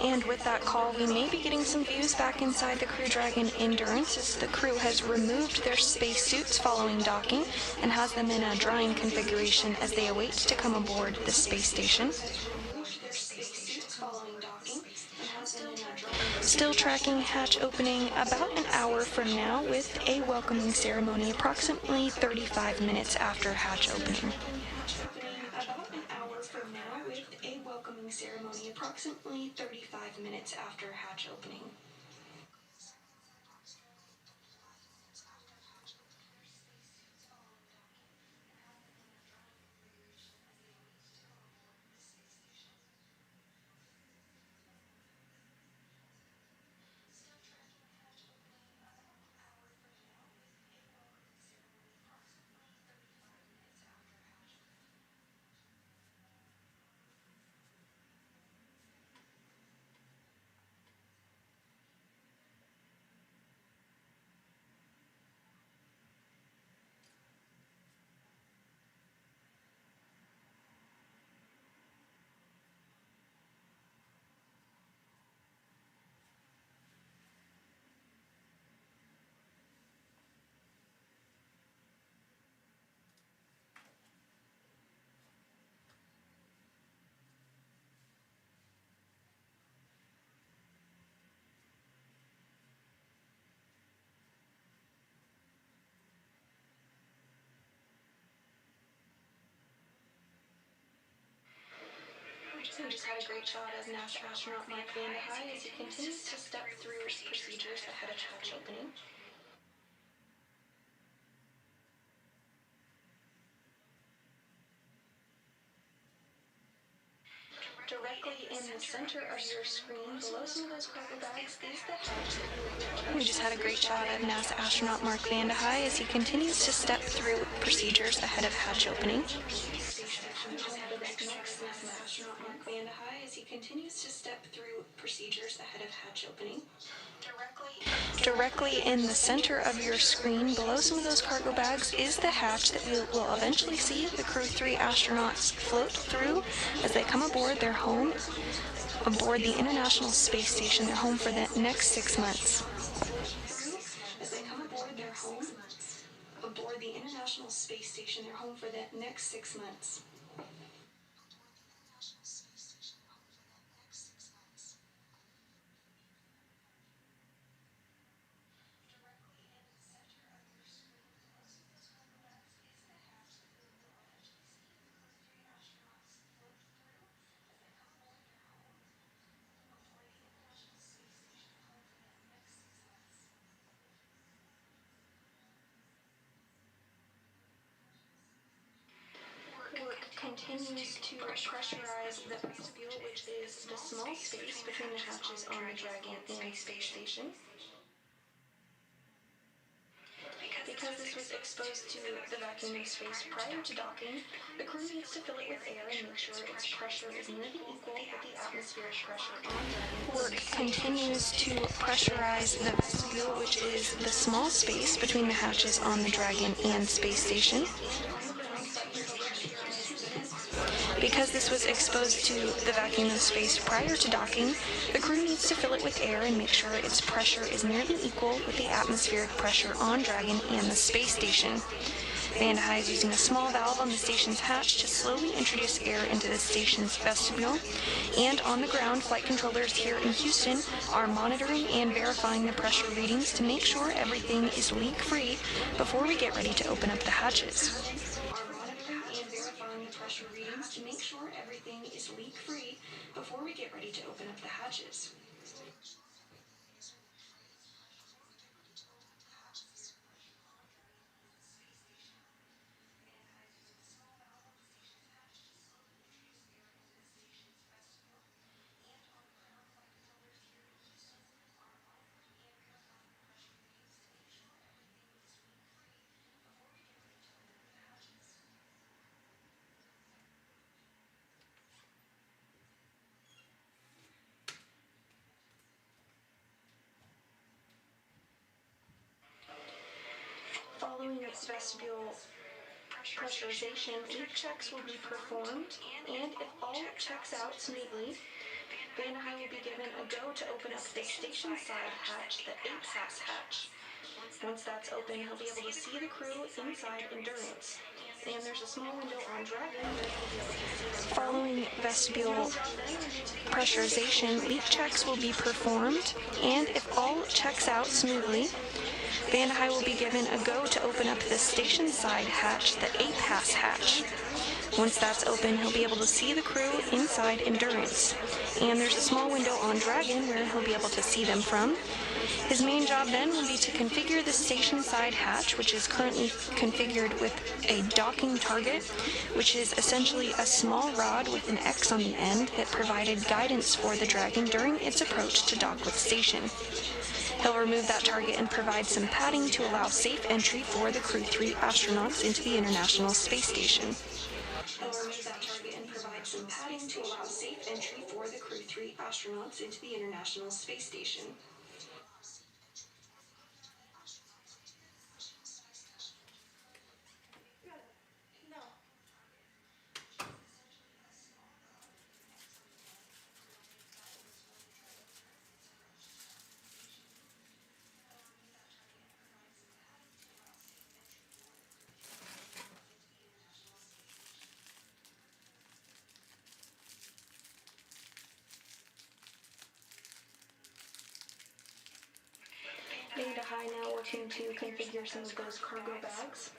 And with that call, we may be getting some views back inside the Crew Dragon Endurance as the crew has removed their spacesuits following docking and has them in a drying configuration as they await to come aboard the space station. Still tracking hatch opening about an hour from now with a welcoming ceremony approximately 35 minutes after hatch opening. Ceremony approximately 35 minutes after hatch opening. We just had a great shot of NASA astronaut Mark Van as he continues to step through procedures ahead of hatch opening. Directly in the center of your screen, below some of those cargo bags, is the hatch. We just had a great shot of NASA astronaut Mark Van as he continues to step through procedures ahead of hatch opening. As he continues to step through procedures ahead of hatch opening. Directly in the center of your screen, below some of those cargo bags, is the hatch that we will eventually see the Crew-3 astronauts float through as they come aboard their home, aboard the International Space Station, their home for the next 6 months. As they come aboard their home, aboard the International Space Station, their home for the next 6 months. pressurize the vestibule, which is the small space between the hatches on the Dragon and space station. Because this was exposed to the vacuum of space prior to docking, the crew needs to fill it with air and make sure its pressure is nearly equal with the atmospheric pressure on Dragon. Work continues to pressurize the vestibule, which is the small space between the hatches on the Dragon and space station. Because this was exposed to the vacuum of space prior to docking, the crew needs to fill it with air and make sure its pressure is nearly equal with the atmospheric pressure on Dragon and the space station. Vanda High is using a small valve on the station's hatch to slowly introduce air into the station's vestibule, and on the ground, flight controllers here in Houston are monitoring and verifying the pressure readings to make sure everything is leak-free before we get ready to open up the hatches. Pressure readings to make sure everything is leak-free before we get ready to open up the hatches. Following its vestibule pressurization, leak checks will be performed, and if all checks out smoothly, Vanda High will be given a go to open up the station side hatch, the 8-pass hatch. Once that's open, he'll be able to see the crew inside Endurance. And there's a small window on Dragon where he'll be able to see them. Following vestibule pressurization, leak checks will be performed, and if all checks out smoothly, Vanda High will be given a go to open up the station side hatch, the 8-pass hatch. Once that's open, he'll be able to see the crew inside Endurance. And there's a small window on Dragon where he'll be able to see them from. His main job then will be to configure the station side hatch, which is currently configured with a docking target, which is essentially a small rod with an X on the end that provided guidance for the Dragon during its approach to dock with station. He'll remove that target and provide some padding to allow safe entry for the Crew-3 astronauts into the International Space Station. He'll remove that target and provide some padding to allow safe entry for the Crew-3 astronauts into the International Space Station. Vanda High now working to configure some of those cargo bags.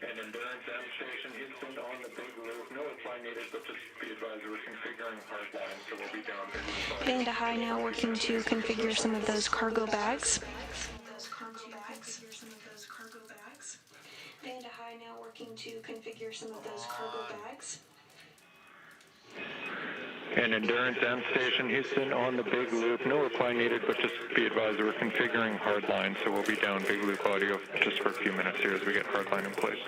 And Endurance M Station Houston on the big roof. No reply needed, but just be advised we're configuring hardline, so we'll be down big roof. Vanda High now working to configure some of those cargo bags. Vanda High now working to configure some of those cargo bags. And Endurance M Station Houston on the big loop. No reply needed, but just be advised we're configuring hardline, so we'll be down big loop audio just for a few minutes here as we get hardline in place.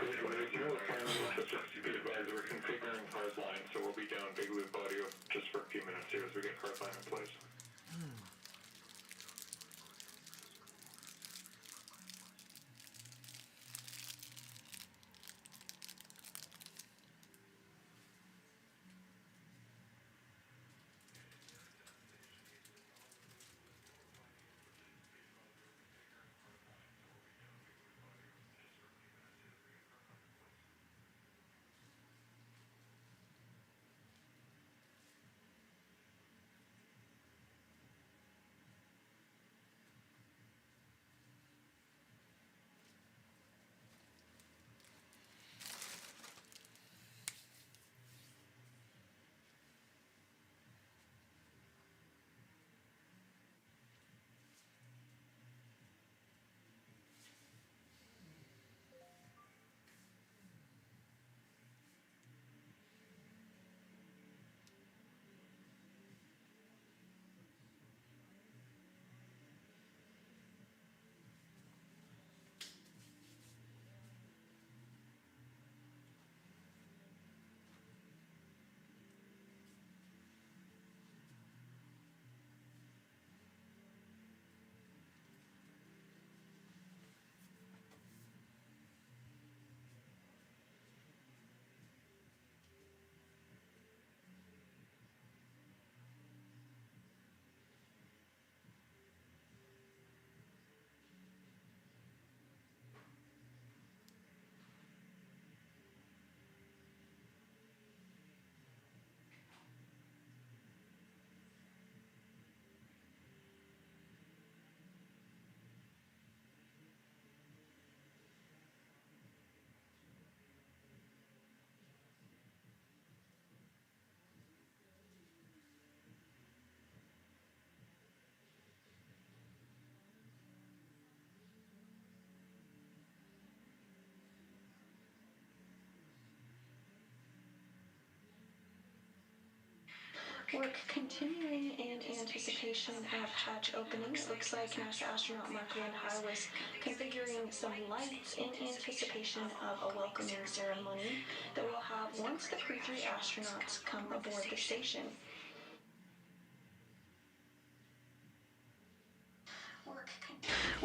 Just be advised we're configuring hardline, so we'll be down big loop audio just for a few minutes here as we get hardline in place. Work continuing in anticipation of hatch opening. It looks like NASA astronaut Mark Van High was configuring some lights in anticipation of a welcoming ceremony that we'll have once the Crew-3 astronauts come aboard the station.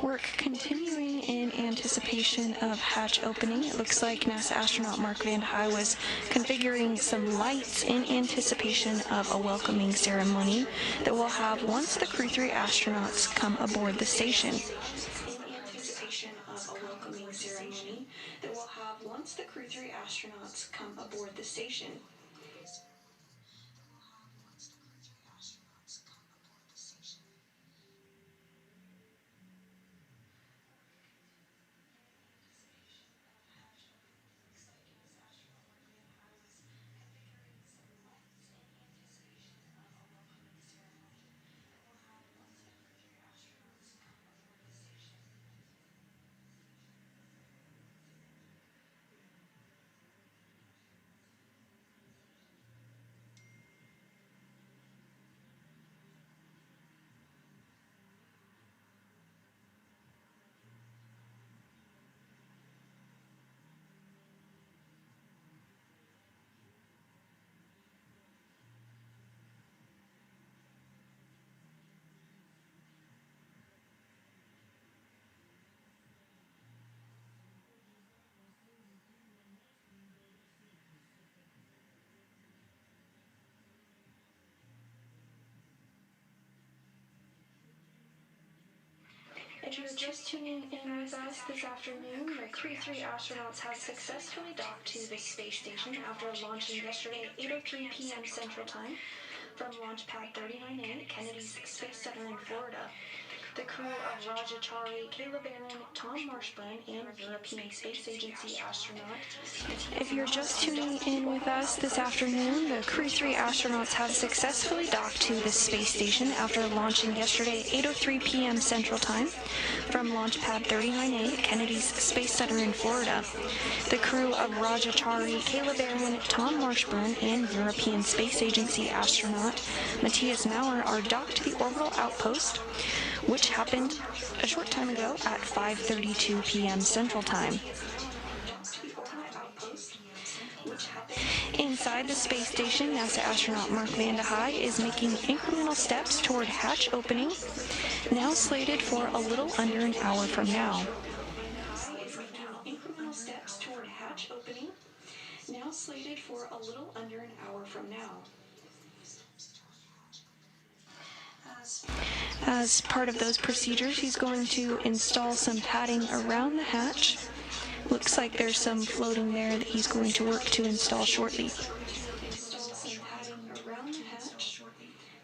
Work continuing in anticipation of hatch opening. It looks like NASA astronaut Mark Van High was configuring some lights in anticipation of a welcoming ceremony that we'll have once the Crew-3 astronauts come aboard the station. In anticipation of a welcoming ceremony that we'll have once the Crew-3 astronauts come aboard the station. If you're just tuning in with us this afternoon, the Crew-3 astronauts have successfully docked to the space station after launching yesterday at 8:03 p.m. Central Time from Launch Pad 39A at Kennedy's Space Center in Florida. The crew of Chari, Kayla Barron, Thomas Marshburn, and European Space Agency astronaut. If you're just tuning in with us this afternoon, the Crew-3 astronauts have successfully docked to the space station after launching yesterday at 8:03 p.m. Central Time from Launch Pad 39A at Kennedy's Space Center in Florida. The crew of Chari, Kayla Barron, Tom Marshburn, and European Space Agency astronaut Matthias Maurer are docked to the orbital outpost, which happened a short time ago at 5:32 p.m. Central Time. Inside the space station, NASA astronaut Mark Van High is making incremental steps toward hatch opening, now slated for a little under an hour from now. Incremental steps toward hatch opening, now slated for a little under an hour from now. As part of those procedures, he's going to install some padding around the hatch. Looks like there's some floating there that he's going to work to install shortly.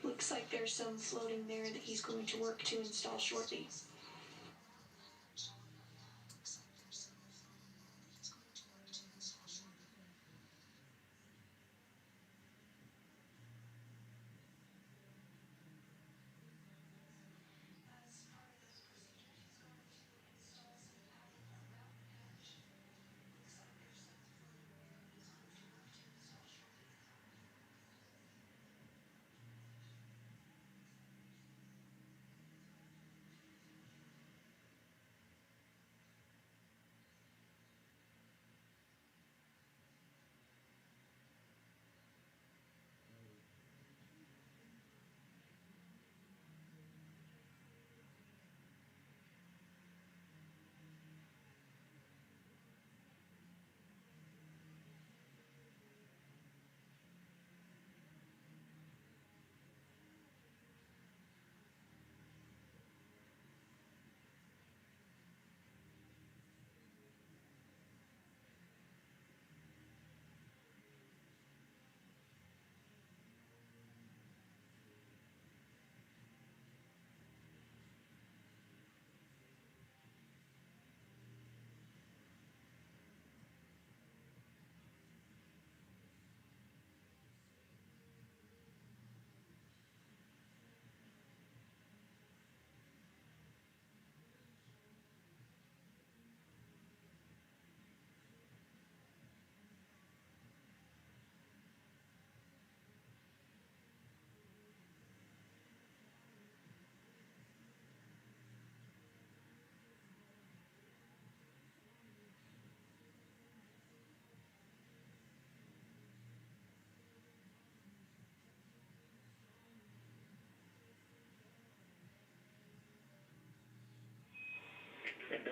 Looks like there's some floating there that he's going to work to install shortly.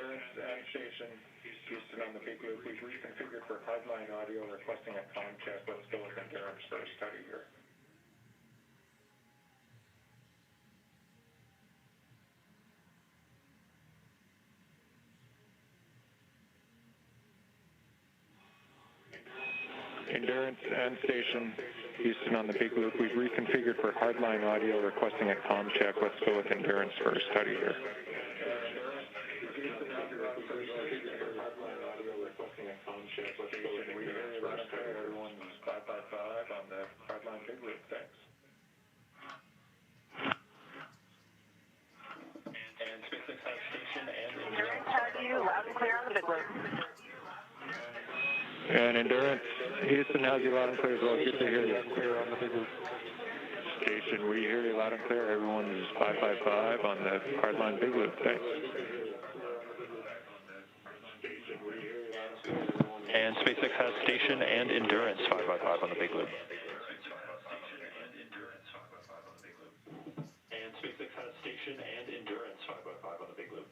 Endurance and Station Houston on the big loop. We've reconfigured for hardline audio, requesting a comm check. Let's go with Endurance for a study here. Endurance and Station Houston on the big loop. We've reconfigured for hardline audio, requesting a comm check. Let's go with Endurance for a study here. Everyone's 555 on the hardline big loop. Thanks. And SpaceX has station and Endurance has you loud and clear on the big loop. And Endurance, Houston has you loud and clear as well. Good to hear you. Clear on the big loop. Station, we hear you loud and clear. Everyone is 555 on the hardline big loop. Thanks. And SpaceX has station and Endurance 555 on the big loop. And SpaceX has station and Endurance 555 on the big loop.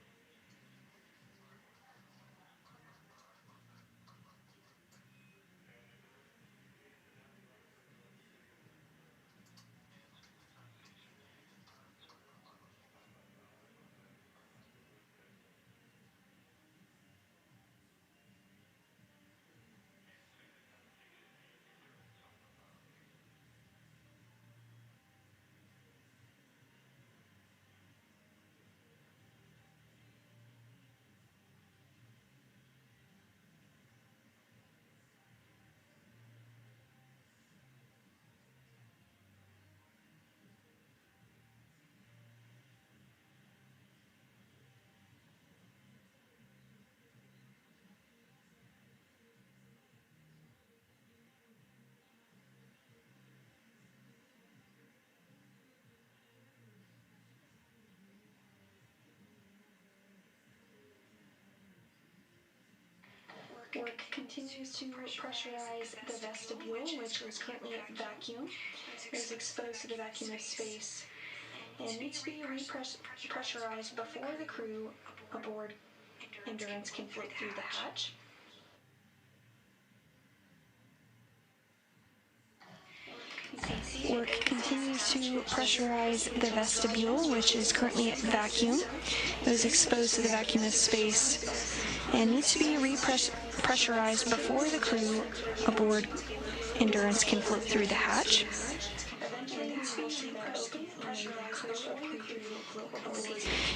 Work continues to pressurize the vestibule, which is currently at vacuum. It is exposed to the vacuum of space and needs to be repressurized before the crew aboard Endurance can float through the hatch. Work continues to pressurize the vestibule, which is currently at vacuum. It was exposed to the vacuum of space and needs to be repressurized before the crew aboard Endurance can float through the hatch.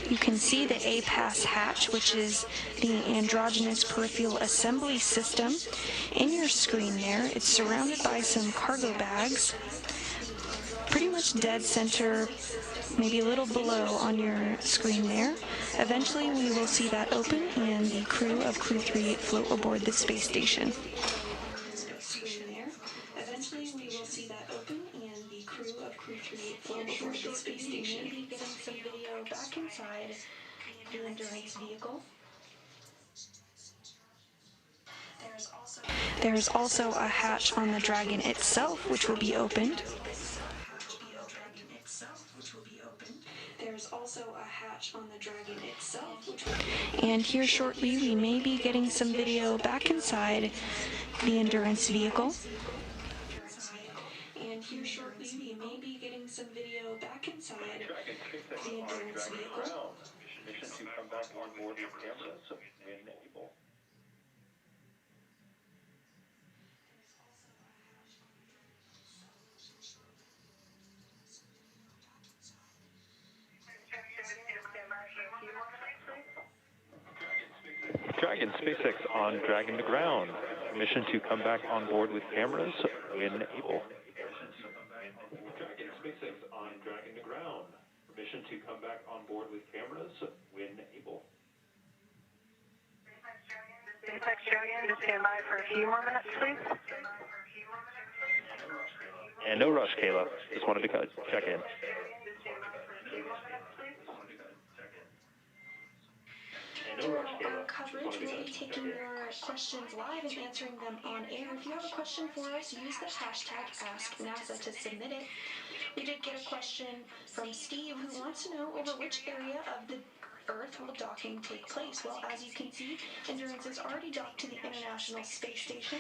You can see the A-Pass hatch, which is the androgynous peripheral assembly system, in your screen there. It's surrounded by some cargo bags, pretty much dead center, maybe a little below on your screen there. Eventually we will see that open and the crew of Crew-3 float aboard the space station. Eventually we will see that open and the crew of Crew-3 float aboard the space station. Maybe getting some video back inside the Endurance vehicle. There's also a hatch on the Dragon itself, which will be opened. There's also a hatch on the Dragon itself, and here shortly we may be getting some video back inside the Endurance vehicle. And here shortly we may be getting some video back inside the Endurance vehicle. Mission to come back on board with cameras when able. Dragon SpaceX on Dragon to ground. Mission to come back on board with cameras when able. Dragon SpaceX on Dragon to ground. Mission to come back on board with cameras when able. SpaceX Dragon, just stand by for a few more minutes, please. And no rush, Kayla. Just wanted to check in. Our coverage will be taking your questions live and answering them on air. If you have a question for us, use the hashtag AskNASA to submit it. We did get a question from Steve who wants to know over which area of the Earth will docking take place. Well, as you can see, Endurance is already docked to the International Space Station.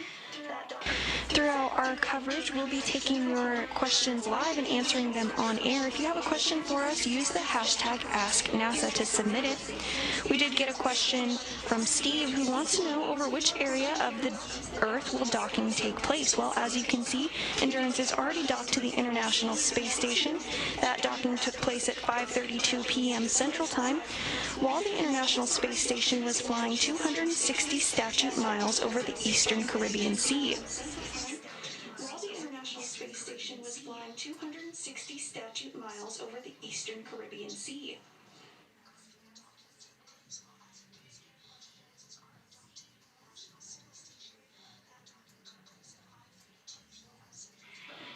Throughout our coverage, we'll be taking your questions live and answering them on air. If you have a question for us, use the hashtag AskNASA to submit it. We did get a question from Steve who wants to know over which area of the Earth will docking take place. Well, as you can see, Endurance is already docked to the International Space Station. That docking took place at 5:32 p.m. Central Time, while the International Space Station was flying 260 statute miles over the eastern Caribbean Sea. While the International Space Station was flying 260 statute miles over the eastern Caribbean Sea.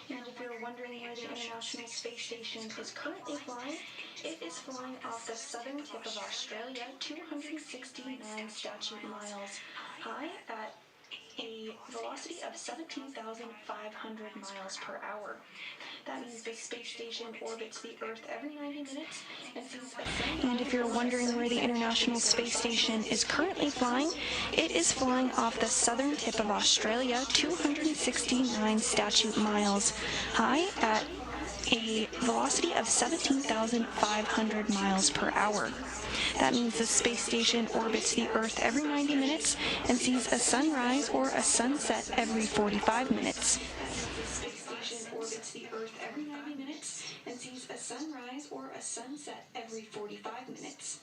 And if you're wondering where the International Space Station is currently flying, it is flying off the southern tip of Australia, 269 statute miles high at a velocity of 17,500 miles per hour. That means the space station orbits the Earth every 90 minutes and sees a sunrise. And if you're wondering where the International Space Station is currently flying, it is flying off the southern tip of Australia, 269 statute miles high at a velocity of 17,500 miles per hour. That means the space station orbits the Earth every 90 minutes and sees a sunrise or a sunset every 45 minutes. The space station orbits the Earth every 90 minutes and sees a sunrise or a sunset every 45 minutes.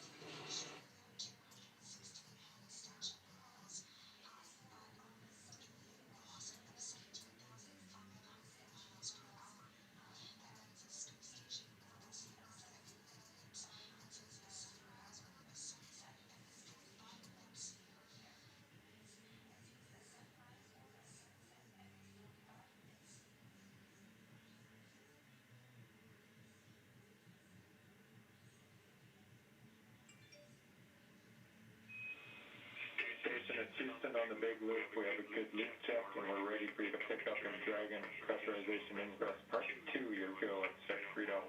Houston on the big loop. We have a good loop check, and we're ready for you to pick up in Dragon Pressurization Ingress Part 2. Your go at Sec 3.1.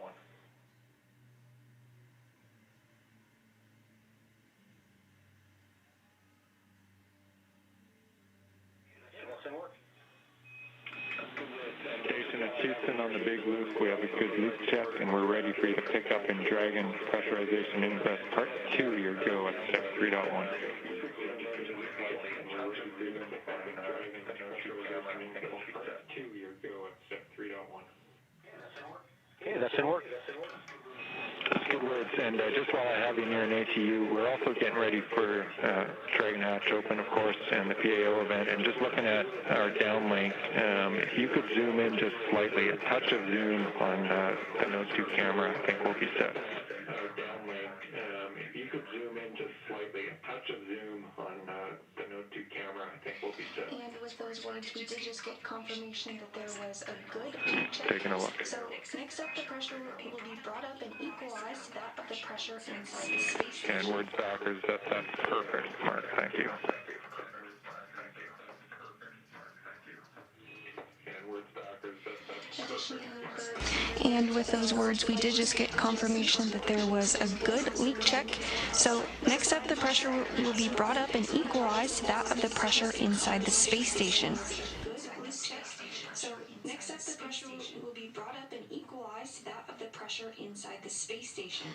Station at Houston on the big loop. We have a good loop check, and we're ready for you to pick up in Dragon Pressurization Ingress Part 2. Your go at Sec 3.1. Okay, that's in work. That's good words. And just while I have you near an ATU, we're also getting ready for Dragon Hatch Open, of course, and the PAO event. And just looking at our downlink, if you could zoom in just slightly, a touch of zoom on the Node 2 camera, I think we'll be set. If you could zoom in just slightly, a touch of zoom on the Node 2 camera, I think we'll be set. And with those words, we did just get confirmation that there was a good check. Taking a look. So next up, the pressure will be brought up and equalized to that of the pressure inside the space station. And words backwards, that's perfect, Mark. Thank you. And with those words, we did just get confirmation that there was a good leak check. So next up, the pressure will be brought up and equalized to that of the pressure inside the space station. So next up, the pressure will be brought up and equalized to that of the pressure inside the space station.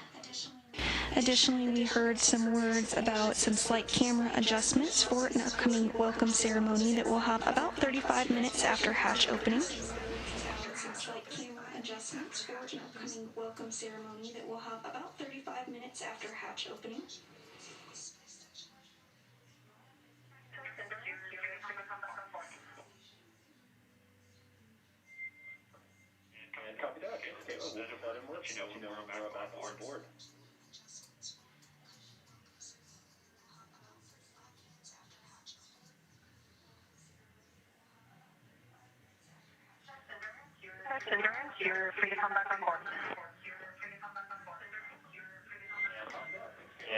Additionally, we heard some words about some slight camera adjustments for an upcoming welcome ceremony that will have about 35 minutes after hatch opening. Some slight camera adjustments for an upcoming welcome ceremony that will have about 35 minutes after hatch opening. And copy that. Okay, we'll put that in work. You know, we're back on board. Endurance, you're free to come back on board.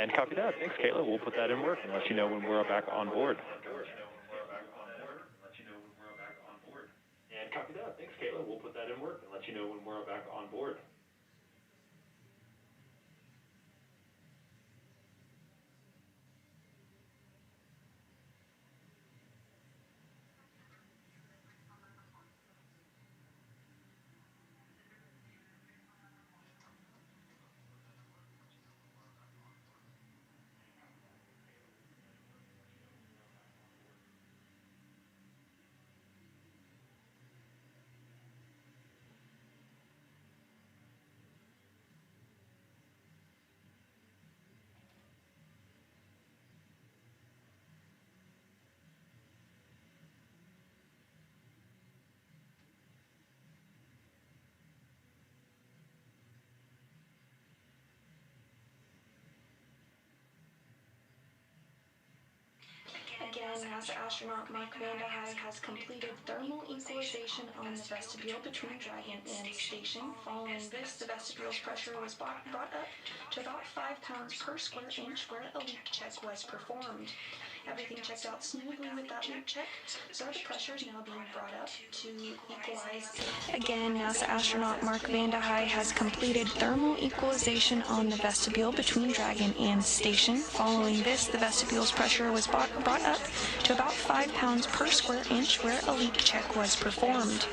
And copy that. Thanks, Kayla. We'll put that in work and let you know when we're back on board. And copy that. Thanks, Kayla. We'll put that in work and let you know when we're back on board. NASA astronaut Mark Vande Hei has completed thermal equalization on the vestibule between Dragon and Station. Following this, the vestibule's pressure was brought up to about 5 pounds per square inch, where a leak check was performed. Everything checked out smoothly with that leak check, so the pressure is now being brought up to equalize. Again, NASA astronaut Mark Vande Hei has completed thermal equalization on the vestibule between Dragon and Station. Following this, the vestibule's pressure was brought up to about 5 pounds per square inch, where a leak check was performed.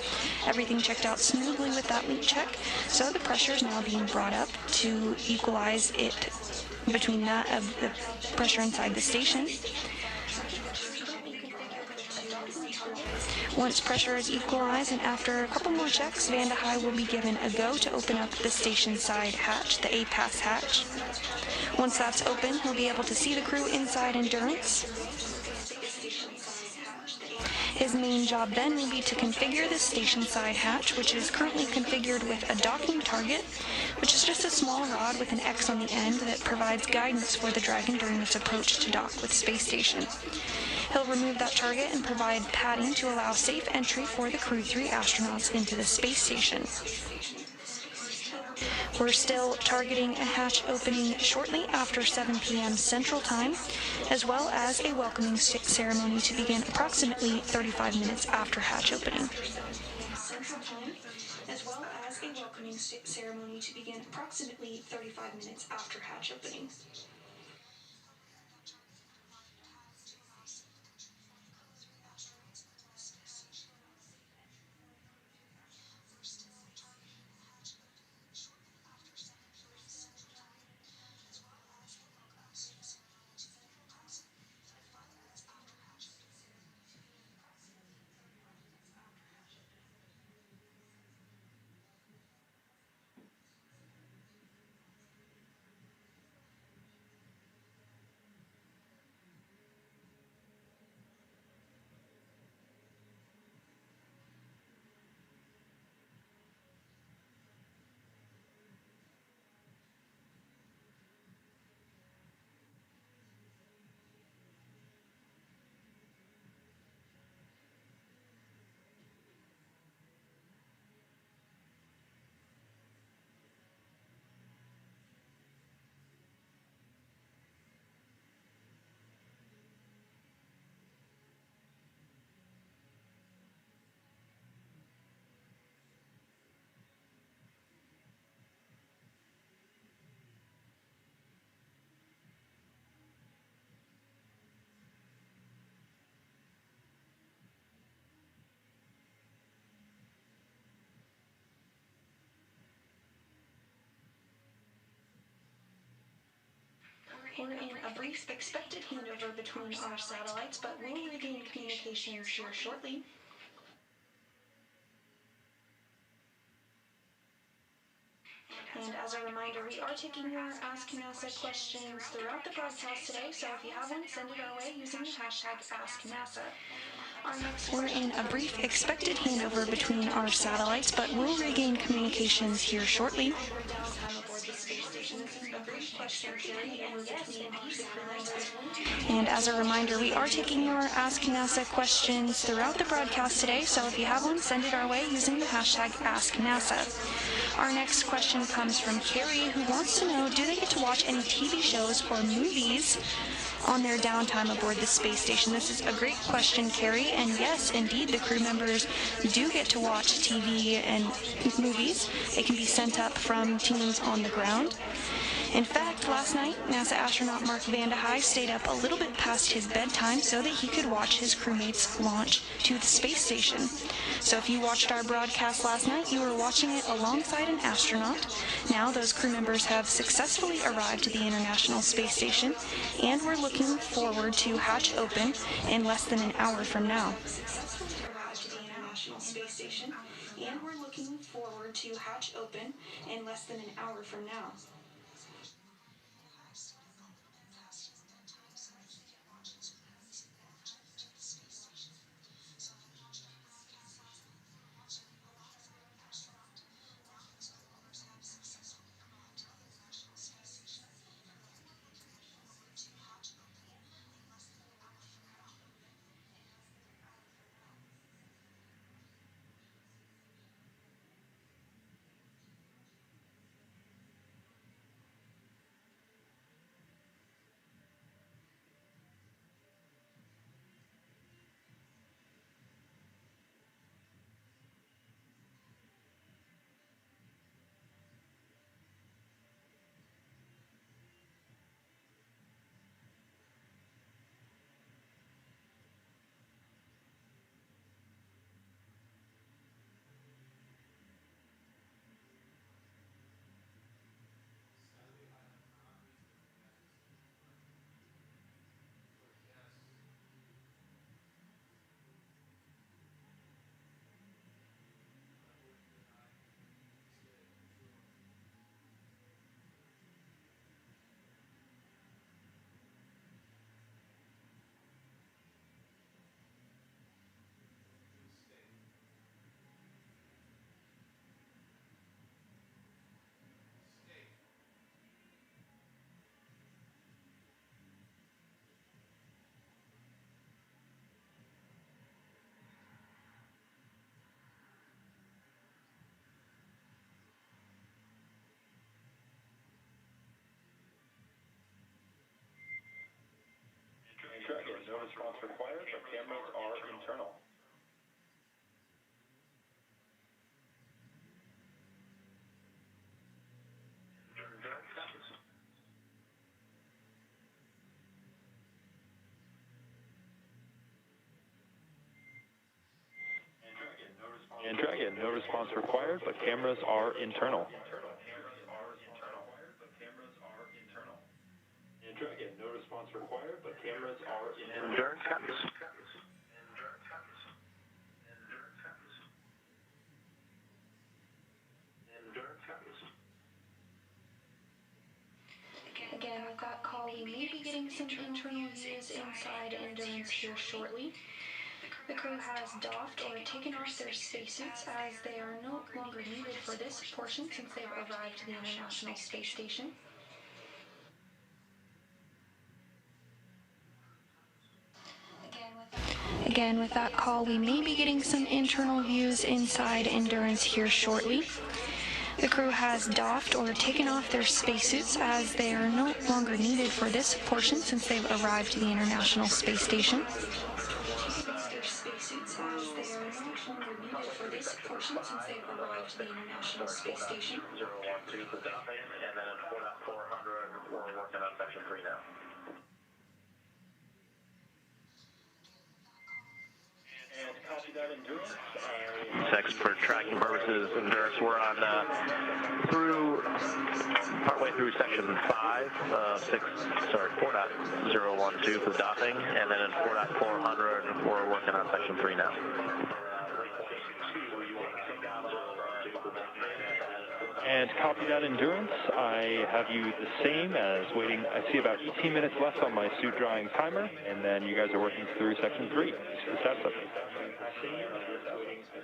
Everything checked out smoothly with that leak check, so the pressure is now being brought up to equalize it between that of the pressure inside the station. Once pressure is equalized and after a couple more checks, Vande Hei will be given a go to open up the station side hatch, the A-Pass hatch. Once that's open, he'll be able to see the crew inside Endurance. His main job then will be to configure the station side hatch, which is currently configured with a docking target, which is just a small rod with an X on the end that provides guidance for the Dragon during its approach to dock with Space Station. He'll remove that target and provide padding to allow safe entry for the Crew-3 astronauts into the space station. We're still targeting a hatch opening shortly after 7 p.m. Central Time, as well as a welcoming ceremony to begin approximately 35 minutes after hatch opening. Central Time, as well as a welcoming ceremony to begin approximately 35 minutes after hatch opening. We're in a brief expected handover between our satellites, but we'll regain communications here shortly. And as a reminder, we are taking your Ask NASA questions throughout the broadcast today, so if you have one, send it our way using the hashtag AskNASA. We're in a brief expected handover between our satellites, but we'll regain communications here shortly. And as a reminder, we are taking your Ask NASA questions throughout the broadcast today, so if you have one, send it our way using the hashtag AskNASA. Our next question comes from Chari, who wants to know, do they get to watch any TV shows or movies on their downtime aboard the space station? This is a great question, Chari, and yes, indeed, the crew members do get to watch TV and movies. They can be sent up from teams on the ground. In fact, last night, NASA astronaut Mark Vande Hei stayed up a little bit past his bedtime so that he could watch his crewmates launch to the space station. So if you watched our broadcast last night, you were watching it alongside an astronaut. Now those crew members have successfully arrived to the International Space Station, and we're looking forward to hatch open in less than an hour from now. Arrived to the International Space Station, and we're looking forward to hatch open in less than an hour from now. response required, but cameras are internal. And Dragon, no response required, but cameras are internal. And Dragon, no response required, but cameras are internal. Endurance copies. Again, with that call, we may be getting some internal views inside Endurance here shortly. The crew has doffed or taken off their spacesuits as they are no longer needed for this portion since they've arrived to the International Space Station. Again, with that call, we may be getting some internal views inside Endurance here shortly. The crew has doffed or taken off their spacesuits as they are no longer needed for this portion since they've arrived to the International Space Station. Spacesuits as they are no longer needed for this portion since they've arrived to the International Space Station. 012 for doffing, and then at 4.400, we're working on section 3 now. And copy that, Endurance. Sex for tracking purposes, Endurance, we're on partway through section 5, 4.012 for doffing, and then at 4.400, we're working on section 3 now. And copy that, Endurance. I have you the same as waiting. I see about 18 minutes left on my suit drying timer, and then you guys are working through section 3. Is that something? I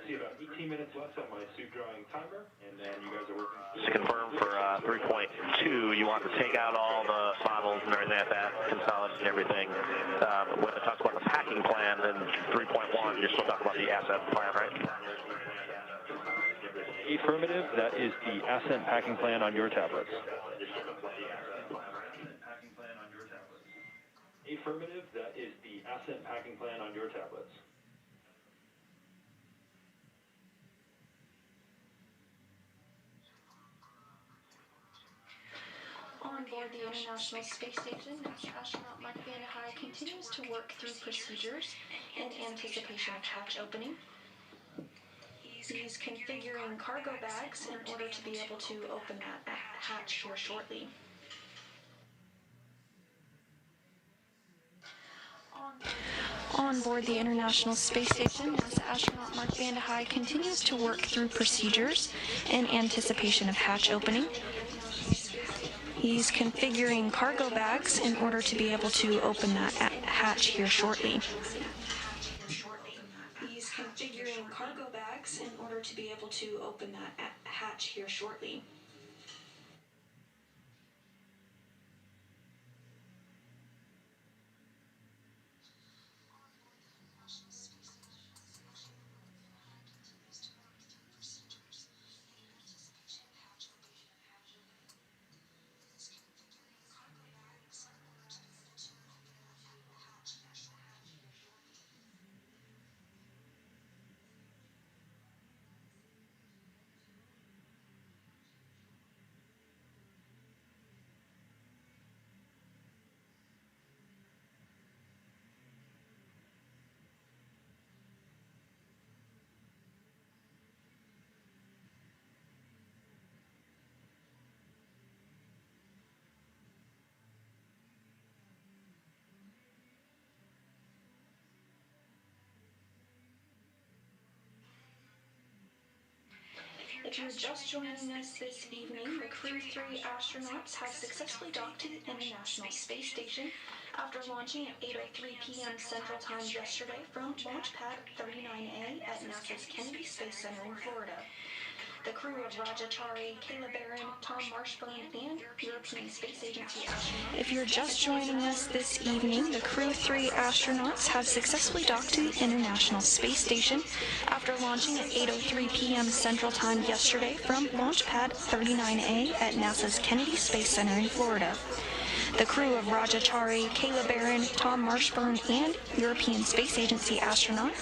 see about 18 minutes left on my suit drying timer, and then you guys are working through. To confirm for 3.2, you want to take out all the models and everything like that, consolidate everything. When it talks about the packing plan, then 3.1, you're still talking about the asset plan, right? Affirmative, that is the ascent packing plan on your tablets. Affirmative, that is the ascent packing plan on your tablets. On board the International Space Station, NASA astronaut Mark Van continues to work through procedures in anticipation of hatch opening. He's configuring cargo bags in order to be able to open that hatch here shortly. On board the International Space Station, NASA astronaut Mark Van continues to work through procedures in anticipation of hatch opening. He's configuring cargo bags in order to be able to open that hatch here shortly. He's configuring cargo bags in order to be able to open that hatch here shortly. If you're just joining us this evening, the Crew-3 astronauts have successfully docked to the International Space Station after launching at 8:03 p.m. Central Time yesterday from Launch Pad 39A at NASA's Kennedy Space Center in Florida. The crew of Chari, Kayla Barron, Thomas Marshburn, and European Space Agency astronauts. If you're just joining us this evening, the Crew-3 astronauts have successfully docked to the International Space Station after launching at 8:03 p.m. Central Time yesterday from Launch Pad 39A at NASA's Kennedy Space Center in Florida. The crew of Chari, Kayla Barron, Thomas Marshburn, and European Space Agency astronaut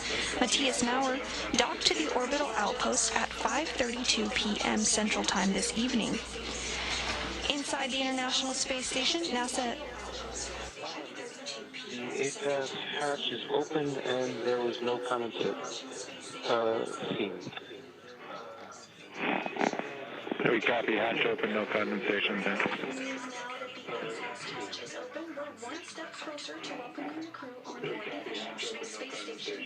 Matthias Maurer docked to the orbital outpost at 5:32 p.m. Central Time this evening. Inside the International Space Station, NASA... The APAS hatch is open and there was no condensate seen. We copy, hatch open, no condensation then. We're one step closer to welcoming the crew on board the International Space Station.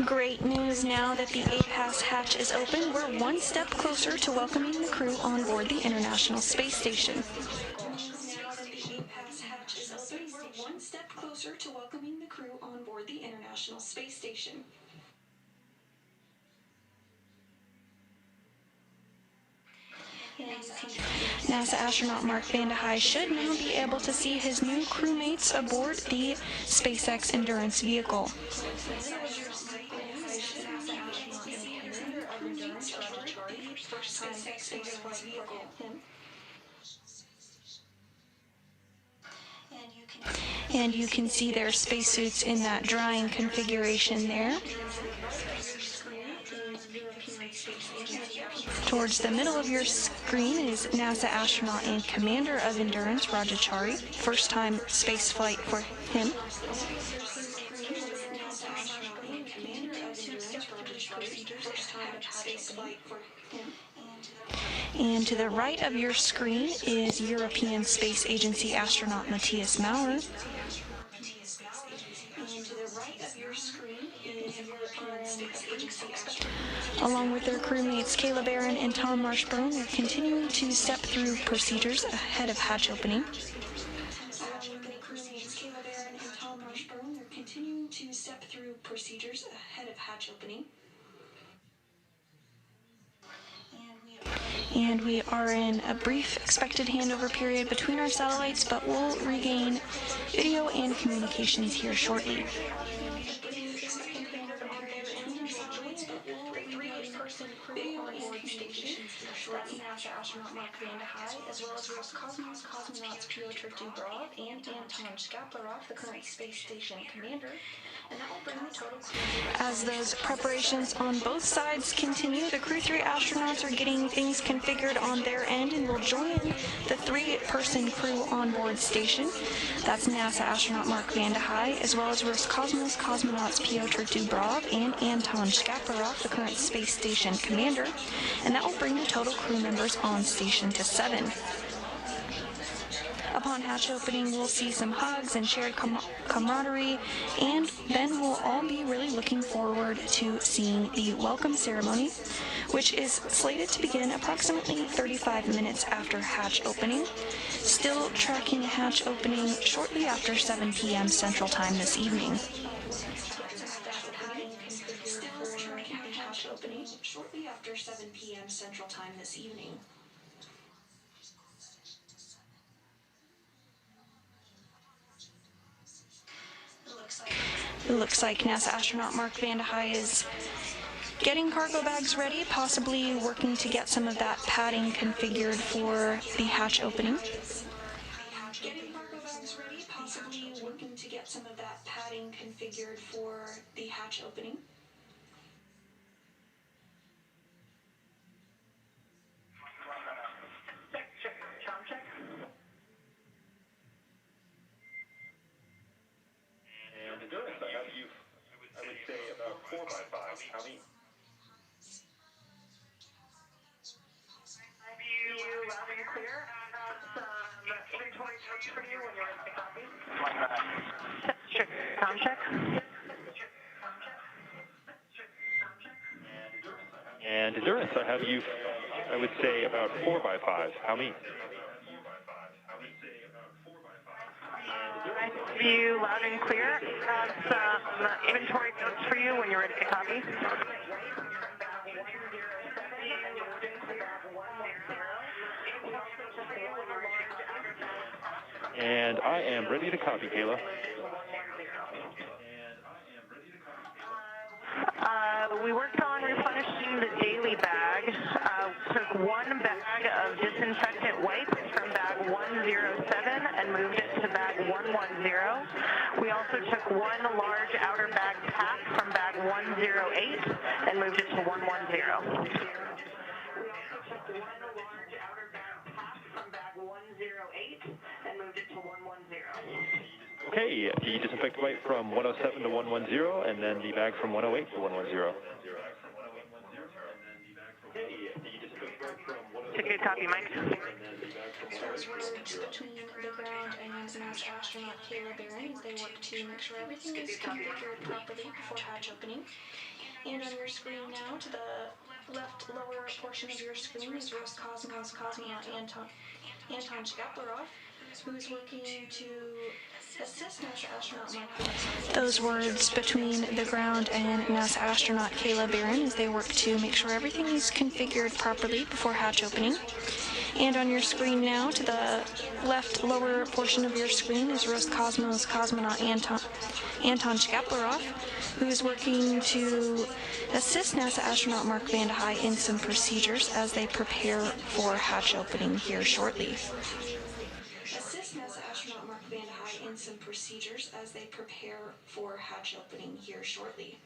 Great news now that the APAS hatch is open. We're one step closer to welcoming the crew on board the International Space Station. We're one step closer to welcoming the crew on board the International Space Station. NASA astronaut Mark Van de Hei should now be able to see his new crewmates aboard the SpaceX Endurance vehicle. And you can see their spacesuits in that drying configuration there. Towards the middle of your screen is NASA astronaut and commander of Endurance, Chari. First time space flight for him. And to the right of your screen is European Space Agency astronaut Matthias Maurer. Along with their crewmates Kayla Barron and Thomas Marshburn, they're continuing to step through procedures ahead of hatch opening. And we are in a brief expected handover period between our satellites, but we'll regain video and communications here shortly. That's NASA astronaut Mark Van de Hei, as well as Roscosmos cosmonauts Pyotr Dubrov and Anton Shkaplerov, the current space station commander. And that will bring the total crew. As those preparations on both sides continue, the Crew-3 astronauts are getting things configured on their end and will join the three-person crew onboard station. That's NASA astronaut Mark Van de Hei, as well as Roscosmos cosmonauts Pyotr Dubrov and Anton Shkaplerov, the current space station commander. And that will bring the total crew members on station to 7. Upon hatch opening, we'll see some hugs and shared camaraderie, and then we'll all be really looking forward to seeing the welcome ceremony, which is slated to begin approximately 35 minutes after hatch opening. Still tracking hatch opening shortly after 7 p.m. Central Time this evening. Shortly after 7 p.m. Central Time this evening. It looks like NASA astronaut Mark Van de Hei is getting cargo bags ready, possibly working to get some of that padding configured for the hatch opening. Getting cargo bags ready, possibly working to get some of that padding configured for the hatch opening. Endurance, I have you, I would say, about 4x5. How many? You loud and clear. Inventory notes for you when you're ready to copy. Sound check. And Endurance, I have you, I would say, about 4x5. How many? You loud and clear. Some inventory notes for you when you're ready to copy. And I am ready to copy, Kayla. we worked on replenishing the daily bag. Took one bag of disinfectant wipes from bag 107 and moved it to bag 110. We also took one large outer bag pack from bag 108 and moved it to 110. Okay, the disinfectant wipe from 107 to 110, and then the bag from 108 to 110. Okay, copy, Mike. Those words between the ground and NASA astronaut Kayla Barron as they work to make sure everything is configured properly before hatch opening. And on your screen now, to the left lower portion of your screen is Roscosmos cosmonaut Anton Shkaplerov, who's working to assist NASA astronaut Mark. Those words between the ground and NASA astronaut Kayla Barron as they work to make sure everything is configured properly before hatch opening. And on your screen now, to the left lower portion of your screen is Roscosmos cosmonaut Anton Shkaplerov, who is working to assist NASA astronaut Mark Vande Hei in some procedures as they prepare for hatch opening here shortly. Assist NASA astronaut Mark Vande Hei in some procedures as they prepare for hatch opening here shortly.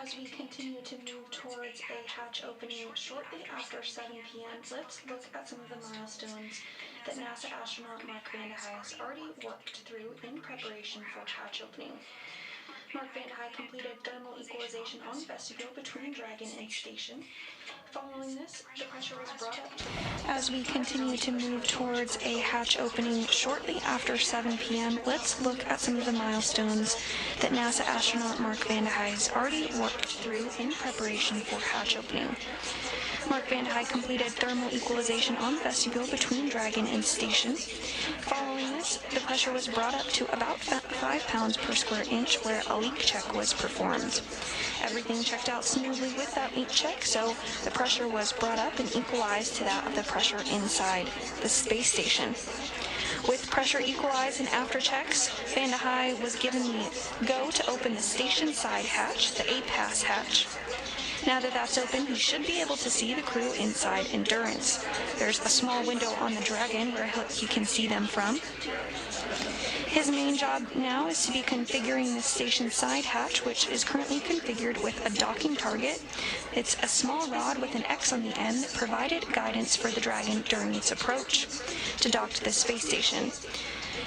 As we continue to move towards a hatch opening shortly after 7 p.m., let's look at some of the milestones that NASA astronaut Mark Vande Hei has already worked through in preparation for hatch opening. Mark Vande Hei completed thermal equalization on the vestibule between Dragon and Station. Following this, the pressure was brought up to... As we continue to move towards a hatch opening shortly after 7 p.m., let's look at some of the milestones that NASA astronaut Mark Vande Hei has already worked through in preparation for hatch opening. Mark Vande Hei completed thermal equalization on the vestibule between Dragon and Station. Following this, the pressure was brought up to about 5 pounds per square inch where a leak check was performed. Everything checked out smoothly with that leak check, so the pressure was brought up and equalized to that of the pressure inside the space station. With pressure equalized and after checks, Vande Hei was given the go to open the station side hatch, the A-Pass hatch. Now that that's open, you should be able to see the crew inside Endurance. There's a small window on the Dragon where he can see them from. His main job now is to be configuring the station side hatch, which is currently configured with a docking target. It's a small rod with an X on the end that provided guidance for the Dragon during its approach to dock to the space station.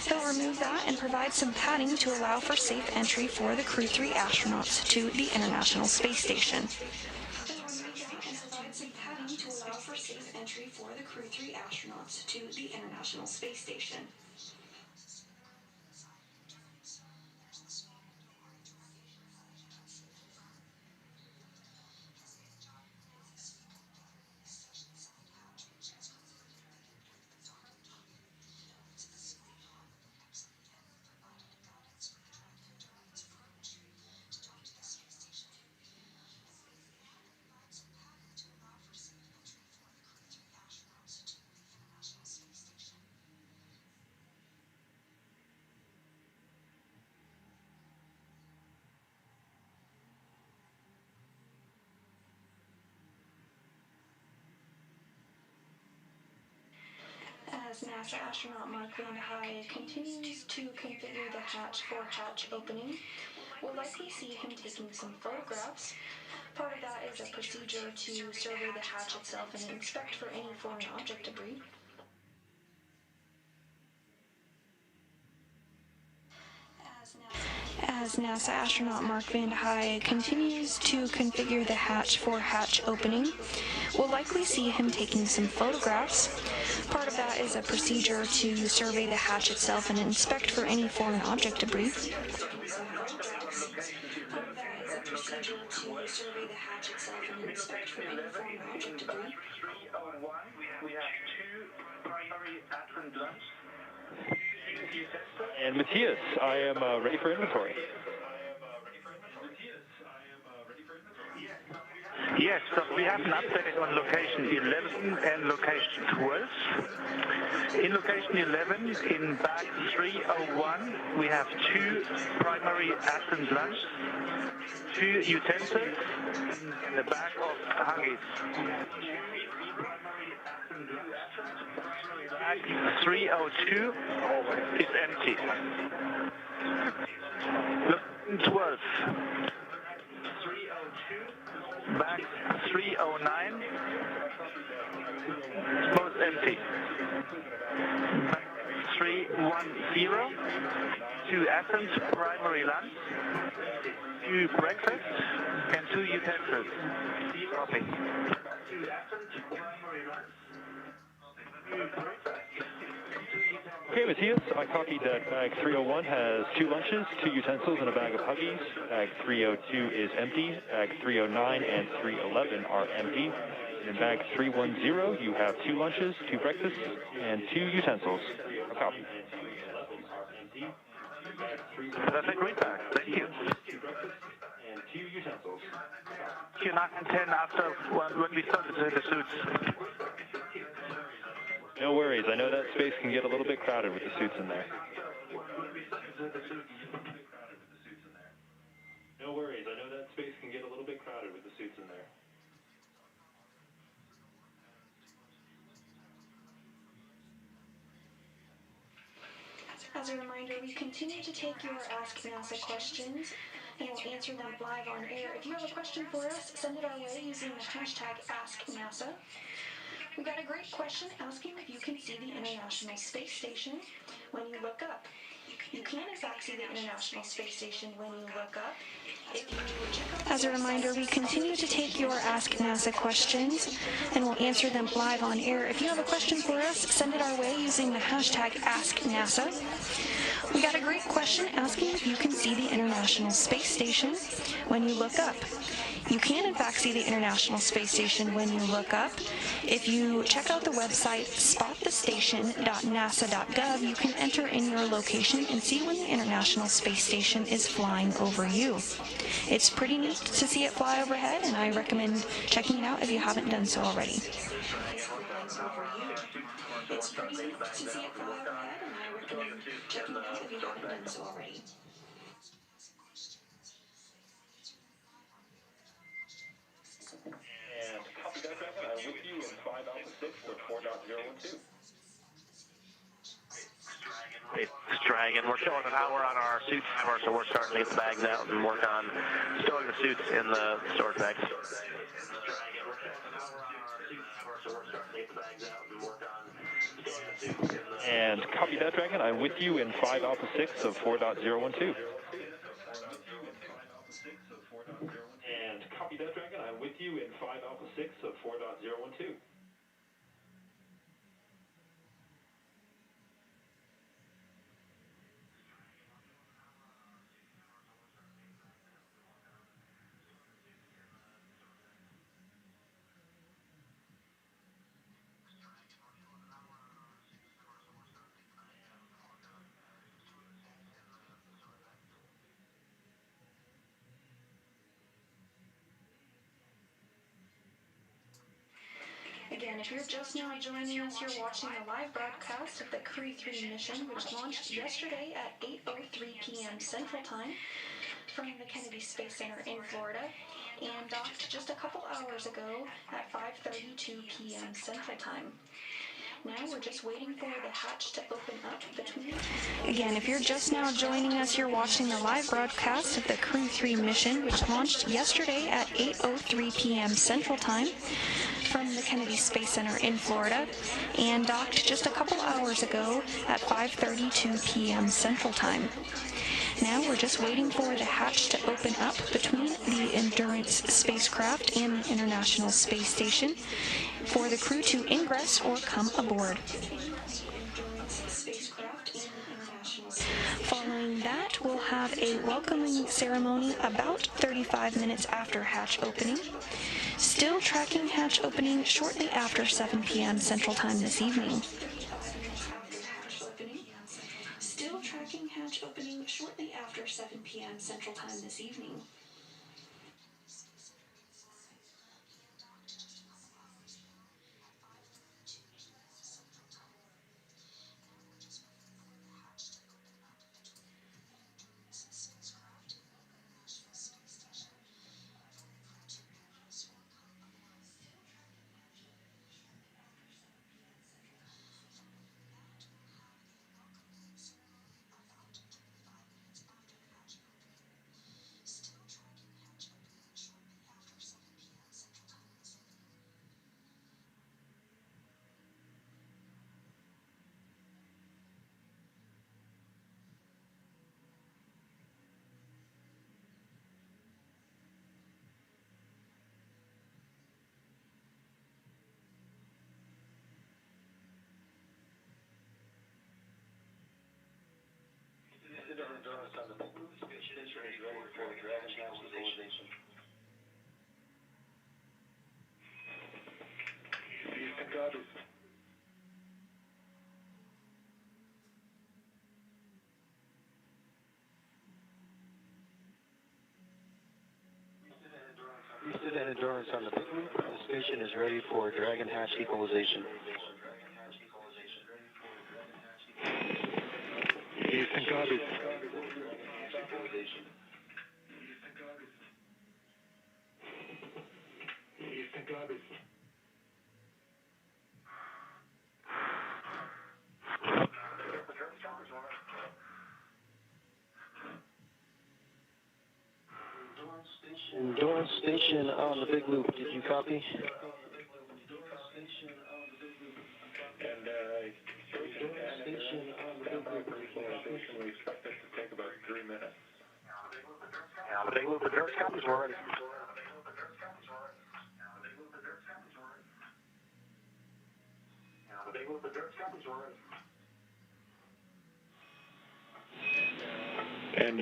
He'll remove that and provide some padding to allow for safe entry for the Crew-3 astronauts to the International Space Station. entry for the Crew-3 astronauts to the International Space Station. As NASA astronaut Mark Van High continues to configure the hatch for hatch opening, we'll likely see him taking some photographs. Part of that is a procedure to survey the hatch itself and inspect for any foreign object debris. As NASA astronaut Mark Van High continues to configure the hatch for hatch opening, we'll likely see him taking some photographs. Part of that is a procedure to survey the hatch itself and inspect for any foreign object debris. And Matthias, I am ready for inventory. Yes, so we have an update on location 11 and location 12. In location 11, in bag 301, we have 2 primary Ascent lamps, 2 utensils, and a bag of huggies. Bag 302 is empty. Location 12. Bag 309 is both empty. Bag 310, 2 Ascent primary lamps, 2 breakfast, and 2 utensils. Copy. 2 Ascent primary lamps, 2 breakfast. Okay, Matthias, I copied that bag 301 has 2 lunches, 2 utensils, and a bag of huggies. Bag 302 is empty. Bag 309 and 311 are empty. In bag 310, you have 2 lunches, 2 breakfasts, and 2 utensils. A copy. That's a great bag. Thank you. And 2 utensils. Q9 and 10 after when we started the suits. No worries. I know that space can get a little bit crowded with the suits in there. No worries. I know that space can get a little bit crowded with the suits in there. As a reminder, we continue to take your Ask NASA questions, and we'll answer them live on air. If you have a question for us, send it our way using the hashtag AskNASA. We got a great question asking if you can see the International Space Station when you look up. You can, in fact, see the International Space Station when you look up. As a reminder, we continue to take your Ask NASA questions, and we'll answer them live on air. If you have a question for us, send it our way using the hashtag AskNASA. We got a great question asking if you can see the International Space Station when you look up. You can, in fact, see the International Space Station when you look up. If you check out the website spotthestation.nasa.gov, you can enter in your location and see when the International Space Station is flying over you. It's pretty neat to see it fly overhead, and I recommend checking it out if you haven't done so already. It's pretty neat to see it fly overhead, and I recommend checking it out if you haven't done so already. And copy that, Dragon. I'm with you in 5 Alpha 6 for 4.012. It's Dragon. We're showing an hour on our suit timer, so we're starting to get the bags out and work on stowing the suits in the storage bags. And copy that, Dragon. I'm with you in 5 Alpha 6 of 4.012. And copy that, Dragon. I'm with you in 5 Alpha 6 of 4.012. if you're just now joining us, you're watching the live broadcast of the Crew-3 mission, which launched yesterday at 8:03 p.m. Central Time from the Kennedy Space Center in Florida and docked just a couple hours ago at 5:32 p.m. Central Time. Now we're just waiting for the hatch to open up between... Again, if you're just now joining us, you're watching the live broadcast of the Crew-3 mission, which launched yesterday at 8:03 p.m. Central Time from the Kennedy Space Center in Florida and docked just a couple hours ago at 5:32 p.m. Central Time. Now we're just waiting for the hatch to open up between the Endurance spacecraft and the International Space Station for the crew to ingress or come aboard. Following that, we'll have a welcoming ceremony about 35 minutes after hatch opening. Still tracking hatch opening shortly after 7 p.m. Central Time this evening. Still tracking hatch opening shortly after 7 p.m. Central Time this evening. Houston and Endurance on the big loop. The station is ready for Dragon hatch equalization. Houston copies. Houston copies. Endurance station on the big loop. Did you copy? And station on the big loop for equalization. We expect this to take about 3 minutes. Yeah, the big loop endurance copies. We're ready. The big loop endurance copies. We're ready. And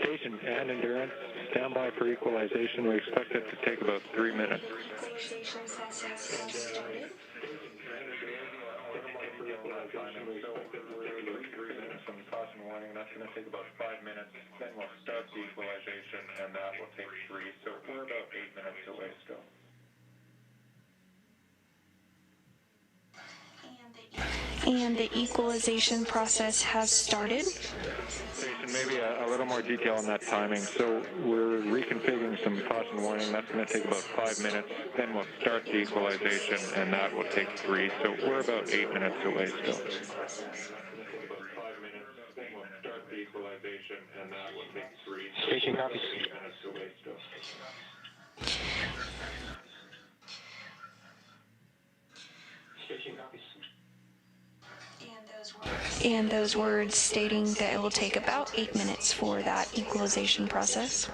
station and Endurance, stand by for equalization. We expect it to take about 3 minutes. Equalization process has started. Some caution warning, that's going to take about 5 minutes. Then we'll start the equalization, and that will take 3. So we're about 8 minutes away still. And the equalization process has started. Station, maybe a little more detail on that timing. So we're reconfiguring some caution warning. That's going to take about 5 minutes. Then we'll start the equalization, and that will take 3. So we're about 8 minutes away still. Station copies. Station copies. And those words stating that it will take about 8 minutes for that equalization process.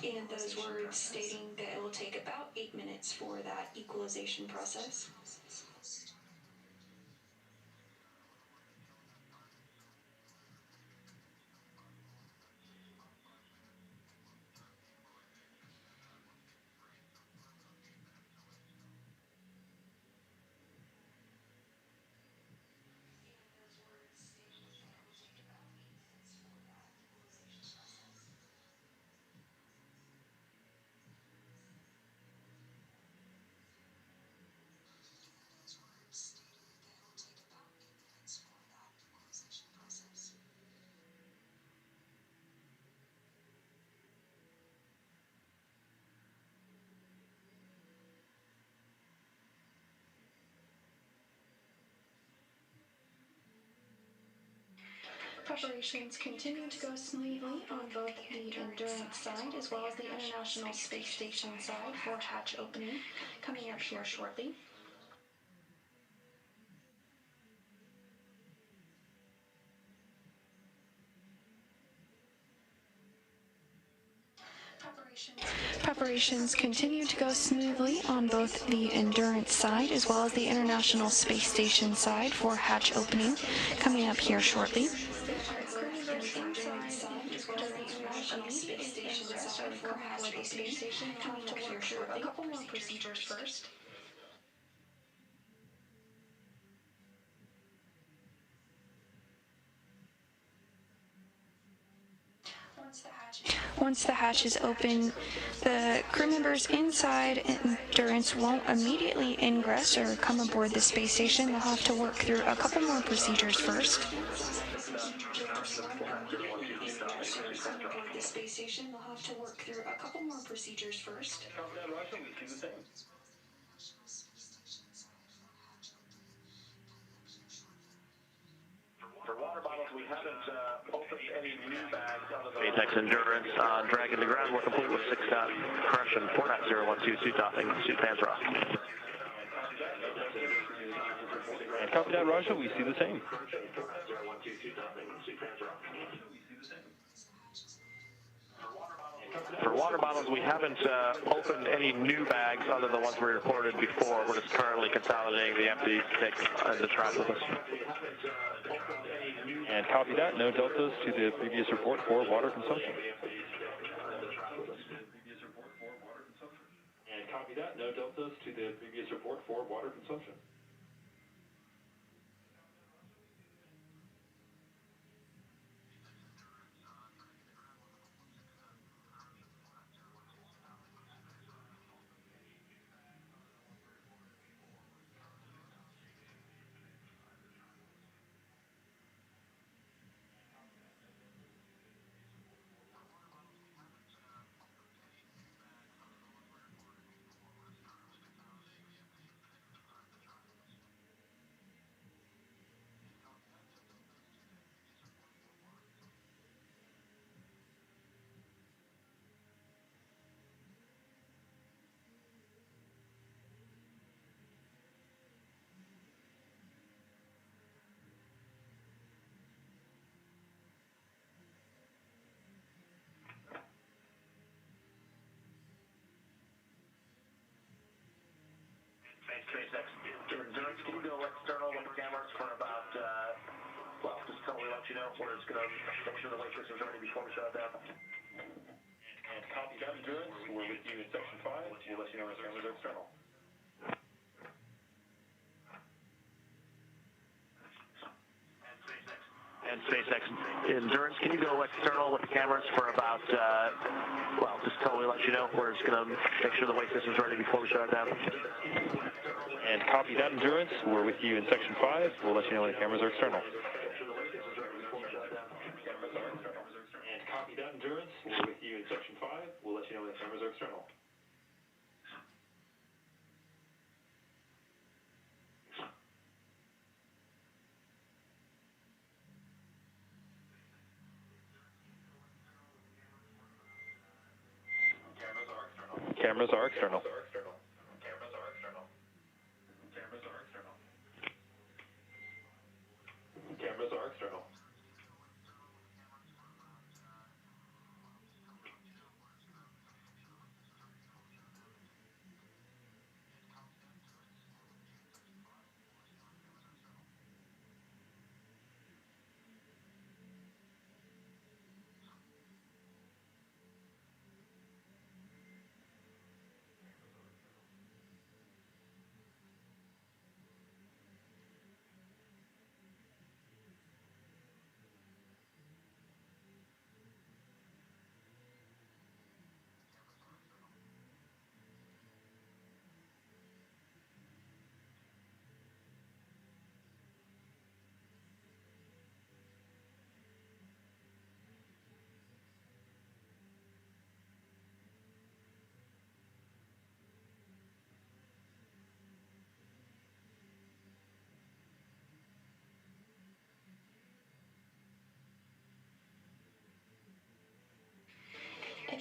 And those words stating that it will take about 8 minutes for that equalization process. Preparations continue to go smoothly on both the Endurance side as well as the International Space Station side for hatch opening coming up here shortly. Preparations continue to go smoothly on both the Endurance side as well as the International Space Station side for hatch opening coming up here shortly. A couple more procedures first. Once the hatch is open, the crew members inside Endurance won't immediately ingress or come aboard the space station. They'll have to work through a couple more procedures first. For water bottles, we haven't opened any new bags other than SpaceX Endurance dragging the ground. We're complete with 6-dot correction, 4.012 suit docking, suit fans are off. And copy that, Roger. We see the same. For water bottles, we haven't opened any new bags other than ones we reported before. We're just currently consolidating the empty to take the trash with us. And copy that. No deltas to the previous report for water consumption. And copy that. No deltas to the previous report for water consumption. SpaceX Endurance, can you go external with the cameras for about, well, just tell me, let you know, we're just going to make sure the weight system's ready before we shut it down. And copy that, Endurance. We're with you in section 5. We'll let you know when cameras are external. And SpaceX Endurance, can you go external with the cameras for about, well, just tell me, let you know, we're just going to make sure the weight system's ready before we shut it down. And copy that, Endurance. We're with you in section 5. We'll let you know when the cameras are external. And copy that, Endurance. We're with you in section 5. We'll let you know when the cameras are external. Cameras are external. Cameras are external.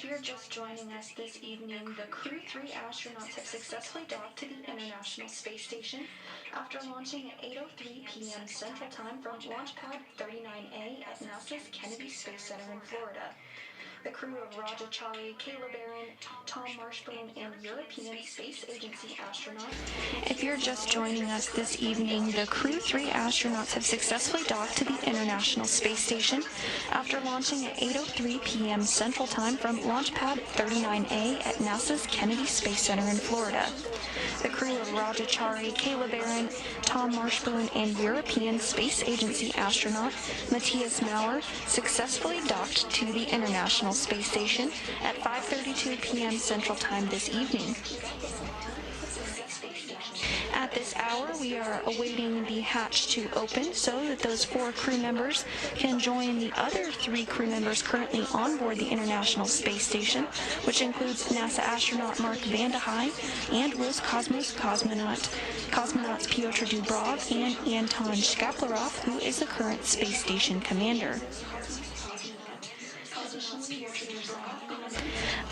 If you're just joining us this evening, the Crew-3 astronauts have successfully docked to the International Space Station after launching at 8:03 p.m. Central Time from Launch Pad 39A at NASA's Kennedy Space Center in Florida. The crew of Chari, Kayla Barron, Thomas Marshburn, and European Space Agency astronaut. If you're just joining us this evening, the Crew-3 astronauts have successfully docked to the International Space Station after launching at 8:03 p.m. Central Time from Launch Pad 39A at NASA's Kennedy Space Center in Florida. The crew of Chari, Kayla Barron, Thomas Marshburn, and European Space Agency astronaut Matthias Maurer successfully docked to the International Space Station at 5:32 p.m. Central Time this evening. At this hour, we are awaiting the hatch to open so that those 4 crew members can join the other 3 crew members currently on board the International Space Station, which includes NASA astronaut Mark Vande Hei and Roscosmos cosmonauts Pyotr Dubrov and Anton Shkaplerov, who is the current space station commander.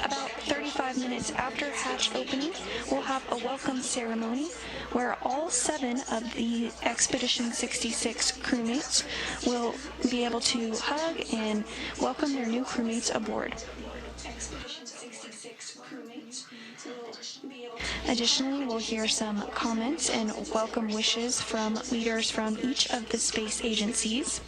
About 35 minutes after hatch opening, we'll have a welcome ceremony where all 7 of the Expedition 66 crewmates will be able to hug and welcome their new crewmates aboard. Additionally, we'll hear some comments and welcome wishes from leaders from each of the space agencies.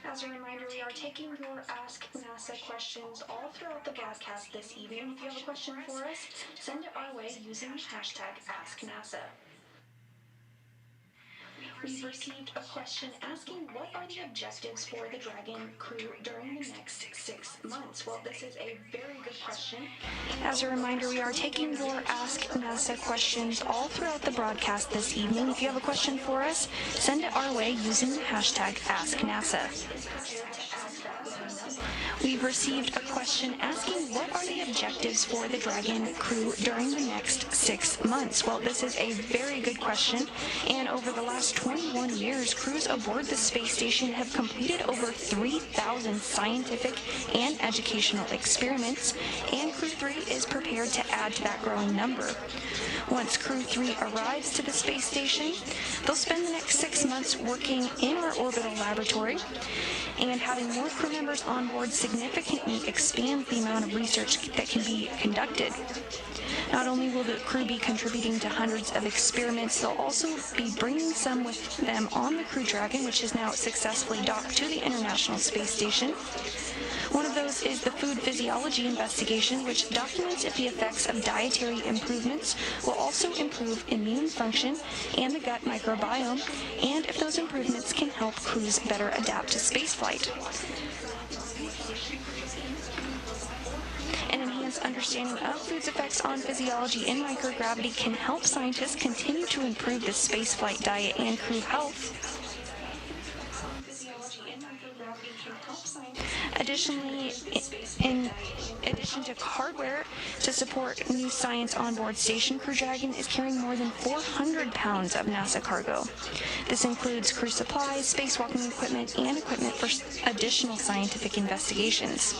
As a reminder, we are taking your Ask NASA questions all throughout the broadcast this evening. If you have a question for us, send it our way using the hashtag AskNASA. We've received a question asking what are the objectives for the Dragon crew during the next 6 months. Well, this is a very good question. As a reminder, we are taking your Ask NASA questions all throughout the broadcast this evening. If you have a question for us, send it our way using the hashtag AskNASA. We've received a question asking what are the objectives for the Dragon crew during the next 6 months. Well, this is a very good question, and over the last 21 years, crews aboard the space station have completed over 3,000 scientific and educational experiments, and Crew-3 is prepared to add to that growing number. Once Crew-3 arrives to the space station, they'll spend the next 6 months working in our orbital laboratory and having more crew members on board significantly expand the amount of research that can be conducted. Not only will the crew be contributing to hundreds of experiments, they'll also be bringing some with them on the Crew Dragon, which is now successfully docked to the International Space Station. One of those is the food physiology investigation, which documents if the effects of dietary improvements will also improve immune function and the gut microbiome, and if those improvements can help crews better adapt to spaceflight. An enhanced understanding of food's effects on physiology and microgravity can help scientists continue to improve the spaceflight diet and crew health. Additionally, in addition to hardware to support new science on board station, Crew Dragon is carrying more than 400 pounds of NASA cargo. This includes crew supplies, spacewalking equipment, and equipment for additional scientific investigations.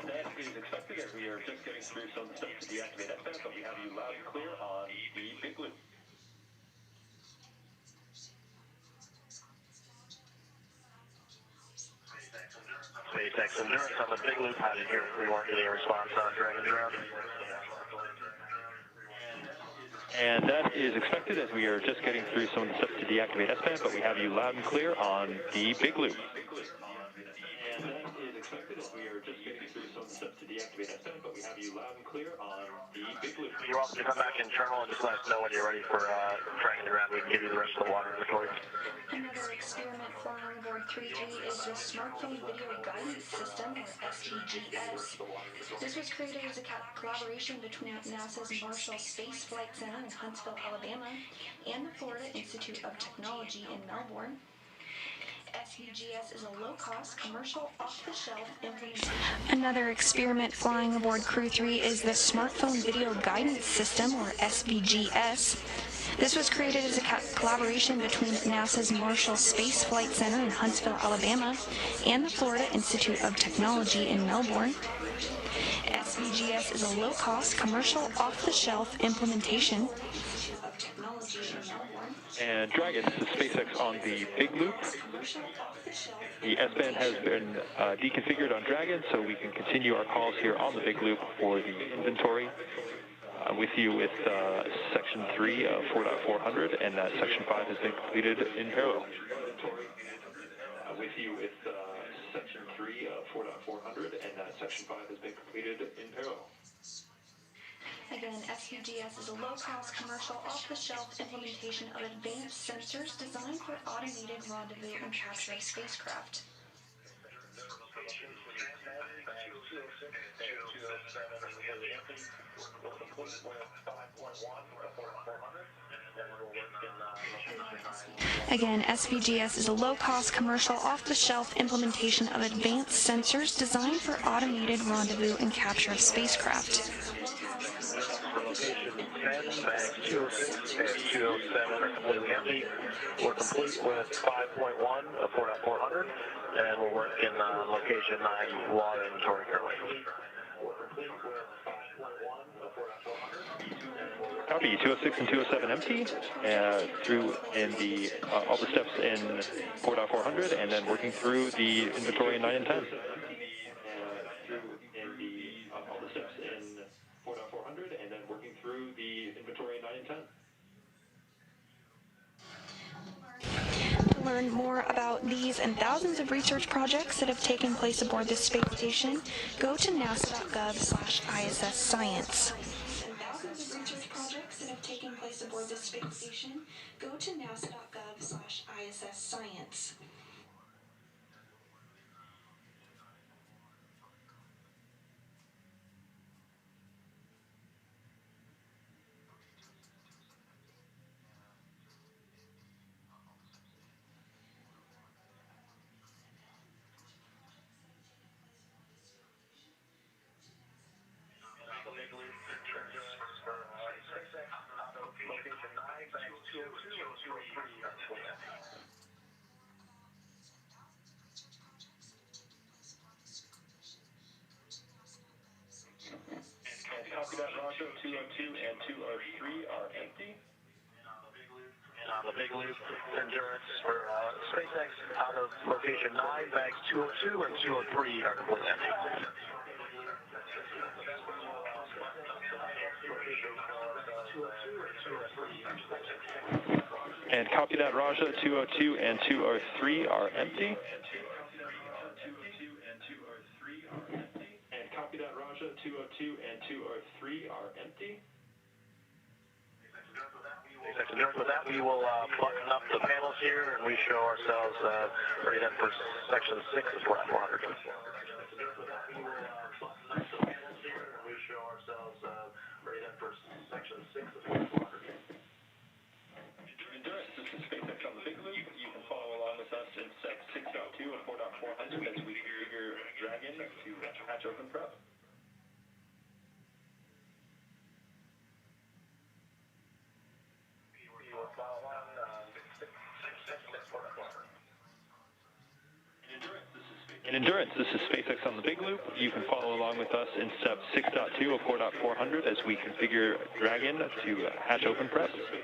And that is expected as we are just getting through some stuff to deactivate S-band, but we have you loud and clear on the big loop. SpaceX Endurance on the big loop. How did you hear we weren't getting a response on Dragon Ground? And that is expected as we are just getting through some of the stuff to deactivate S-band, but we have you loud and clear on the big loop. And that is expected as we are just getting through some of the stuff to deactivate S-band, but we have you loud and clear on the big loop. You're welcome to come back internal and just let us know when you're ready for Dragon Ground. We can give you the rest of the water inventory. Another experiment flying aboard Crew-3 is the Smartphone Video Guidance System, or SVGS. This was created as a collaboration between NASA's Marshall Space Flight Center in Huntsville, Alabama, and the Florida Institute of Technology in Melbourne. SVGS is a low-cost, commercial, off-the-shelf implementation. Another experiment flying aboard Crew-3 is the Smartphone Video Guidance System, or SVGS. This was created as a collaboration between NASA's Marshall Space Flight Center in Huntsville, Alabama, and the Florida Institute of Technology in Melbourne. SVGS is a low-cost, commercial, off-the-shelf implementation of technology in Melbourne. And Dragon, this is SpaceX on the big loop. The S-band has been deconfigured on Dragon, so we can continue our calls here on the big loop for the inventory. With you with Section 3 of 4.400, and that Section 5 has been completed in parallel. With you with Section 3 of 4.400, and that Section 5 has been completed in parallel. Again, SVGS is a low-cost, commercial, off-the-shelf implementation of advanced sensors designed for automated rendezvous and capture of spacecraft. Again, SVGS is a low-cost, commercial, off-the-shelf implementation of advanced sensors designed for automated rendezvous and capture of spacecraft. Location 10, bags 206 and 207 are completely empty. We're complete with 5.1 of 4.400, and we'll work in location 9 water inventory currently. Copy, 206 and 207 empty, through in the all the steps in 4.400, and then working through the inventory in 9 and 10. All the steps in 4.400, and then working through the inventory in 9 and 10. To learn more about these and thousands of research projects that have taken place aboard this space station, go to nasa.gov/ISS Science. Taking place aboard this space station, go to nasa.gov/ISS Science. Location 9, bags 202 and 203 are fully empty. And copy that, Roger. 202 and 203 are empty. on the big loop. Endurance for SpaceX out of location 9, bags 202 and 203 are completely empty. And copy that, Raja. 202 and 203 are empty. And copy that, Raja. 202 and 203 are empty. With that, we will button up the panels here, and we show ourselves ready then for section 6 of Flight 400. We show ourselves ready then for section 6 of Flight 400. Endurance, this is SpaceX on the big loop. You can follow along with us in step 6.2 and 4.400 as we figure Dragon to hatch open prep. In Endurance, this is SpaceX on the big loop. You can follow along with us in step 6.2 of 4.400 as we configure Dragon to hatch open prep. You can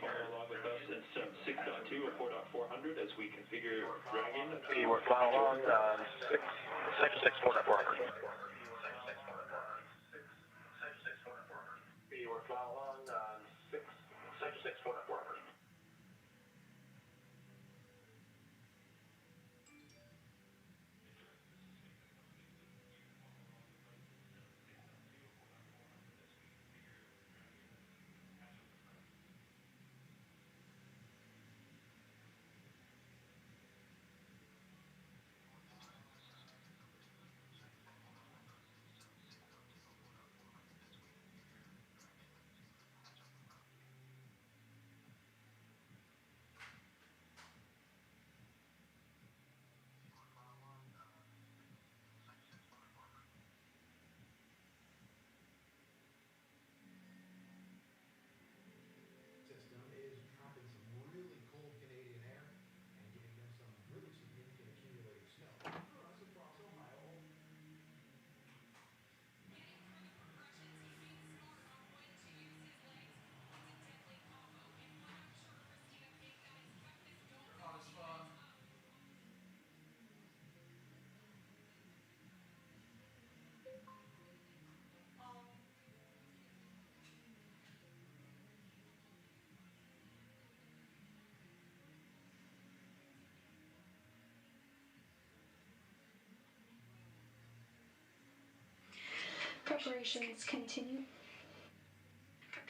follow along with us in step 6.2 of 4.400 as we configure Dragon. We will follow along section 6, 4.400. We will follow along section 6, 4.400. System is trapping some really cold Canadian air and giving them some really significant accumulated snow for us across Ohio.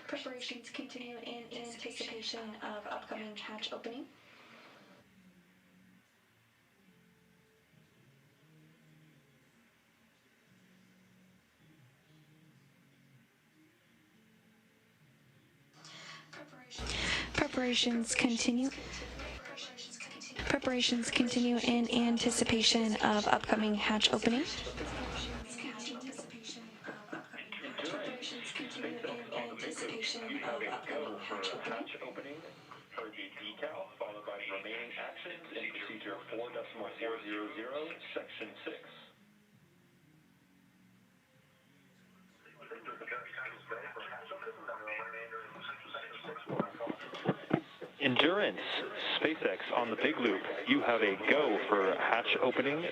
Preparations continue in anticipation of upcoming hatch opening. Preparations continue in anticipation of upcoming hatch opening. Hatch opening for the decal, followed by the remaining actions in procedure 4.400, section 6. Endurance, SpaceX on the big loop. You have a go for hatch opening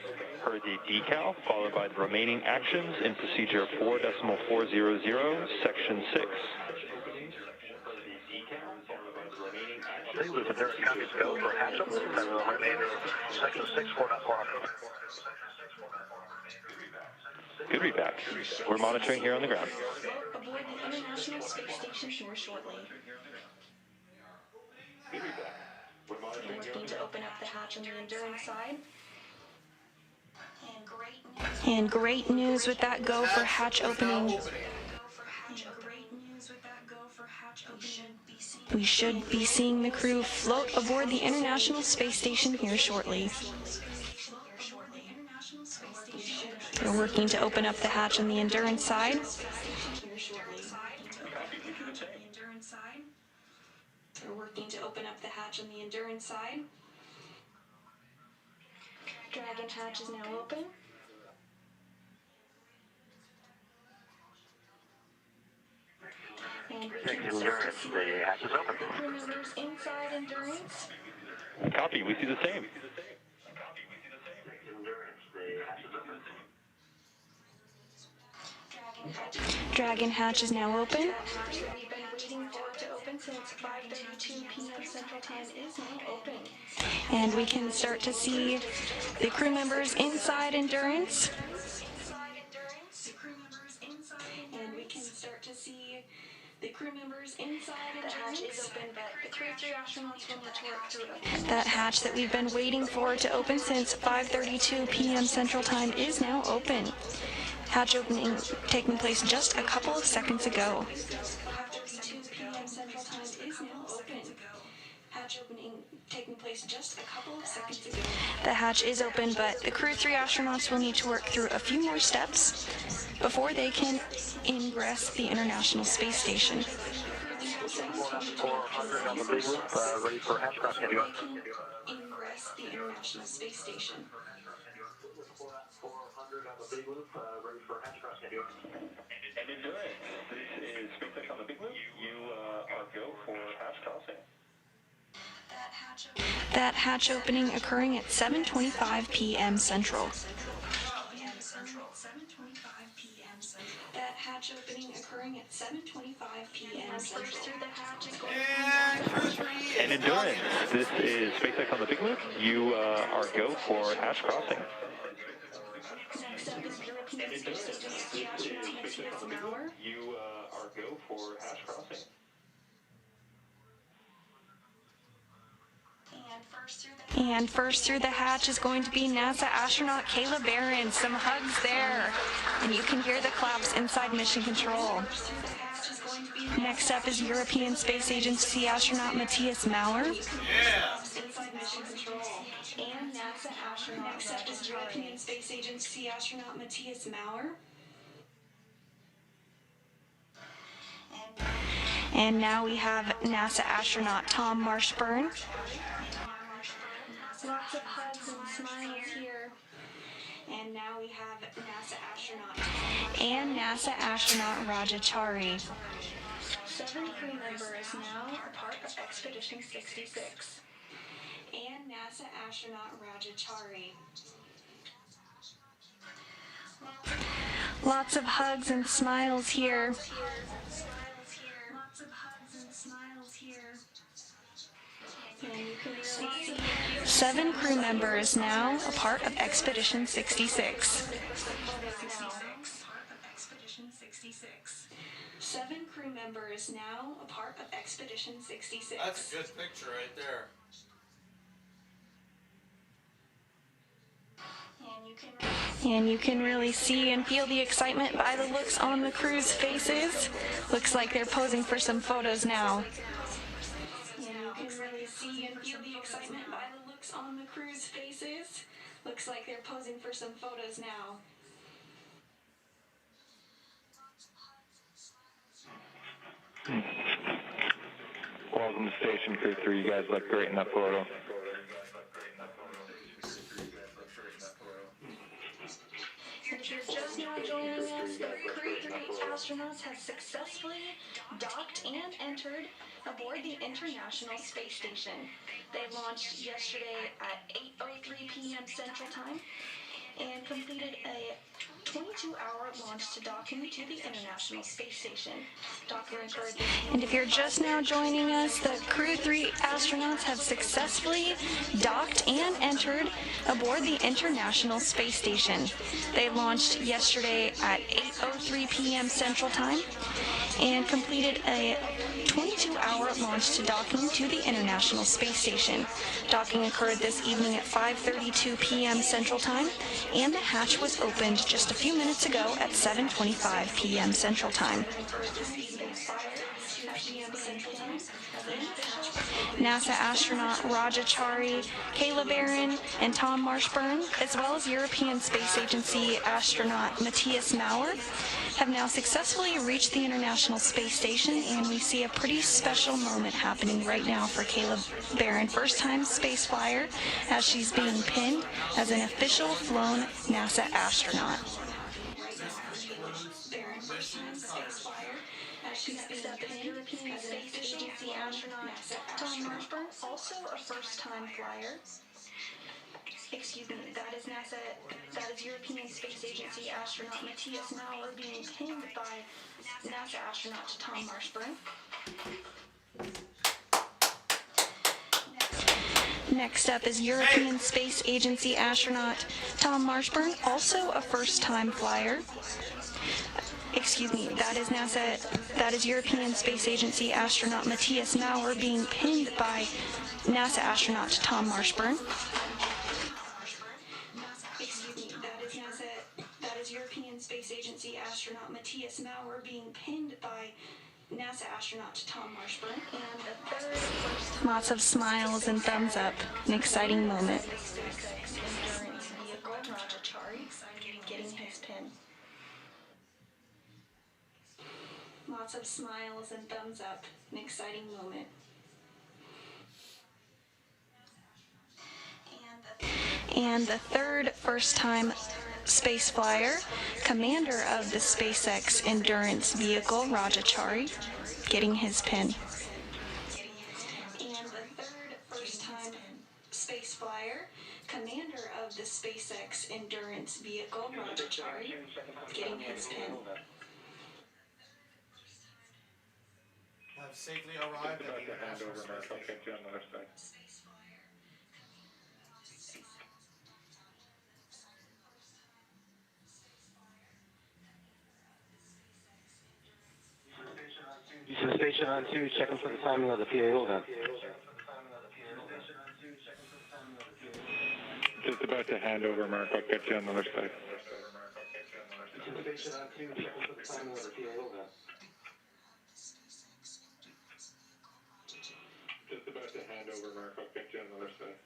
per the decal, followed by the remaining actions in procedure 4.400, section 6. With Endurance copies go for hatch opening and the remainder of section 6, 4.400. Good read back. We're monitoring here on the ground. Aboard the International Space Station here shortly. We're working to open up the hatch on the Endurance side. And great news with that go for hatch opening. We should be seeing the crew float aboard the International Space Station here shortly. We're working to open up the hatch on the Endurance side. We're working to open up the hatch on the Endurance side. Dragon hatch is now open. Endurance, the hatch is open. Crew members inside Endurance. Copy, we see the same. Dragon hatch is now open. We've been waiting for it to open since 5:32 p.m. Central Time is now open. And we can start to see the crew members inside Endurance. And we can start to see the crew members inside Endurance. The hatch is open, but the Crew-3 astronauts will need to work through it. That hatch that we've been waiting for to open since 5:32 p.m. Central Time is now open. Hatch opening taking place just a couple of seconds ago. 5:32 p.m. Central Time is now open. Hatch opening taking place just a couple of seconds ago. The hatch is open, but the Crew-3 astronauts will need to work through a few more steps before they can ingress the International Space Station. 400 on the big loop, ready for hatch crossing. Ingress the International Space Station. 400 on the big loop, ready for hatch crossing. And Endurance, this is SpaceX on the big loop. You are go for hatch crossing. That hatch opening occurring at 7:25 p.m. Central. That hatch opening occurring at 7:25 p.m. Central. And Endurance, this is SpaceX on the big loop. You are go for hatch crossing. Next up is European Space Agency astronaut Matthias Maurer. You are go for hatch crossing. And first through the hatch is going to be NASA astronaut Kayla Barron. Some hugs there. And you can hear the claps inside Mission Control. Next up is European Space Agency astronaut Matthias Maurer. Inside Mission Control. And NASA astronaut. Next up is European Space Agency astronaut Matthias Maurer. And now we have NASA astronaut Thomas Marshburn. Lots of hugs and smiles here. And now we have NASA astronaut Chari. 7 crew members now a part of Expedition 66. And NASA astronaut Chari. Lots of hugs and smiles here. Lots of hugs and smiles here. And you can really see 7 crew members now a part of Expedition 66. 7 crew members now a part of Expedition 66. That's a good picture right there. And you can really see and feel the excitement by the looks on the crew's faces. Looks like they're posing for some photos now. And you can really see and feel the excitement by the looks on the crew's faces. Looks like they're posing for some photos now. Welcome to Station Crew-3. You guys look great in that photo. If you're just now joining us, the Crew-3 astronauts have successfully docked and entered aboard the International Space Station. They launched yesterday at 8:03 p.m. Central Time and completed a 22-hour launch to dock into the International Space Station. And if you're just now joining us, the Crew-3 astronauts have successfully docked and entered aboard the International Space Station. They launched yesterday at 8:03 p.m. Central Time and completed a 22-hour launch to docking to the International Space Station. Docking occurred this evening at 5:32 p.m. Central Time, and the hatch was opened just a few minutes ago at 7:25 p.m. Central Time. NASA astronaut Chari, Kayla Barron, and Thomas Marshburn, as well as European Space Agency astronaut Matthias Maurer, have now successfully reached the International Space Station, and we see a pretty special moment happening right now for Kayla Barron, first-time space flyer, as she's being pinned as an official flown NASA astronaut. Next up is European Space Agency astronaut Thomas Marshburn, also a first-time flyer. Excuse me, that is European Space Agency astronaut Matthias Maurer being pinned by NASA astronaut Thomas Marshburn. Next up is European Space Agency astronaut Thomas Marshburn, also a first-time flyer. Excuse me, that is European Space Agency astronaut Matthias Maurer being pinned by NASA astronaut Thomas Marshburn. Excuse me, that is European Space Agency astronaut Matthias Maurer being pinned by NASA astronaut Thomas Marshburn. And the third first. Lots of smiles and thumbs up. An exciting moment. Endurance vehicle, Chari, getting his pin. Lots of smiles and thumbs up. An exciting moment. And the third first-time space flyer, commander of the SpaceX Endurance vehicle, Chari, getting his pin. And the third first-time space flyer, commander of the SpaceX Endurance vehicle, Chari, getting his pin. Have safely arrived at the International Space Station. Houston Station on 2, checking for the timing of the PA holdout. Just about to hand over, Mark. I'll catch you on the other side. Houston Station on 2, checking for the timing of the PA holdout. Just about to hand over, Mark. I'll catch you on the other side.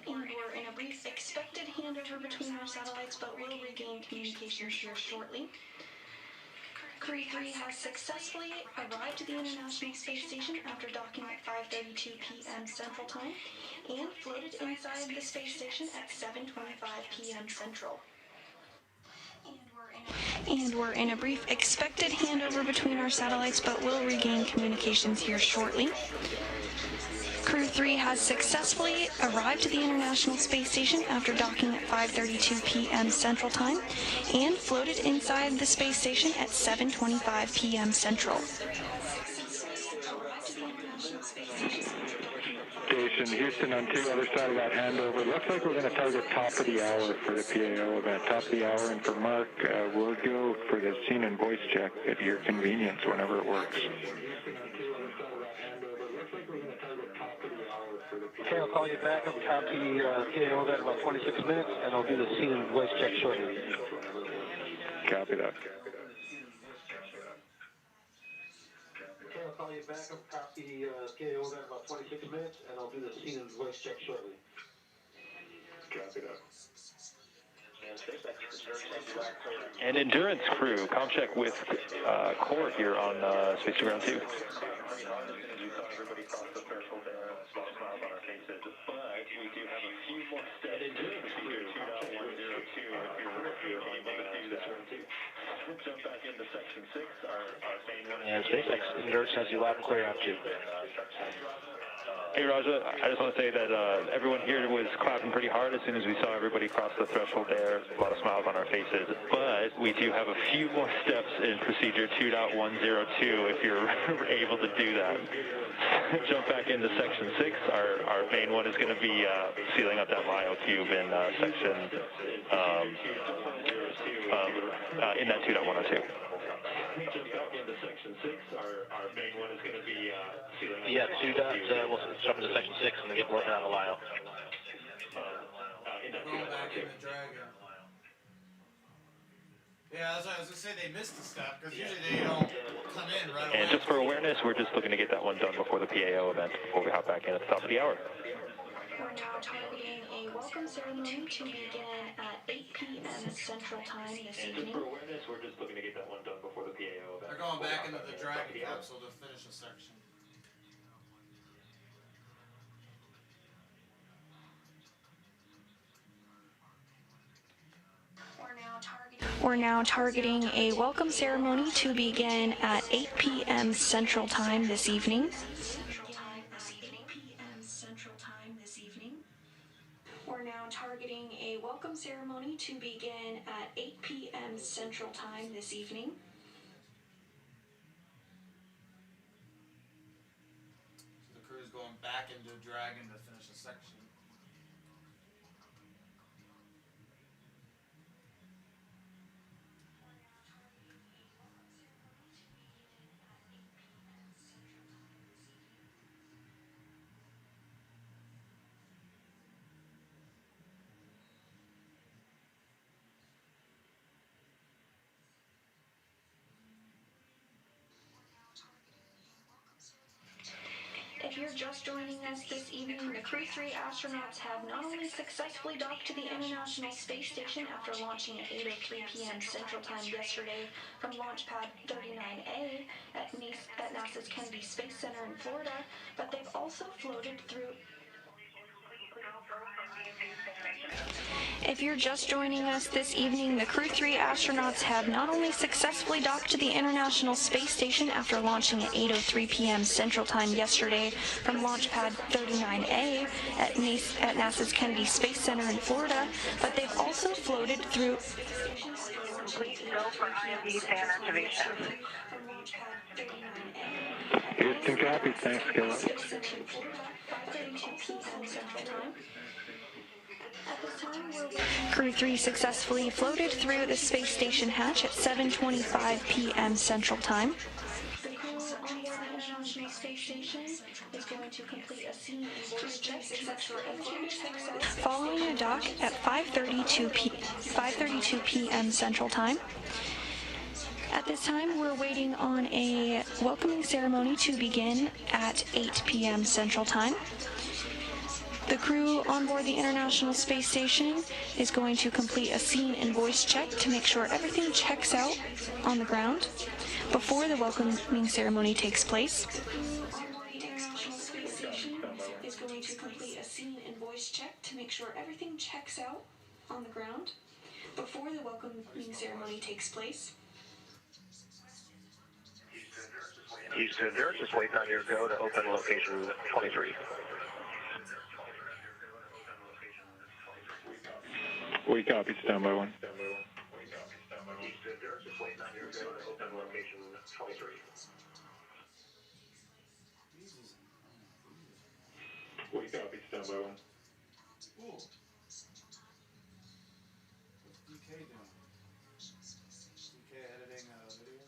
And we're in a brief expected handover between our satellites, but will regain communication here shortly. Crew-3 has successfully arrived at the International Space Station after docking at 5:32 p.m. Central Time and floated inside the space station at 7:25 p.m. Central. And we're in a brief expected handover between our satellites, but will regain communications here shortly. Crew-3 has successfully arrived at the International Space Station after docking at 5:32 p.m. Central Time and floated inside the space station at 7:25 p.m. Central. Station Houston on 2, other side of that handover. Looks like we're going to target top of the hour for the PAO event. Top of the hour, and for Mark, we'll go for the scene and voice check at your convenience whenever it works. Okay, I'll call you back. I'll copy PAO that in about 26 minutes, and I'll do the scene and voice check shortly. Copy that. Okay, I'll call you back. I'll copy PAO that in about 26 minutes, and I'll do the scene and voice check shortly. Copy that. And Endurance crew, comm check with Core here on Space to Ground 2. We saw everybody cross the threshold there, small smiles on our faces, but we do have a few more steps in procedure 2.102 if you're able to do that. Jump back into section 6, our main one. And SpaceX Endurance has you loud and clear out too. Hey Raja, I just want to say that everyone here was clapping pretty hard as soon as we saw everybody cross the threshold there. A lot of smiles on our faces, but we do have a few more steps in procedure 2.102 if you're able to do that. Jump back into section 6. Our main one is going to be sealing up that Lyo cube in section in that 2.102. we jump back into Section 6. Our main one is going to be sealing. Yeah, 2 dots. We'll jump into Section 6 and then get working on the Lyle. Going back in the Dragon. Yeah, that's what I was going to say. They missed a step because usually they don't come in right away. And just for awareness, we're just looking to get that one done before the PAO event, before we hop back in at the top of the hour. We're now targeting a welcome ceremony to begin at 8 p.m. Central Time this evening. For awareness, we're just looking to get that one done before the PAO event. They're going back into the Dragon capsule to finish a section. We're now targeting a welcome ceremony to begin at 8 p.m. Central Time this evening. We're now targeting a welcome ceremony to begin at 8 p.m. Central Time this evening. So the crew's going back into Dragon to finish a section. If you're just joining us this evening, the Crew-3 astronauts have not only successfully docked to the International Space Station after launching at 8:03 p.m. Central Time yesterday from Launch Pad 39A at NASA's Kennedy Space Center in Florida, but they've also floated through... If you're just joining us this evening, the Crew-3 astronauts have not only successfully docked to the International Space Station after launching at 8:03 p.m. Central Time yesterday from Launch Pad 39A at NASA's Kennedy Space Center in Florida, but they've also floated through... Please go for IMD fan activation. Houston copy. Thanks, Kayla. 5:32 p.m. Central Time. Crew-3 successfully floated through the space station hatch at 7:25 p.m. Central Time. The crew on board the International Space Station is going to complete a scene and voice check to make sure everything checks out. Following a dock at 5:32 p.m. Central Time. At this time, we're waiting on a welcoming ceremony to begin at 8 p.m. Central Time. The crew on board the International Space Station is going to complete a scene and voice check to make sure everything checks out on the ground before the welcoming ceremony takes place. On board the International Space Station is going to complete a scene and voice check to make sure everything checks out on the ground before the welcoming ceremony takes place. Houston, they're just waiting on your go to open location 23. We copy. Stand by one. Houston, they're just waiting on your go to open location 23. We copy. Stand by one. Ooh. What's DK doing? DK editing a video?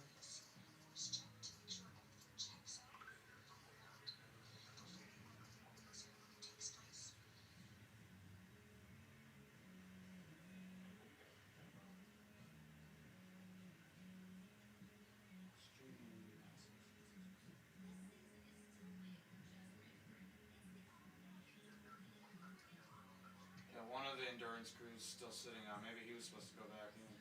One of the endurance crews still sitting on. Maybe he was supposed to go back in.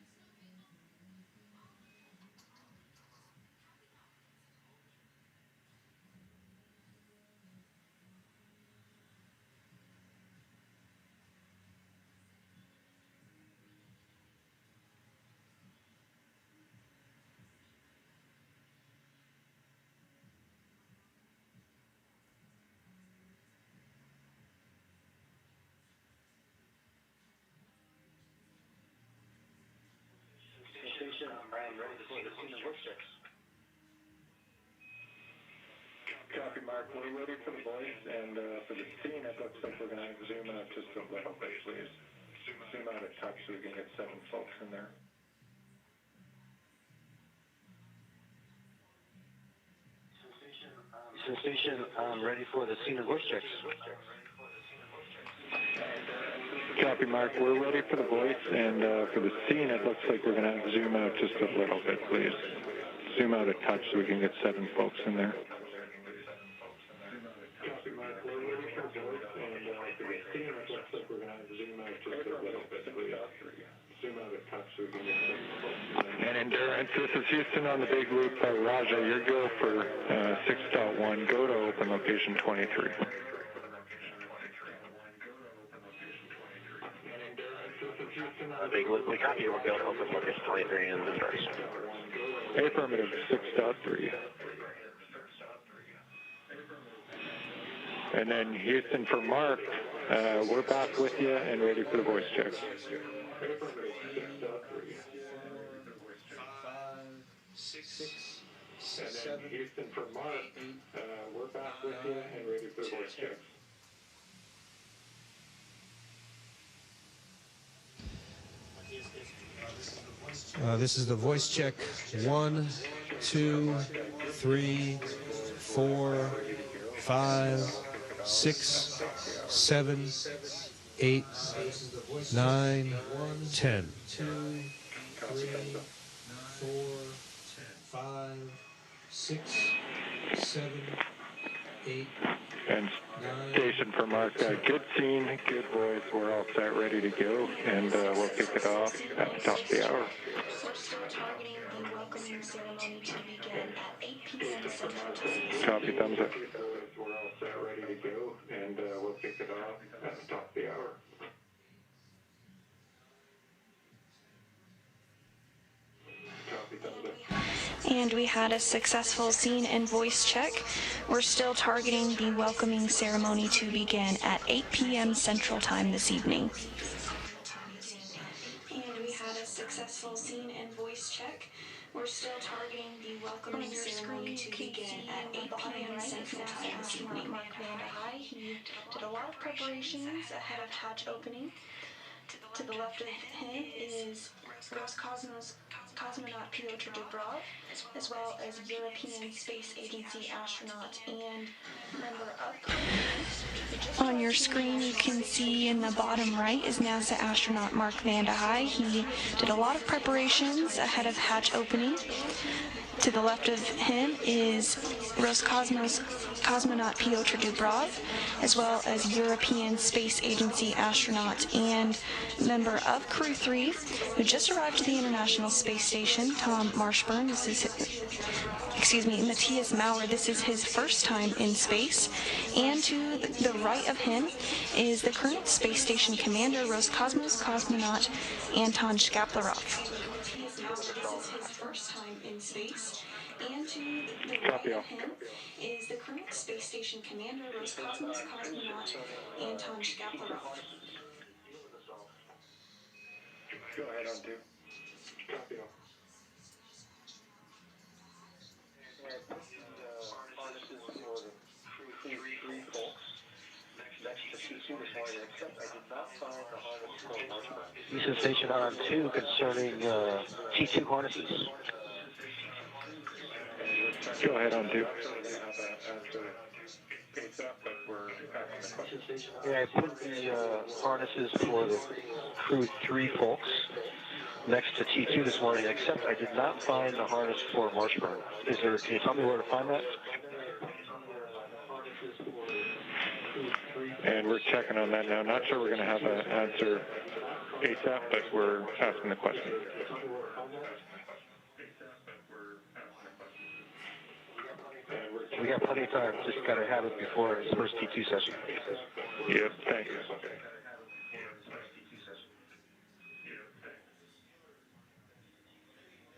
I'm ready to see the scene of voice checks. Copy, Mark. We're ready for the voice, and for the scene, it looks like we're going to zoom out just a little bit, please. Zoom out a touch so we can get 7 folks in there. Houston Station, ready for the scene and voice checks. Copy, Mark. We're ready for the voice, and for the scene, it looks like we're going to zoom out just a little bit, please. Zoom out a touch so we can get 7 folks in there. Copy, Mark. We're ready for the voice, and for the scene, it looks like we're going to zoom out just a little bit, please. Zoom out a touch so we can get 7 folks in there. And Endurance, this is Houston on the Big Loop. Raja, your go for 6.1. Go to open location 23. Big Loop, we copy. We're going to open location 23 in the stars. Affirmative, 6.3. And then Houston for Mark, we're back with you and ready for the voice check. 5, 6, 7, Houston for Mark, we're back with you and ready for the voice check. This is the voice check. 1, 2, 3, 4, 5, 6, 7, 8, 9, 10. 2, 3, 4, 5, 6, 7, 8. And station for Mark, good scene, good voice. We're all set, ready to go, and we'll kick it off at the top of the hour. We're still targeting the welcoming ceremony to begin at 8 p.m. Central Time. Copy, thumbs up. We're all set, ready to go, and we'll kick it off at the top of the hour. Copy, thumbs up. And we had a successful scene and voice check. We're still targeting the welcoming ceremony to begin at 8 p.m. Central Time this evening. And we had a successful scene and voice check. We're still targeting the welcoming ceremony to begin at 8 p.m. Central Time this evening. Mark Vanda High, he did a lot of preparations ahead of hatch opening. To the left of him is Cosmonaut Piotr Dubrov, as well as European Space Agency astronaut and member of Crew-3. On your screen, you can see in the bottom right is NASA astronaut Mark Vanda High. He did a lot of preparations ahead of hatch opening. To the left of him is Roscosmos cosmonaut Piotr Dubrov, as well as European Space Agency astronaut and member of Crew-3, who just arrived to the International Space Station, Thomas Marshburn. Matthias Maurer. This is his first time in space. And to the right of him is the current space station commander, Roscosmos cosmonaut Anton Shkaplerov. This is his first time in space. And to the right of him is the current space station commander, Roscosmos cosmonaut Anton Shkaplerov. Go ahead on 2. Copy. Harnesses for the Crew-3 folks. Next to T2 this morning, except I did not find the harness for Marshburn. Houston Station on 2 concerning T2 harnesses. Go ahead on 2. Yeah, I put the harnesses for the Crew-3 folks next to T2 this morning, except I did not find the harness for Marshburn. Can you tell me where to find that? And we're checking on that now. Not sure we're going to have an answer ASAP, but we're asking the question. We got plenty of time. Just got to have it before his first T2 session. Yep, thanks.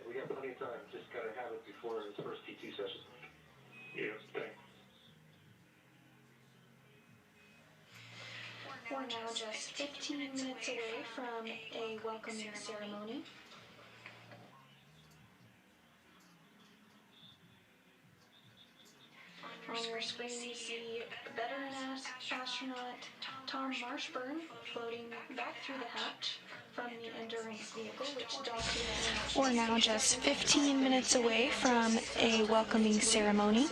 We got plenty of time. Just got to have it before his first T2 session. Yep, thanks. We're now just 15 minutes away from a welcoming ceremony. On your screen, you see veteran astronaut Thomas Marshburn floating back through the hatch from the Endurance vehicle, which docked. We're now just 15 minutes away from a welcoming ceremony.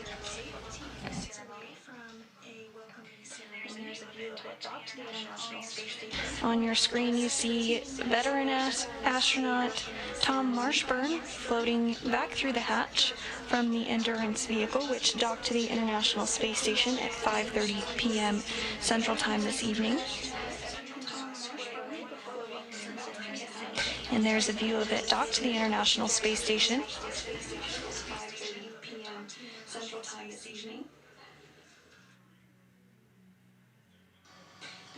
docked to the International Space Station. On your screen, you see veteran astronaut Tom Marshburn floating back through the hatch from the Endurance vehicle, which docked to the International Space Station at 5:30 p.m. Central Time this evening. And there's a view of it docked to the International Space Station. 5:30 p.m. Central Time this evening.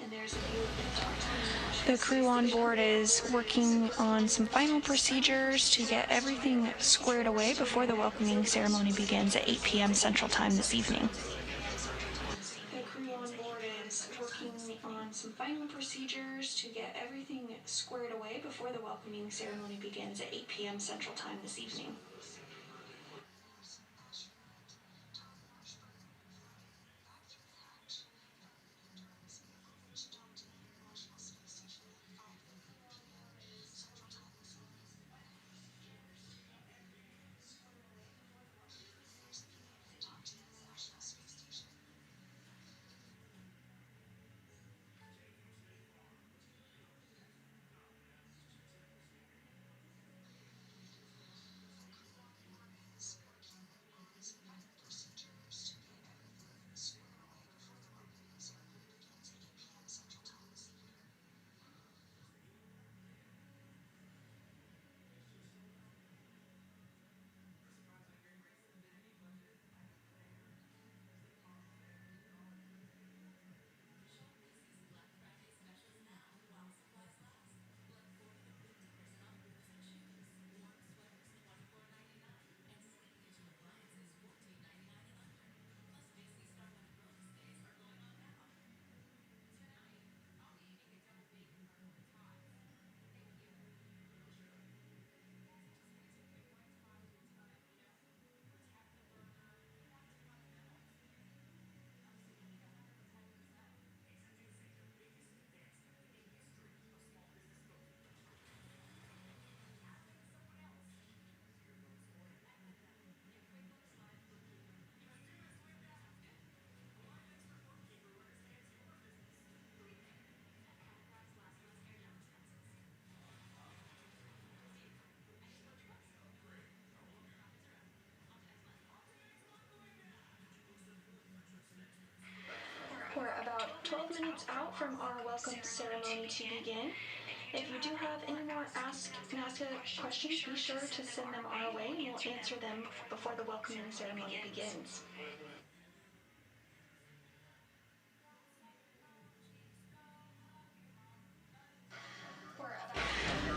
And there's a view of it docked to the International. The crew on board is working on some final procedures to get everything squared away before the welcoming ceremony begins at 8 p.m. Central Time this evening. The crew on board is working on some final procedures to get everything squared away before the welcoming ceremony begins at 8 p.m. Central Time this evening. We're about 12 minutes out from our welcome ceremony to begin. If you do have any more Ask NASA questions, be sure to send them our way and we'll answer them before the welcoming ceremony begins.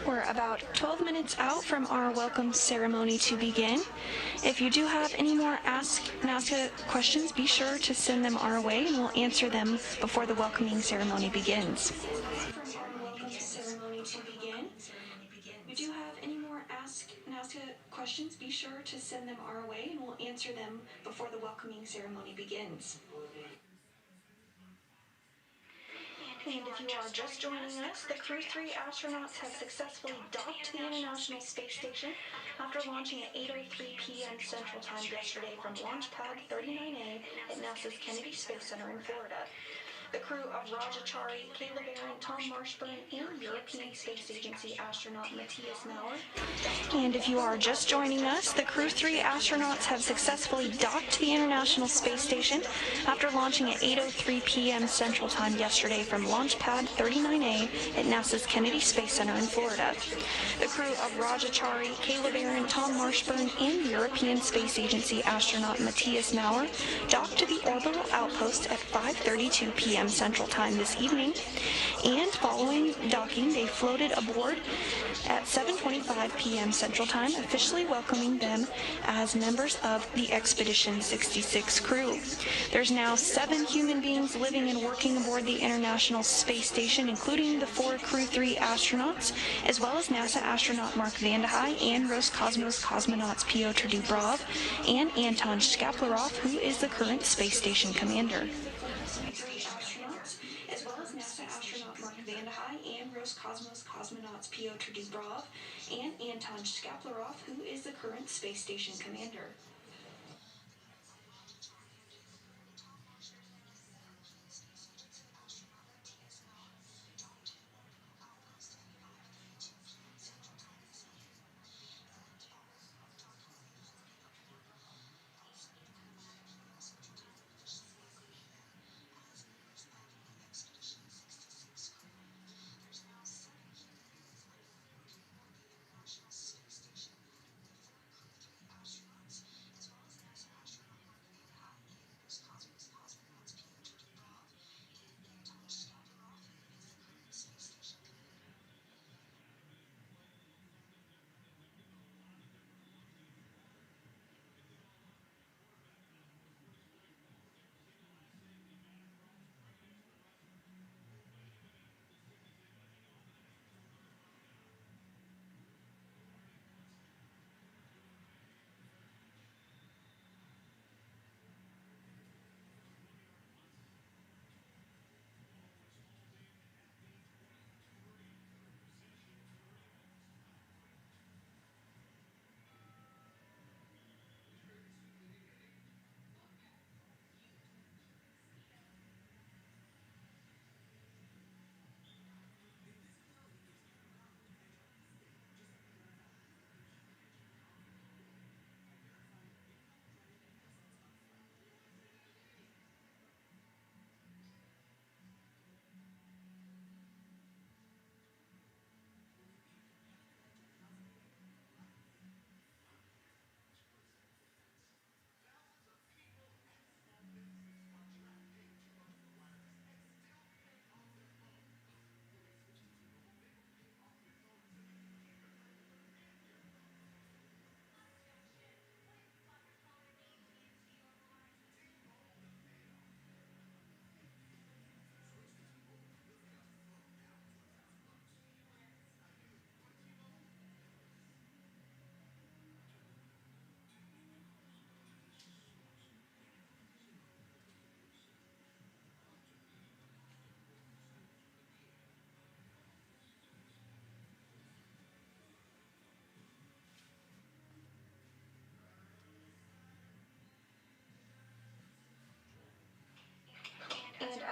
We're about 12 minutes out from our welcome ceremony to begin. If you do have any more Ask NASA questions, be sure to send them our way and we'll answer them before the welcoming ceremony begins. From our welcome ceremony to begin. If you do have any more Ask NASA questions, be sure to send them our way and we'll answer them before the welcoming ceremony begins. And if you are just joining us, the Crew-3 astronauts have successfully docked to the International Space Station after launching at 8:03 p.m. Central Time yesterday from Launch Pad 39A at NASA's Kennedy Space Center in Florida. The crew of Chari, Kayla Barron, Thomas Marshburn, and European Space Agency astronaut Matthias Maurer. And if you are just joining us, the Crew-3 astronauts have successfully docked to the International Space Station after launching at 8:03 p.m. Central Time yesterday from Launch Pad 39A at NASA's Kennedy Space Center in Florida. The crew of Chari, Kayla Barron, Thomas Marshburn, and European Space Agency astronaut Matthias Maurer docked to the orbital outpost at 5:32 p.m. Central Time this evening, and following docking, they floated aboard at 7:25 p.m. Central Time, officially welcoming them as members of the Expedition 66 crew. There's now 7 human beings living and working aboard the International Space Station, including the 4 Crew-3 astronauts, as well as NASA astronaut Mark Vande Hei and Roscosmos cosmonauts Piotr Dubrov and Anton Shkaplerov, who is the current space station commander. As well as NASA astronaut Mark Vande Hei and Roscosmos cosmonauts Piotr Dubrov and Anton Shkaplerov, who is the current space station commander.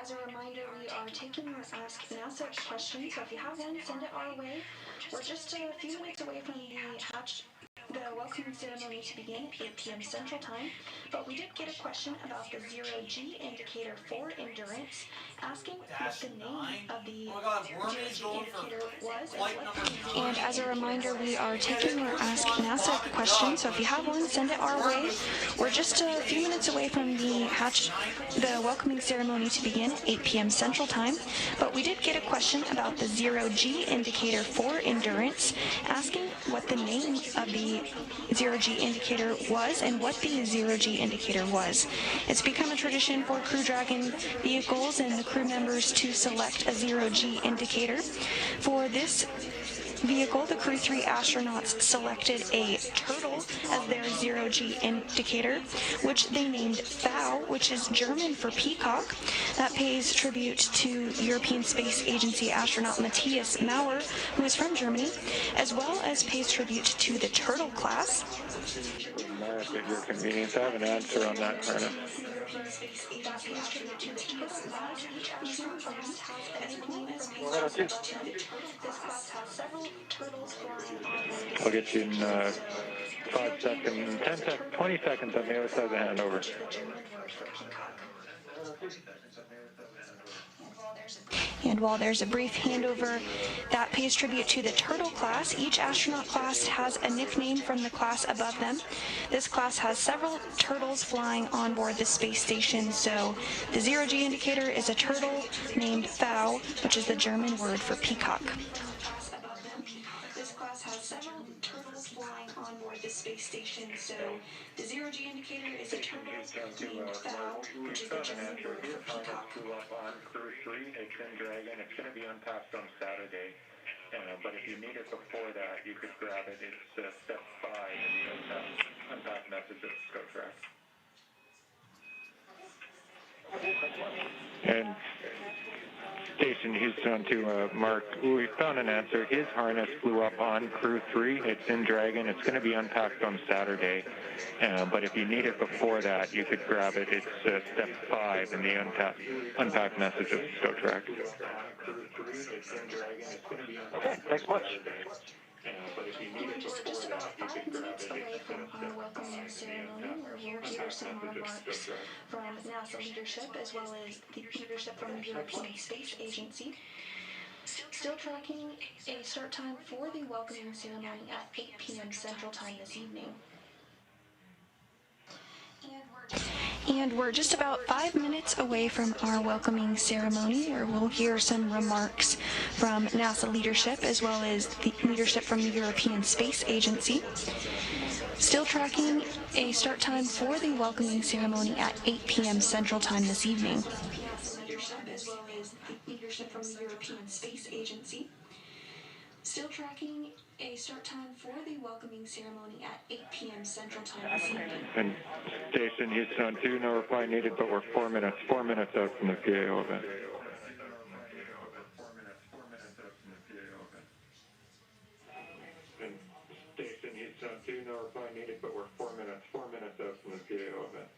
as a reminder, we are taking your Ask NASA questions, so if you have one, send it our way. We're just a few minutes away from the welcoming ceremony to begin at 8 p.m. Central Time, but we did get a question about the zero-G indicator for endurance, asking what the name of the zero-G indicator was and as a reminder, we are taking your Ask NASA questions, so if you have one, send it our way. We're just a few minutes away from the welcoming ceremony to begin at 8 p.m. Central Time, but we did get a question about the zero-G indicator for endurance, asking what the name of the zero-G indicator was and what the zero-G indicator was. It's become a tradition for Crew Dragon vehicles and the crew members to select a zero-G indicator. For this vehicle, the Crew-3 astronauts selected a turtle as their zero-G indicator, which they named VOW, which is German for peacock. That pays tribute to European Space Agency astronaut Matthias Maurer, who is from Germany, as well as pays tribute to the turtle class. At your convenience, I have an answer on that, Carter. I'll get you in 5 seconds, 10 seconds, 20 seconds on the other side of the handover. And while there's a brief handover that pays tribute to the turtle class, each astronaut class has a nickname from the class above them. This class has several turtles flying on board the space station, so the zero-G indicator is a turtle named VOW, which is the German word for peacock. This class has several turtles flying on board the space station, so the zero-G indicator is a turtle named VOW, which is the German word for peacock. On Crew-3, it's in Dragon. It's going to be unpacked on Saturday, but if you need it before that, you could grab it. It's step 5 in the unpacked message of Scout Track. And Station Houston on to Mark. We found an answer. His harness blew up on Crew-3. It's in Dragon. It's going to be unpacked on Saturday. But if you need it before that, you could grab it. It's step 5 in the unpacked message of Scout Track. Okay, thanks much. We're just about 5 minutes away from our welcoming ceremony, where we'll hear some remarks from NASA leadership as well as the leadership from the European Space Agency. Still tracking a start time for the welcoming ceremony at 8 p.m. Central Time this evening. And we're just about 5 minutes away from our welcoming ceremony, where we'll hear some remarks from NASA leadership as well as the leadership from the European Space Agency. Still tracking a start time for the welcoming ceremony at 8 p.m. Central Time this evening. As well as the leadership from the European Space Agency. Still tracking a start time for the welcoming ceremony at 8 p.m. Central Time this evening. And Station Houston on 2, no reply needed, but we're 4 minutes out from the PAO event. And Station Houston on 2, no reply needed, but we're 4 minutes out from the PAO event.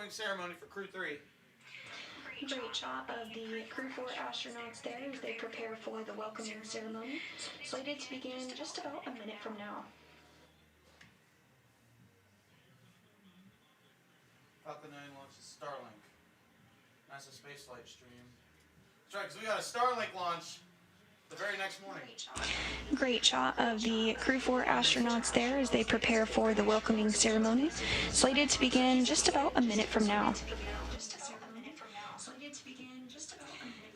welcoming ceremony for Crew-3. Great shot of the Crew-4 astronauts there as they prepare for the welcoming ceremony, slated to begin just about a minute from now. Falcon 9 launches Starlink. NASA spaceflight stream. That's right, because we got a Starlink launch the very next morning. Great shot of the Crew-4 astronauts there as they prepare for the welcoming ceremony, slated to begin just about a minute from now.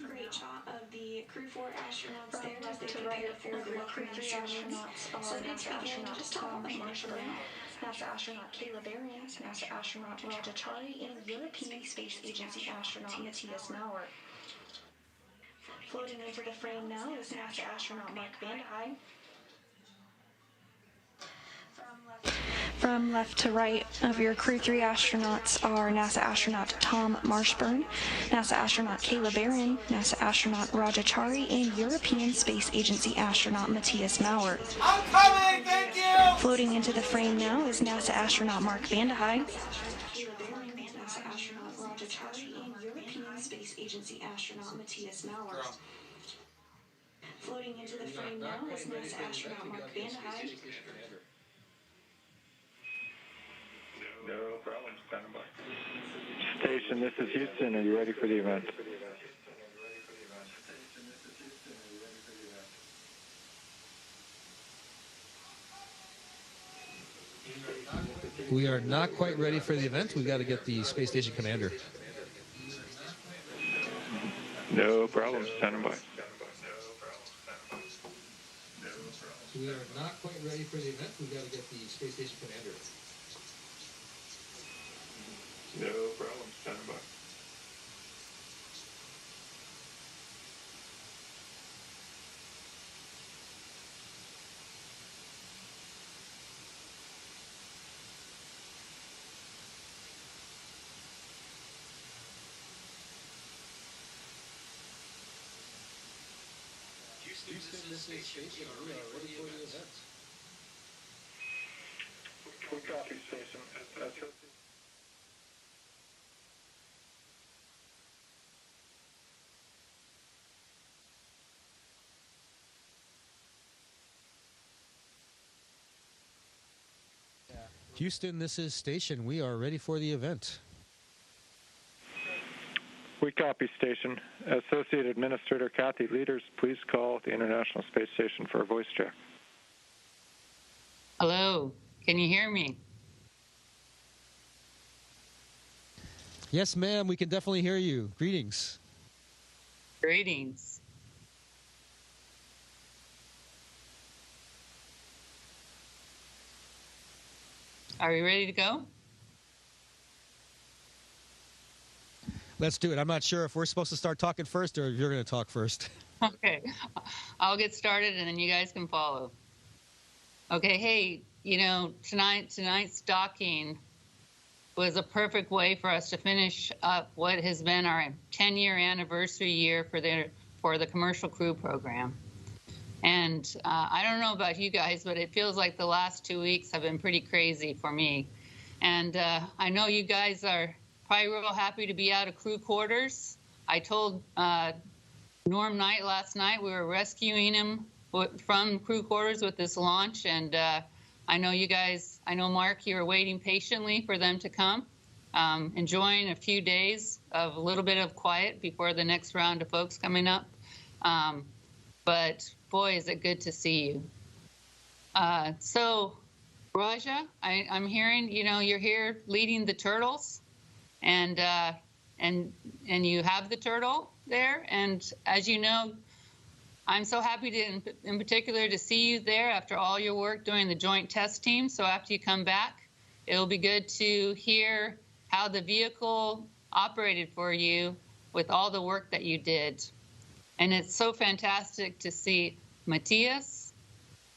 Great shot of the Crew-4 astronauts there as they prepare for the welcoming ceremony, slated to begin just about a minute from now. NASA astronaut Kayla Barron, NASA astronaut Chari, and European Space Agency astronaut Matthias Maurer. Floating into the frame now is NASA astronaut Mark Vande Hei. From left to right of your Crew-3 astronauts are NASA astronaut Thomas Marshburn, NASA astronaut Kayla Barron, NASA astronaut Chari, and European Space Agency astronaut Matthias Maurer. I'm coming, thank you! Floating into the frame now is NASA astronaut Mark Vande Hei. Kayla Barron, NASA astronaut Chari, and European Space Agency astronaut Matthias Maurer. Floating into the frame now is NASA astronaut Mark Vande Hei. No problem, standing by. Station, this is Houston. Are you ready for the event? We are not quite ready for the event. We've got to get the space station commander. No problem, standing by. We are not quite ready for the event. We've got to get the space station commander. No problem, standing by. Houston, this is station. We are ready for the event. We copy, station. Houston, this is station. We are ready for the event. We copy, station. Associate Administrator Kathy Leaders, please call the International Space Station for a voice check. Hello, can you hear me? Yes, ma'am, we can definitely hear you. Greetings. Greetings. Are we ready to go? Let's do it. I'm not sure if we're supposed to start talking first or if you're going to talk first. Okay, I'll get started and then you guys can follow. Okay, hey, you know, tonight's docking was a perfect way for us to finish up what has been our 10-year anniversary year for the Commercial Crew program. And I don't know about you guys, but it feels like the last 2 weeks have been pretty crazy for me. And I know you guys are probably real happy to be out of crew quarters. I told Norm Knight last night we were rescuing him from crew quarters with this launch. And I know you guys, I know Mark, you were waiting patiently for them to come, enjoying a few days of a little bit of quiet before the next round of folks coming up. But boy, is it good to see you. So, Raja, I'm hearing, you know, you're here leading the turtles, and you have the turtle there. And as you know, I'm so happy to, in particular, to see you there after all your work doing the joint test team. So after you come back, it'll be good to hear how the vehicle operated for you with all the work that you did. And it's so fantastic to see Matthias,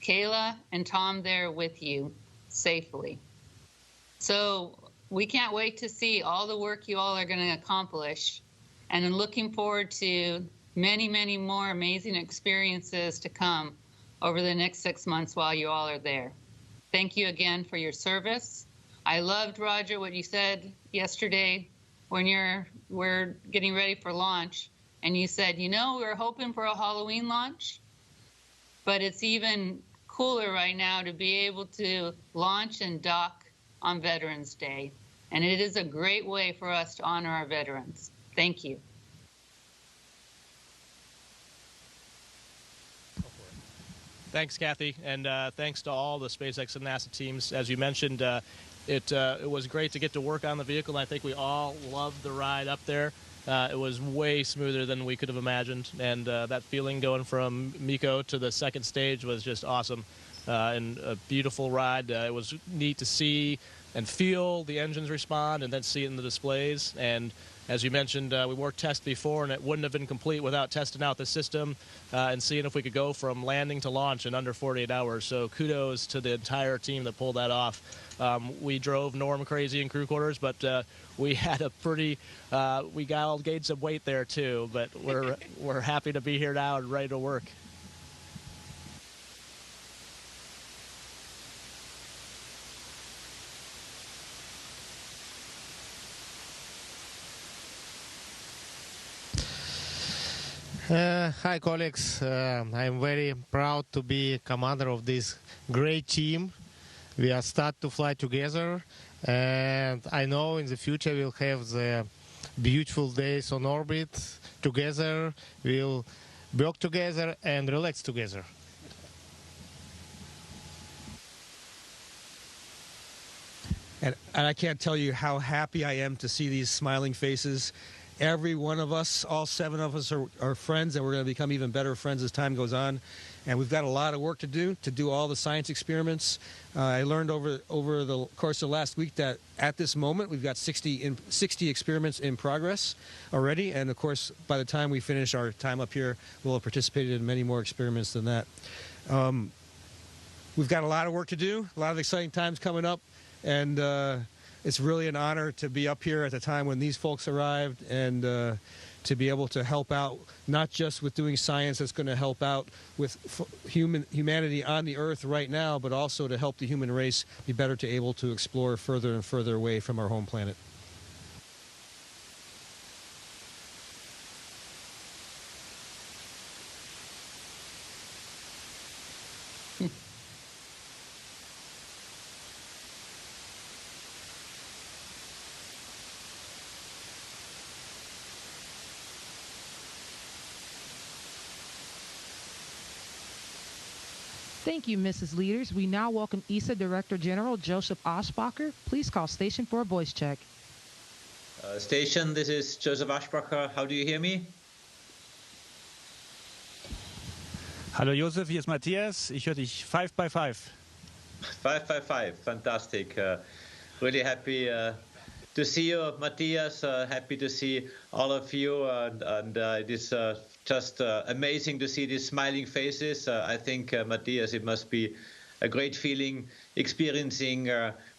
Kayla, and Tom there with you safely. So we can't wait to see all the work you all are going to accomplish. And I'm looking forward to many, many more amazing experiences to come over the next 6 months while you all are there. Thank you again for your service. I loved, Roger, what you said, yesterday when we're getting ready for launch, and you said, we were hoping for a Halloween launch, but it's even cooler right now to be able to launch and dock on Veterans Day. And it is a great way for us to honor our veterans. Thank you. Thanks, Kathy, and thanks to all the SpaceX and NASA teams. As you mentioned, it was great to get to work on the vehicle, and I think we all loved the ride up there. It was way smoother than we could have imagined, and that feeling going from MECO to the second stage was just awesome, and a beautiful ride. It was neat to see and feel the engines respond and then see it in the displays. And as you mentioned, we worked tests before, and it wouldn't have been complete without testing out the system and seeing if we could go from landing to launch in under 48 hours. So kudos to the entire team that pulled that off. We drove Norm crazy in crew quarters, but we had a pretty, we got gained some weight there too, but we're happy to be here now and ready to work. Hi, colleagues. I'm very proud to be commander of this great team. We are start to fly together, and I know in the future we'll have the beautiful days on orbit together. We'll work together and relax together. And I can't tell you how happy I am to see these smiling faces. Every one of us, all 7 of us are friends, and we're going to become even better friends as time goes on. And we've got a lot of work to do all the science experiments. I learned over the course of last week that at this moment we've got 60 experiments in progress already. And of course, by the time we finish our time up here, we'll have participated in many more experiments than that. We've got a lot of work to do, a lot of exciting times coming up, and it's really an honor to be up here at the time when these folks arrived, and to be able to help out, not just with doing science that's going to help out with humanity on the Earth right now, but also to help the human race be better to able to explore further and further away from our home planet. Thank you, Mrs. Leaders. We now welcome ESA Director General Joseph Aschbacher. Please call station for a voice check. Station, this is Joseph Aschbacher. How do you hear me? Hallo Josef, hier ist Matthias. Ich höre dich 5 by 5. 5 by 5, fantastic. Really happy to see you, Matthias. Happy to see all of you, and it is just amazing to see these smiling faces. I think, Matthias, it must be a great feeling experiencing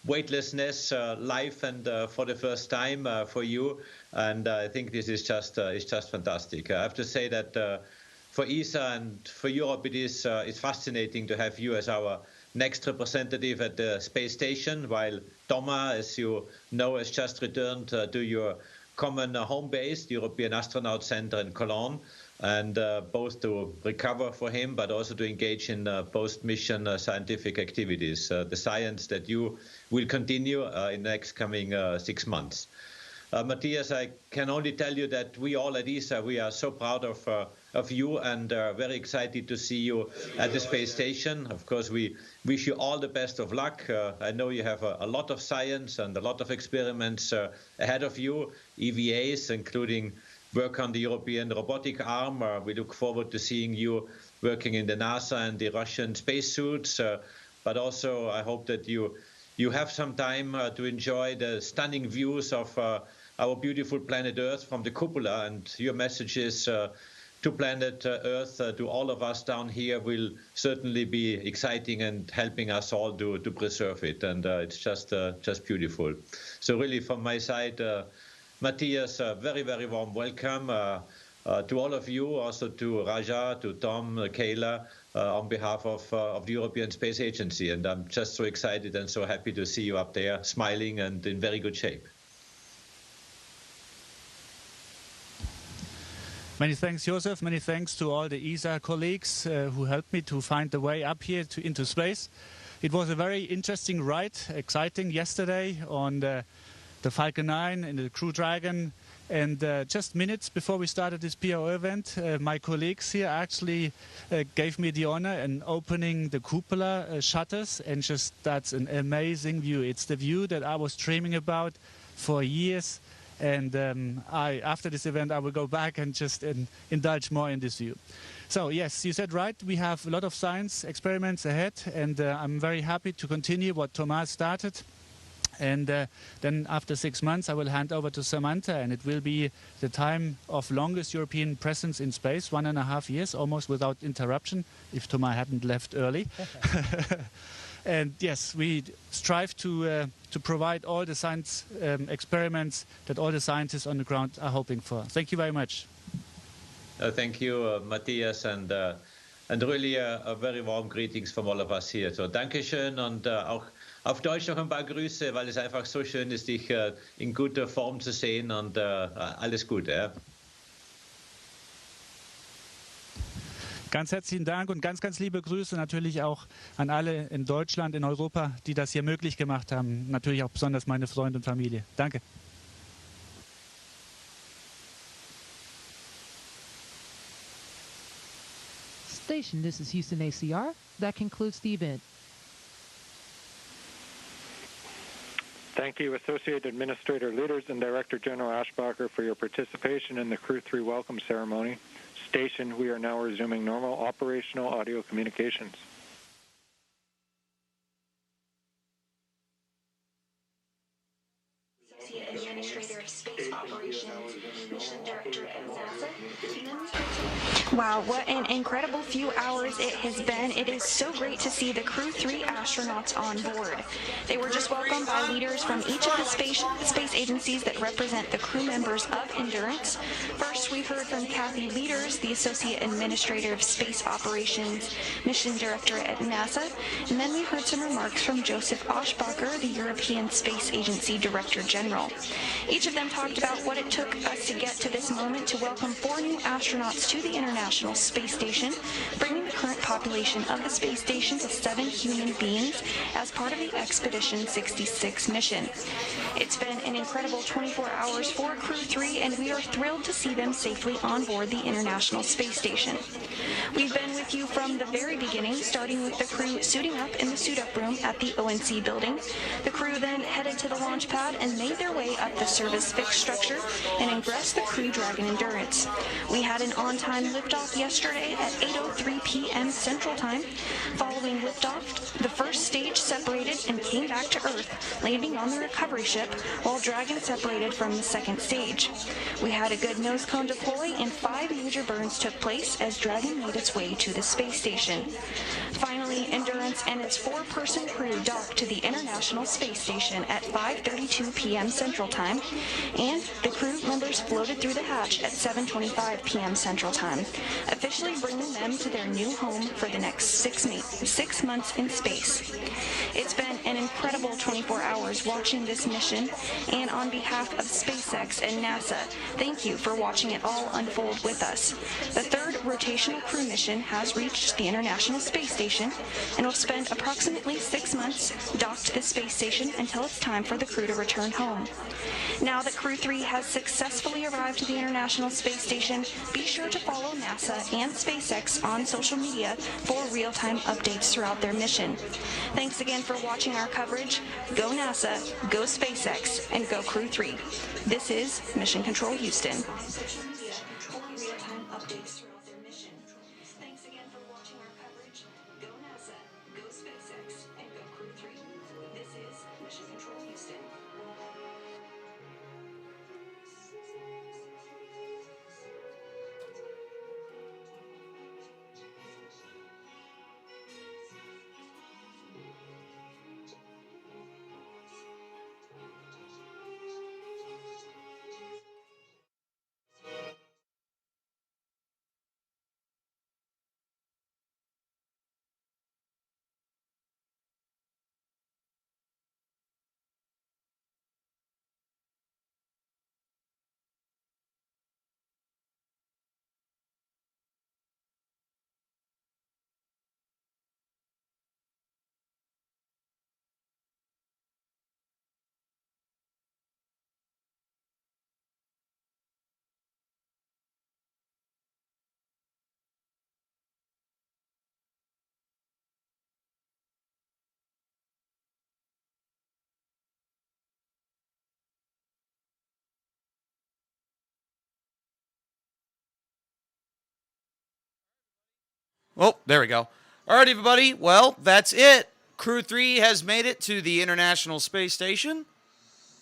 weightlessness live and for the first time for you. And I think this is just fantastic. I have to say that for ESA and for Europe, it's fascinating to have you as our next representative at the space station, while Thomas, as you know, has just returned to your common home base, the European Astronaut Center in Cologne, and both to recover for him, but also to engage in post-mission scientific activities, the science that you will continue in the next coming 6 months. Matthias, I can only tell you that we all at ESA, we are so proud of you, and very excited to see you at the space station. Of course, we wish you all the best of luck. I know you have a lot of science and a lot of experiments ahead of you, EVAs, including work on the European robotic arm. We look forward to seeing you working in the NASA and the Russian spacesuits, but also I hope that you have some time to enjoy the stunning views of our beautiful planet Earth from the cupola, and your messages to planet Earth, to all of us down here, will certainly be exciting and helping us all to preserve it, and it's just beautiful. So really from my side, Matthias, very, very warm welcome to all of you, also to Raja, to Tom, Kayla, on behalf of the European Space Agency. And I'm just so excited and so happy to see you up there, smiling and in very good shape. Many thanks, Joseph. Many thanks to all the ESA colleagues who helped me to find the way up here into space. It was a very interesting ride, exciting yesterday on the Falcon 9 and the Crew Dragon. And just minutes before we started this PO event, my colleagues here actually gave me the honor in opening the cupola shutters, and just that's an amazing view. It's the view that I was dreaming about for years. And after this event, I will go back and just indulge more in this view. So yes, you said right. We have a lot of science experiments ahead, and I'm very happy to continue what Thomas started. And then after 6 months, I will hand over to Samantha, and it will be the time of longest European presence in space, 1.5 years, almost without interruption, if Thomas hadn't left early. And yes, we strive to provide all the science experiments that all the scientists on the ground are hoping for. Thank you very much. Thank you, Matthias, and really a very warm greetings from all of us here. So, Dankeschön, und auch auf Deutsch noch ein paar Grüße, weil es einfach so schön ist, dich in guter Form zu sehen, und alles Gute. Ja. Ganz herzlichen Dank und ganz, ganz liebe Grüße natürlich auch an alle in Deutschland, in Europa, die das hier möglich gemacht haben. Natürlich auch besonders meine Freunde und Familie. Danke. Station, this is Houston ACR. That concludes the event. Thank you, Associate Administrator Leaders and Director General Ashbacher, for your participation in the Crew-3 welcome ceremony. Station, we are now resuming normal operational audio communications. Associate Administrator of Space Operations, Mission Director at NASA. Wow, what an incredible few hours it has been. It is so great to see the Crew-3 astronauts on board. They were just welcomed by leaders from each of the space agencies that represent the crew members of Endurance. First, we heard from Kathy Leaders, the Associate Administrator of Space Operations, Mission Director at NASA, and then we heard some remarks from Joseph Ashbacher, the European Space Agency Director General. Each of them talked about what it took us to get to this moment to welcome 4 new astronauts to the International Space Station, bringing the current population of the space station to 7 human beings as part of the Expedition 66 mission. It's been an incredible 24 hours for Crew-3, and we are thrilled to see them safely on board the International Space Station. We've been with you from the very beginning, starting with the crew suiting up in the suit-up room at the ONC building. The crew then headed to the launch pad and made their way up the service fixed structure and ingressed the Crew Dragon Endurance. We had an on-time liftoff yesterday at 8:03 p.m. Central Time. Following liftoff, the first stage separated and came back to Earth, landing on the recovery ship, while Dragon separated from the second stage. We had a good nose cone deploy, and 5 major burns took place as Dragon made its way to the space station. Finally, Endurance and its 4-person crew docked to the International Space Station at 5:32 p.m. Central Time, and the crew members floated through the hatch at 7:25 p.m. Central Time, officially bringing them to their new home for the next 6 months in space. It's been an incredible 24 hours watching this mission, and on behalf of SpaceX and NASA, thank you for watching it all unfold with us. The 3rd rotational crew mission has reached the International Space Station and will spend approximately 6 months docked to the space station until it's time for the crew to return home. Now that Crew-3 has successfully arrived to the International Space Station, be sure to follow NASA and SpaceX on social media for real-time updates throughout their mission. Thanks again for watching our coverage. Go NASA, go SpaceX, and go Crew-3. This is Mission Control Houston. Oh, there we go. All right, everybody. Well, that's it. Crew-3 has made it to the International Space Station.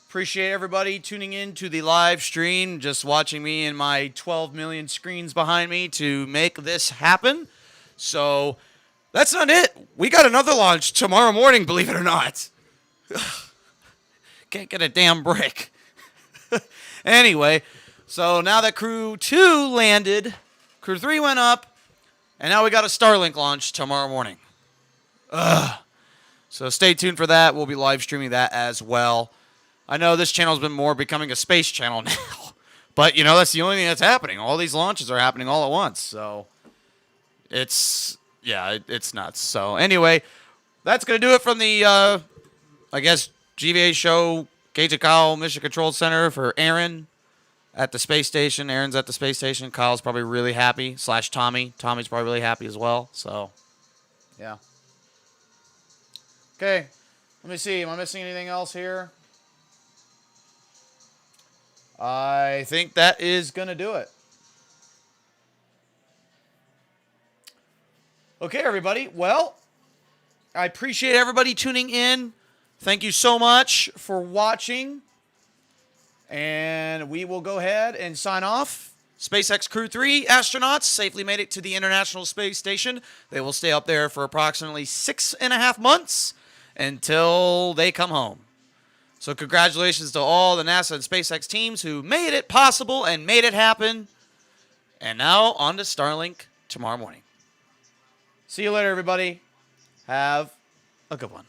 Appreciate everybody tuning in to the live stream, just watching me and my 12 million screens behind me to make this happen. So that's not it. We got another launch tomorrow morning, believe it or not. Can't get a damn break. Anyway, so now that Crew-2 landed, Crew-3 went up, and now we got a Starlink launch tomorrow morning. So stay tuned for that. We'll be live streaming that as well. I know this channel's been more becoming a space channel now, but, you know, that's the only thing that's happening. All these launches are happening all at once, so it's nuts. So anyway, that's going to do it from the, I guess, GVA show, Keita Kyle Mission Control Center for Aaron at the space station. Aaron's at the space station. Kyle's probably really happy, / Tommy. Tommy's probably really happy as well, so yeah. Okay, let me see. Am I missing anything else here? I think that is going to do it. Okay, everybody. Well, I appreciate everybody tuning in. Thank you so much for watching. And we will go ahead and sign off. SpaceX Crew-3 astronauts safely made it to the International Space Station. They will stay up there for approximately 6.5 months until they come home. So congratulations to all the NASA and SpaceX teams who made it possible and made it happen. And now on to Starlink tomorrow morning. See you later, everybody. Have a good one.